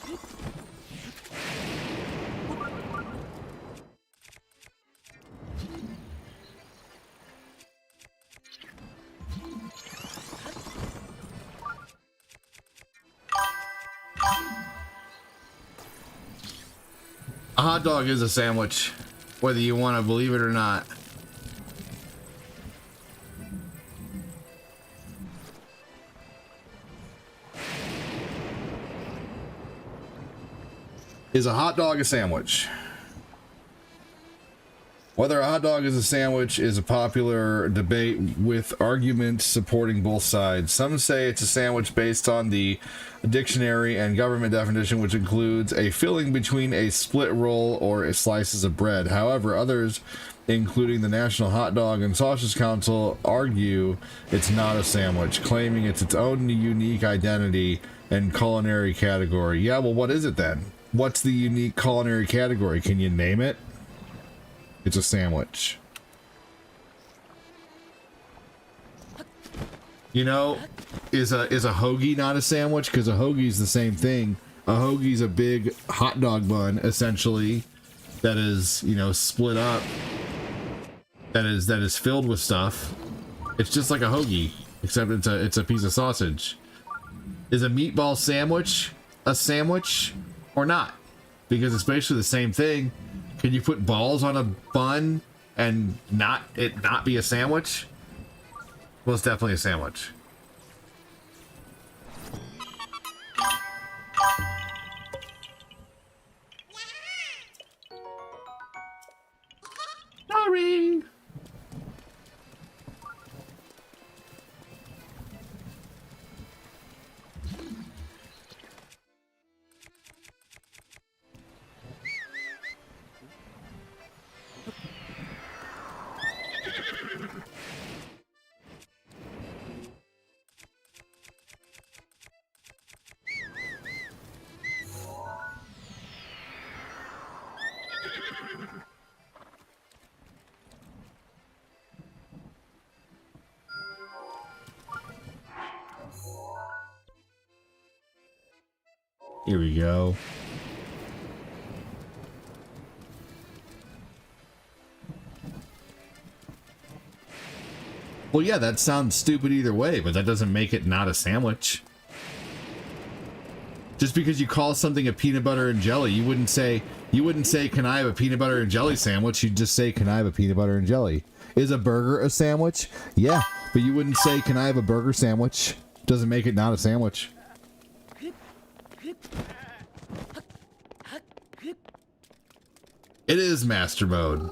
[SPEAKER 1] A hot dog is a sandwich, whether you want to believe it or not. Is a hot dog a sandwich? Whether a hot dog is a sandwich is a popular debate with arguments supporting both sides. Some say it's a sandwich based on the dictionary and government definition, which includes a filling between a split roll or slices of bread. However, others, including the National Hot Dog and Sausage Council, argue it's not a sandwich, claiming it's its own unique identity and culinary category. Yeah, well, what is it then? What's the unique culinary category? Can you name it? It's a sandwich. You know, is a hoagie not a sandwich? Because a hoagie's the same thing. A hoagie's a big hot dog bun, essentially, that is, you know, split up. That is filled with stuff. It's just like a hoagie, except it's a piece of sausage. Is a meatball sandwich a sandwich or not? Because it's basically the same thing. Can you put balls on a bun and not be a sandwich? Well, it's definitely a sandwich. Sorry. Here we go. Well, yeah, that sounds stupid either way, but that doesn't make it not a sandwich. Just because you call something a peanut butter and jelly, you wouldn't say, can I have a peanut butter and jelly sandwich? You'd just say, can I have a peanut butter and jelly? Is a burger a sandwich? Yeah, but you wouldn't say, can I have a burger sandwich? Doesn't make it not a sandwich. It is master mode.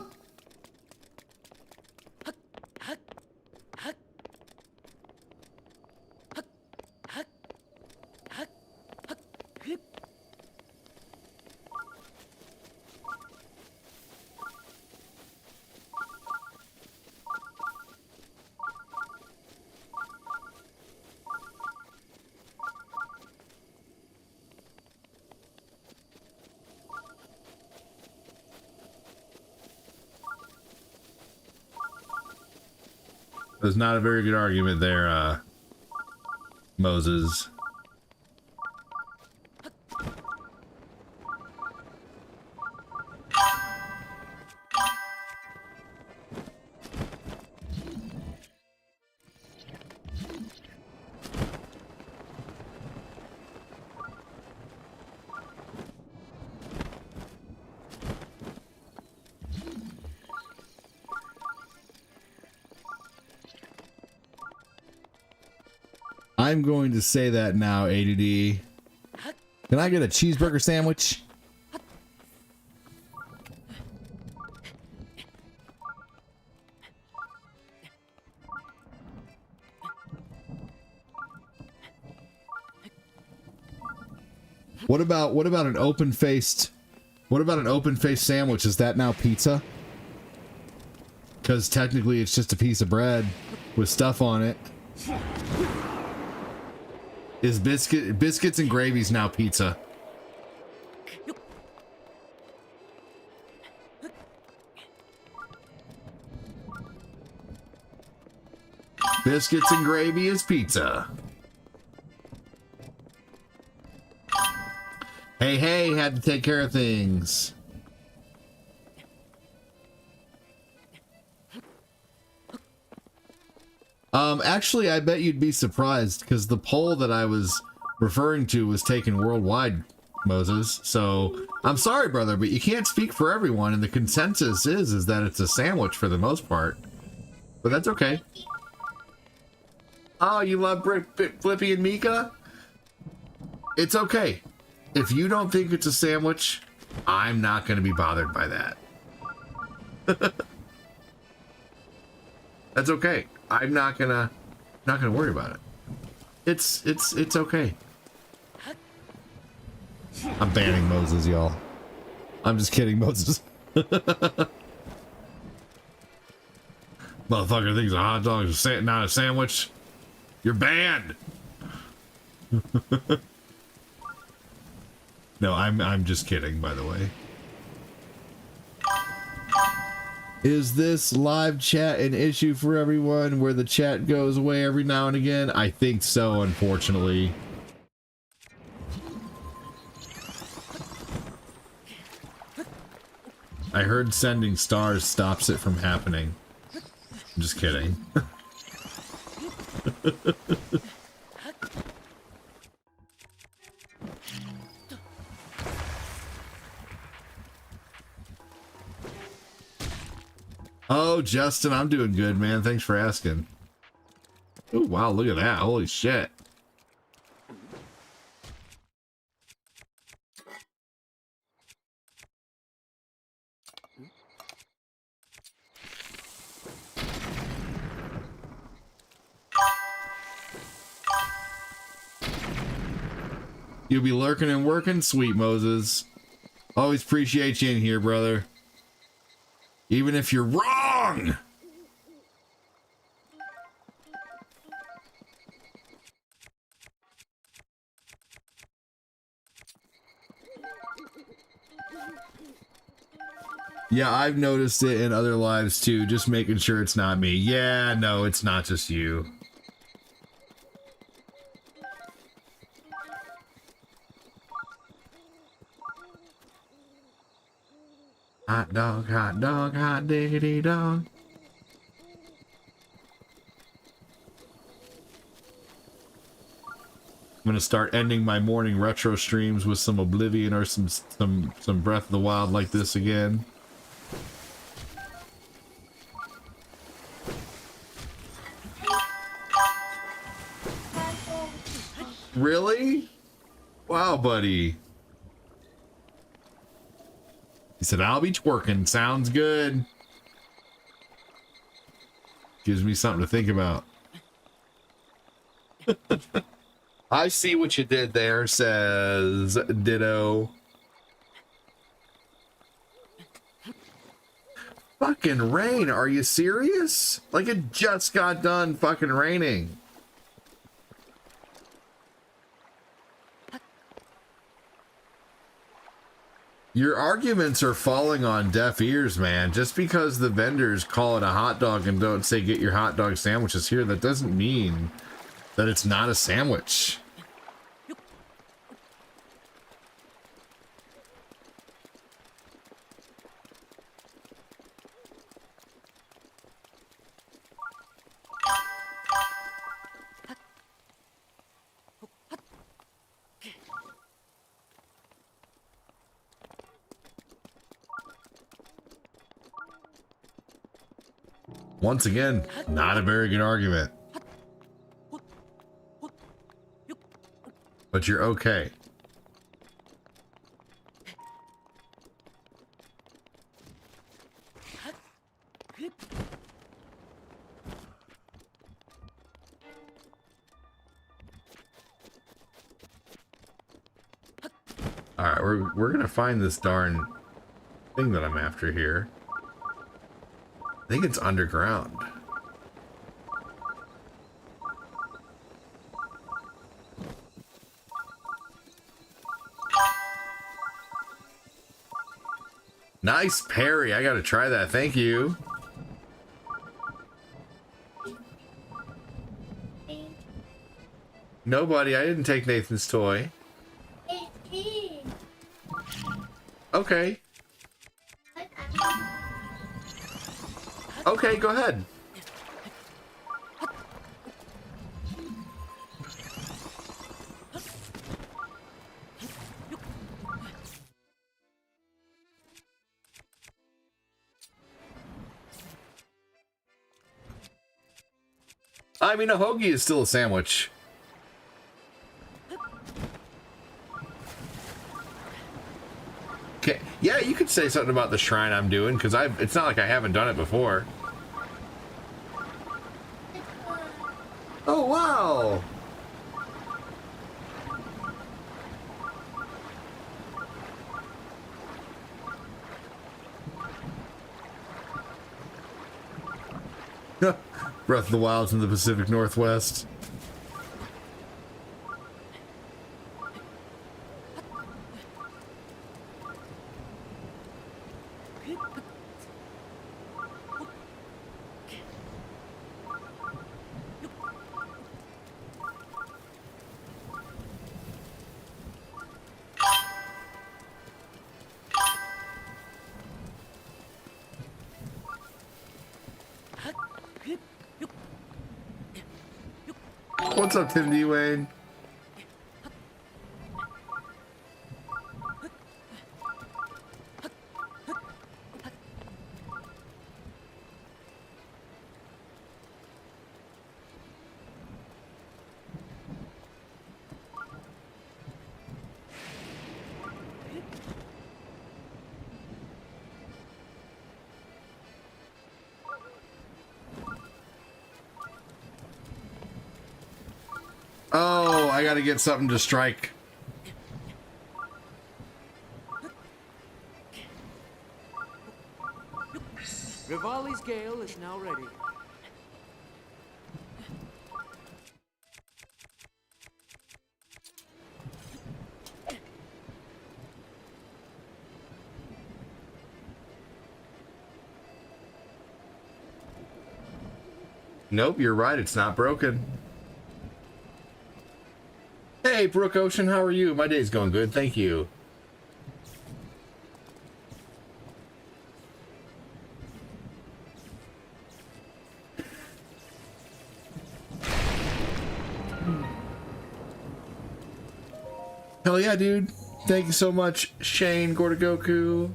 [SPEAKER 1] There's not a very good argument there, Moses. I'm going to say that now, ADD. Can I get a cheeseburger sandwich? What about an open-faced sandwich? Is that now pizza? Because technically it's just a piece of bread with stuff on it.
[SPEAKER 6] Is biscuits and gravy's now pizza? Biscuits and gravy is pizza. Hey, had to take care of things. Actually, I bet you'd be surprised because the poll that I was referring to was taken worldwide, Moses. So I'm sorry, brother, but you can't speak for everyone, and the consensus is that it's a sandwich for the most part. But that's okay. Oh, you love Flippy and Mika? It's okay. If you don't think it's a sandwich, I'm not going to be bothered by that. That's okay. I'm not gonna worry about it. It's okay. I'm banning Moses, y'all. I'm just kidding, Moses. Motherfucker thinks a hot dog is not a sandwich. You're banned. No, I'm just kidding, by the way. Is this live chat an issue for everyone where the chat goes away every now and again? I think so, unfortunately. I heard sending stars stops it from happening. I'm just kidding. Oh, Justin, I'm doing good, man. Thanks for asking. Oh, wow, look at that. Holy shit. You'll be lurking and working, sweet Moses. Always appreciate you in here, brother. Even if you're wrong! Yeah, I've noticed it in other lives too, just making sure it's not me. Yeah, no, it's not just you. Hot dog, hot diggity dog. I'm gonna start ending my morning retro streams with some Oblivion or some Breath of the Wild like this again. Really? Wow, buddy. He said, I'll be twerking. Sounds good. Gives me something to think about. I see what you did there, says Ditto. Fucking rain. Are you serious? Like it just got done fucking raining. Your arguments are falling on deaf ears, man. Just because the vendors call it a hot dog and don't say get your hot dog sandwiches here, that doesn't mean that it's not a sandwich. Once again, not a very good argument. But you're okay. Alright, we're gonna find this darn thing that I'm after here. I think it's underground. Nice parry. I gotta try that. Thank you. Nobody. I didn't take Nathan's toy.
[SPEAKER 3] It is.
[SPEAKER 6] Okay. Okay, go ahead. I mean, a hoagie is still a sandwich. Okay. Yeah, you could say something about the shrine I'm doing, because it's not like I haven't done it before. Oh, wow! Breath of the Wild's in the Pacific Northwest. What's up, Tim D. Wayne? Oh, I gotta get something to strike.
[SPEAKER 10] Rivali's Gale is now ready.
[SPEAKER 6] Nope, you're right. It's not broken. Hey, Brooke Ocean, how are you? My day's going good, thank you. Hell yeah, dude. Thank you so much, Shane Gordagoku.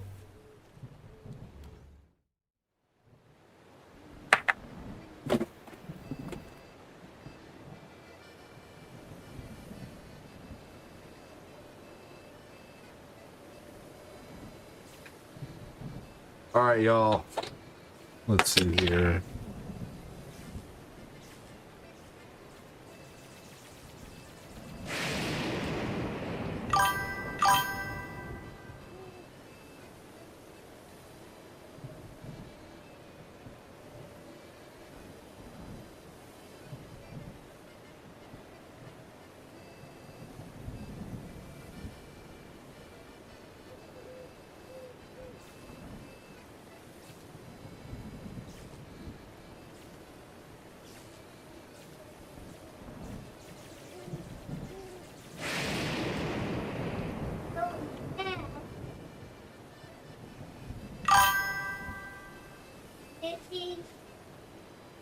[SPEAKER 6] All right, y'all. Let's see here.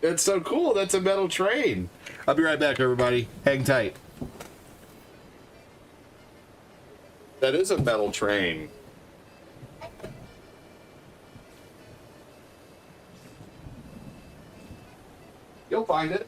[SPEAKER 6] That's so cool. That's a metal train. I'll be right back, everybody. Hang tight. That is a metal train. You'll find it.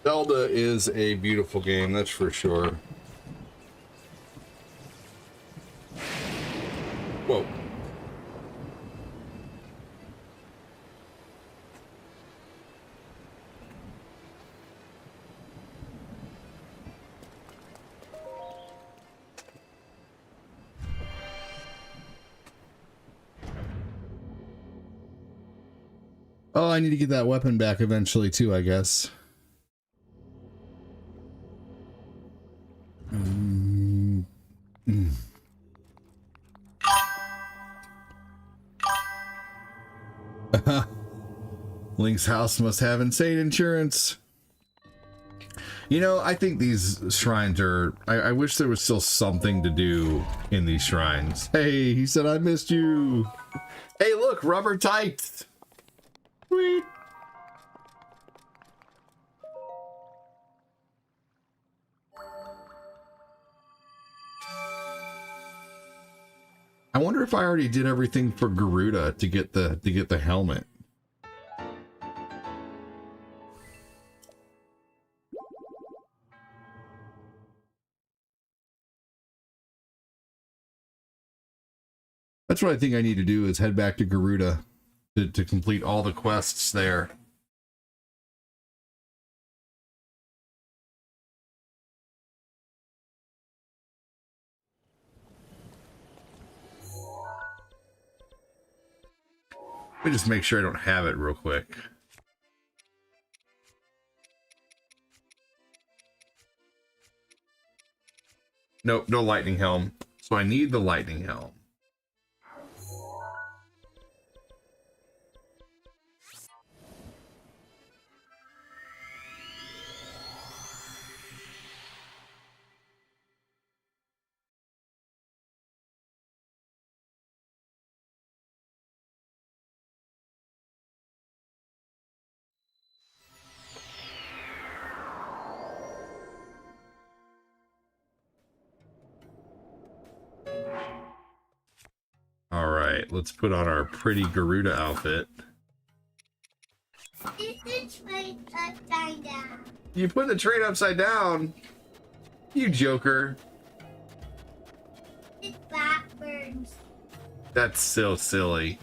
[SPEAKER 1] Zelda is a beautiful game, that's for sure. Whoa. Oh, I need to get that weapon back eventually too, I guess. Link's house must have insane insurance. You know, I think these shrines are... I wish there was still something to do in these shrines. Hey, he said I missed you. Hey, look, rubber tights. Sweet. I wonder if I already did everything for Garuda to get the helmet. That's what I think I need to do, is head back to Garuda to complete all the quests there. Let me just make sure I don't have it real quick. Nope, no lightning helm. So I need the lightning helm. All right, let's put on our pretty Garuda outfit.
[SPEAKER 3] It's right upside down.
[SPEAKER 1] You put the train upside down? You joker.
[SPEAKER 3] It's backwards.
[SPEAKER 1] That's so silly.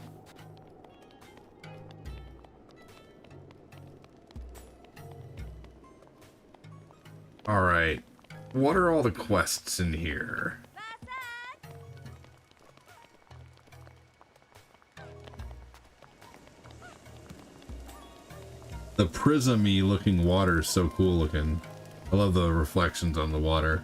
[SPEAKER 1] All right, what are all the quests in here? The prism-y looking water is so cool looking. I love the reflections on the water.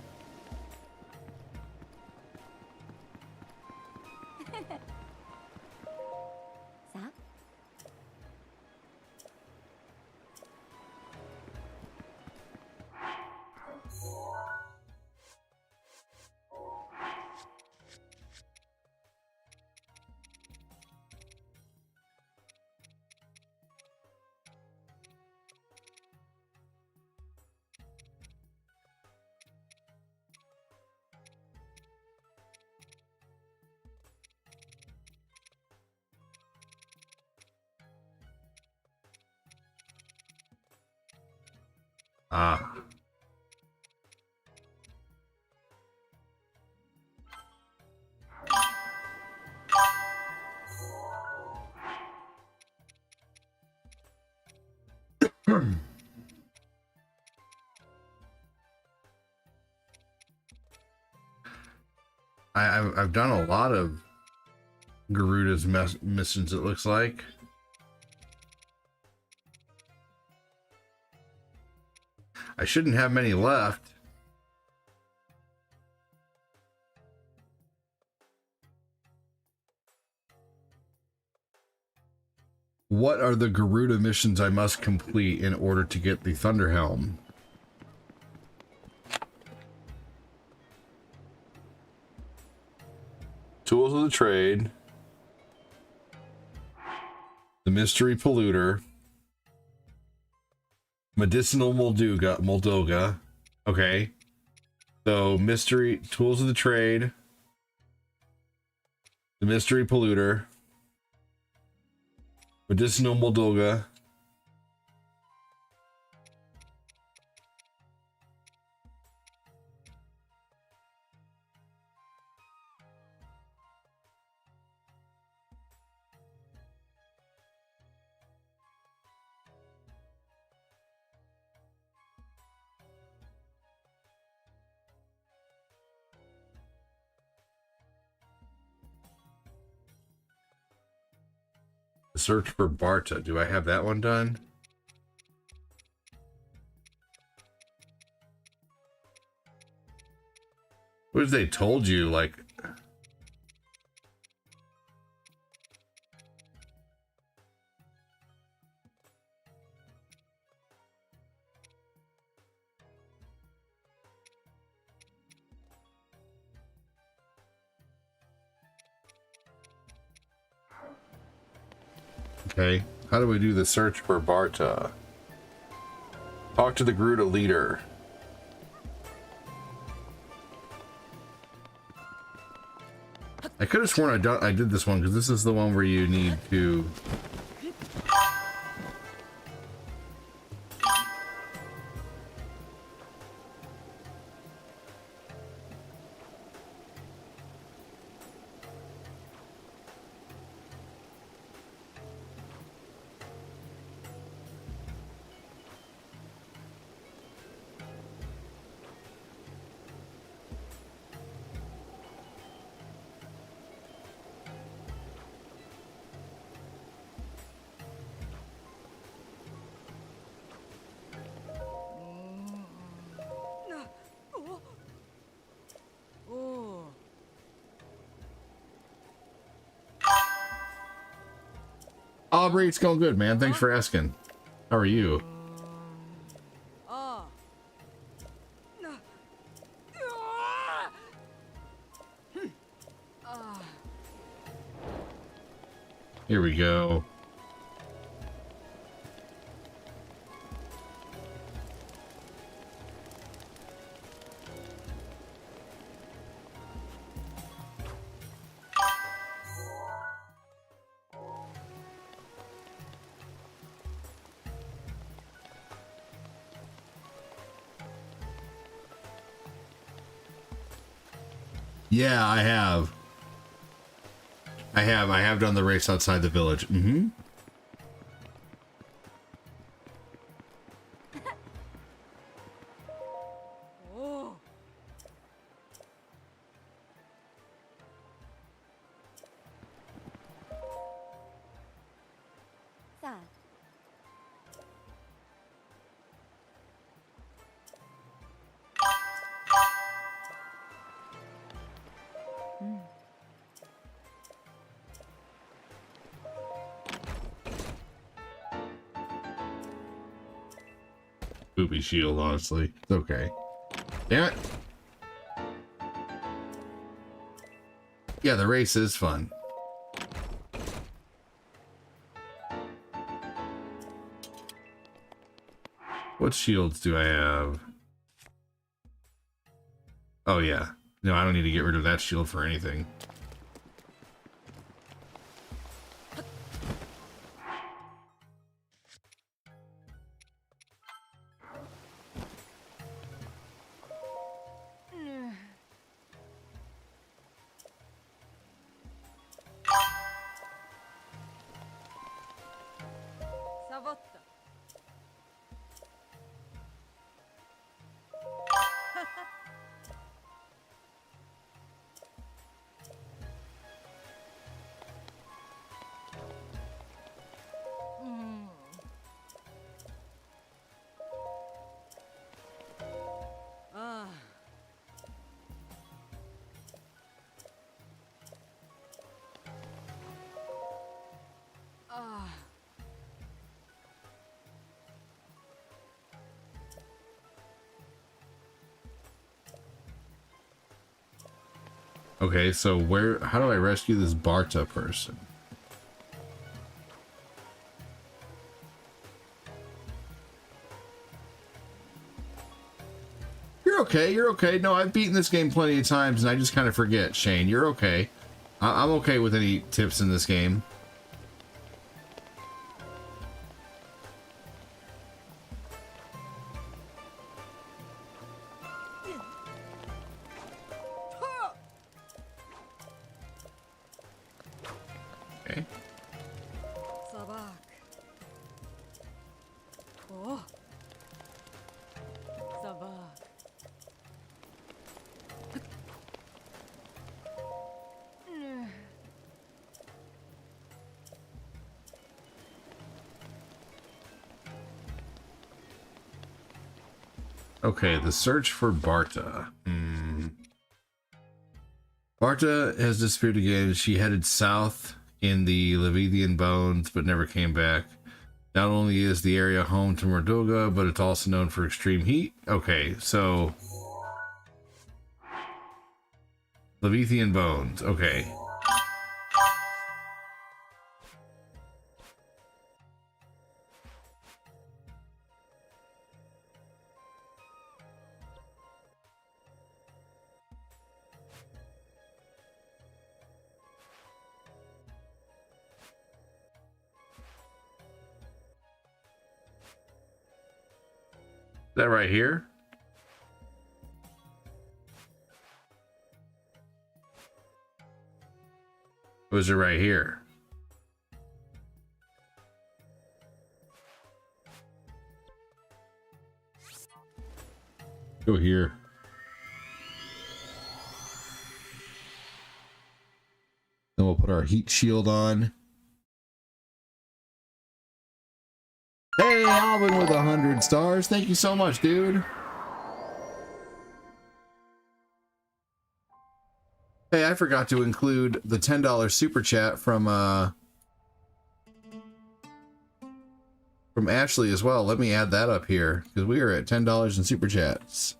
[SPEAKER 1] Ah. I've done a lot of Garuda's missions, it looks like. I shouldn't have many left. What are the Garuda missions I must complete in order to get the Thunder Helm? Tools of the Trade. The Mystery Polluter. Medicinal Moldoga. Okay. So, Mystery... Tools of the Trade. The Mystery Polluter. Medicinal Moldoga.
[SPEAKER 6] Search for Barta. Do I have that one done? What if they told you, like... Okay, how do we do the search for Barta? Talk to the Gruta leader. I could have sworn I did this one because this is the one where you need to... Aubrey, it's going good, man. Thanks for asking. How are you? Here we go. Yeah, I have. I have done the race outside the village. Mm-hmm. Booby shield, honestly. It's okay. Damn it. Yeah, the race is fun. What shields do I have? Oh, yeah. No, I don't need to get rid of that shield for anything. Okay, so how do I rescue this Barta person? You're okay, you're okay. No, I've beaten this game plenty of times and I just kind of forget, Shane. You're okay. I'm okay with any tips in this game. Okay, the search for Barta. Barta has disappeared again. She headed south in the Leviathan Bones, but never came back. Not only is the area home to Mordoga, but it's also known for extreme heat. Okay, so Leviathan Bones. Okay. That right here? Or was it right here? Go here. Then we'll put our heat shield on. Hey, Alvin with 100 stars. Thank you so much, dude. Hey, I forgot to include the $10 super chat from Ashley as well. Let me add that up here because we are at $10 in super chats.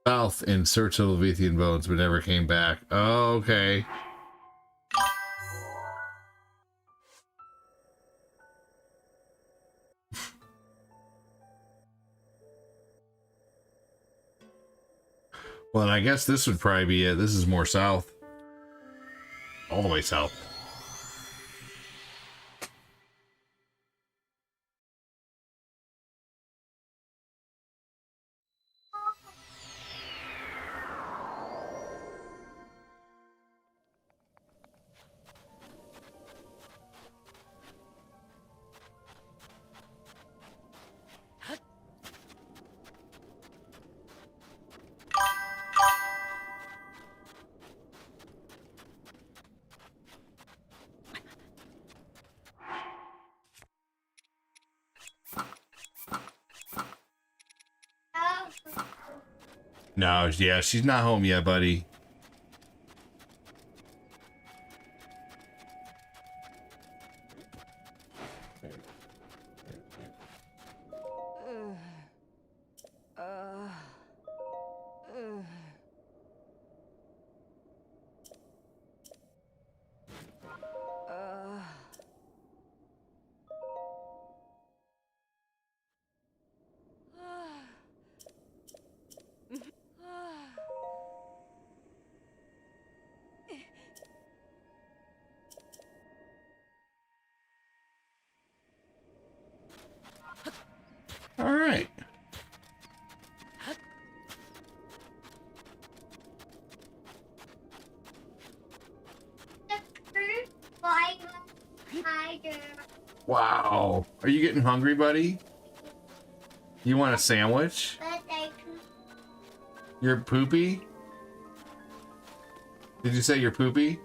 [SPEAKER 6] South in search of Leviathan Bones, but never came back. Oh, okay. Well, and I guess this would probably be it. This is more south. All the way south. No, yeah, she's not home yet, buddy. All right. Wow. Are you getting hungry, buddy? You want a sandwich? You're poopy? Did you say you're poopy?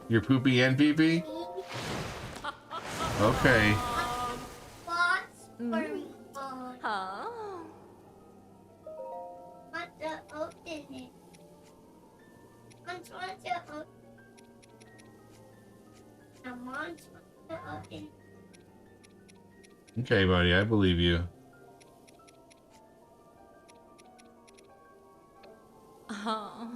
[SPEAKER 6] You're poopy and pee-pee? Okay.
[SPEAKER 3] Huh? Want to open it. Want to open. I want to open.
[SPEAKER 6] Okay, buddy, I believe you. All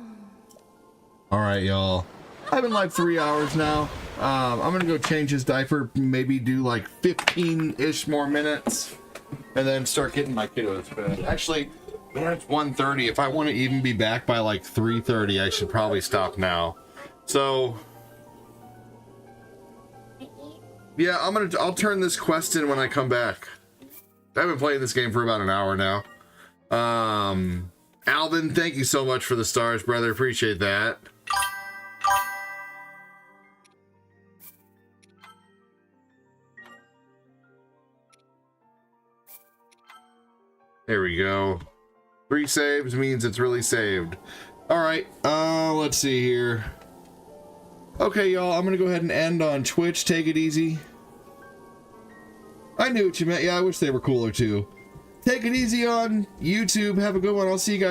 [SPEAKER 6] right, y'all. I've been like 3 hours now. I'm gonna go change his diaper, maybe do like 15-ish more minutes, and then start getting my kiddos to bed. Actually, man, it's 1:30. If I want to even be back by like 3:30, I should probably stop now. So, yeah, I'll turn this quest in when I come back. I've been playing this game for about an hour now. Alvin, thank you so much for the stars, brother. Appreciate that.
[SPEAKER 1] There we go. 3 saves means it's really saved. All right, let's see here. Okay, y'all, I'm gonna go ahead and end on Twitch. Take it easy. I knew what you meant. Yeah, I wish they were cooler too. Take it easy on YouTube. Have a good one. I'll see you guys.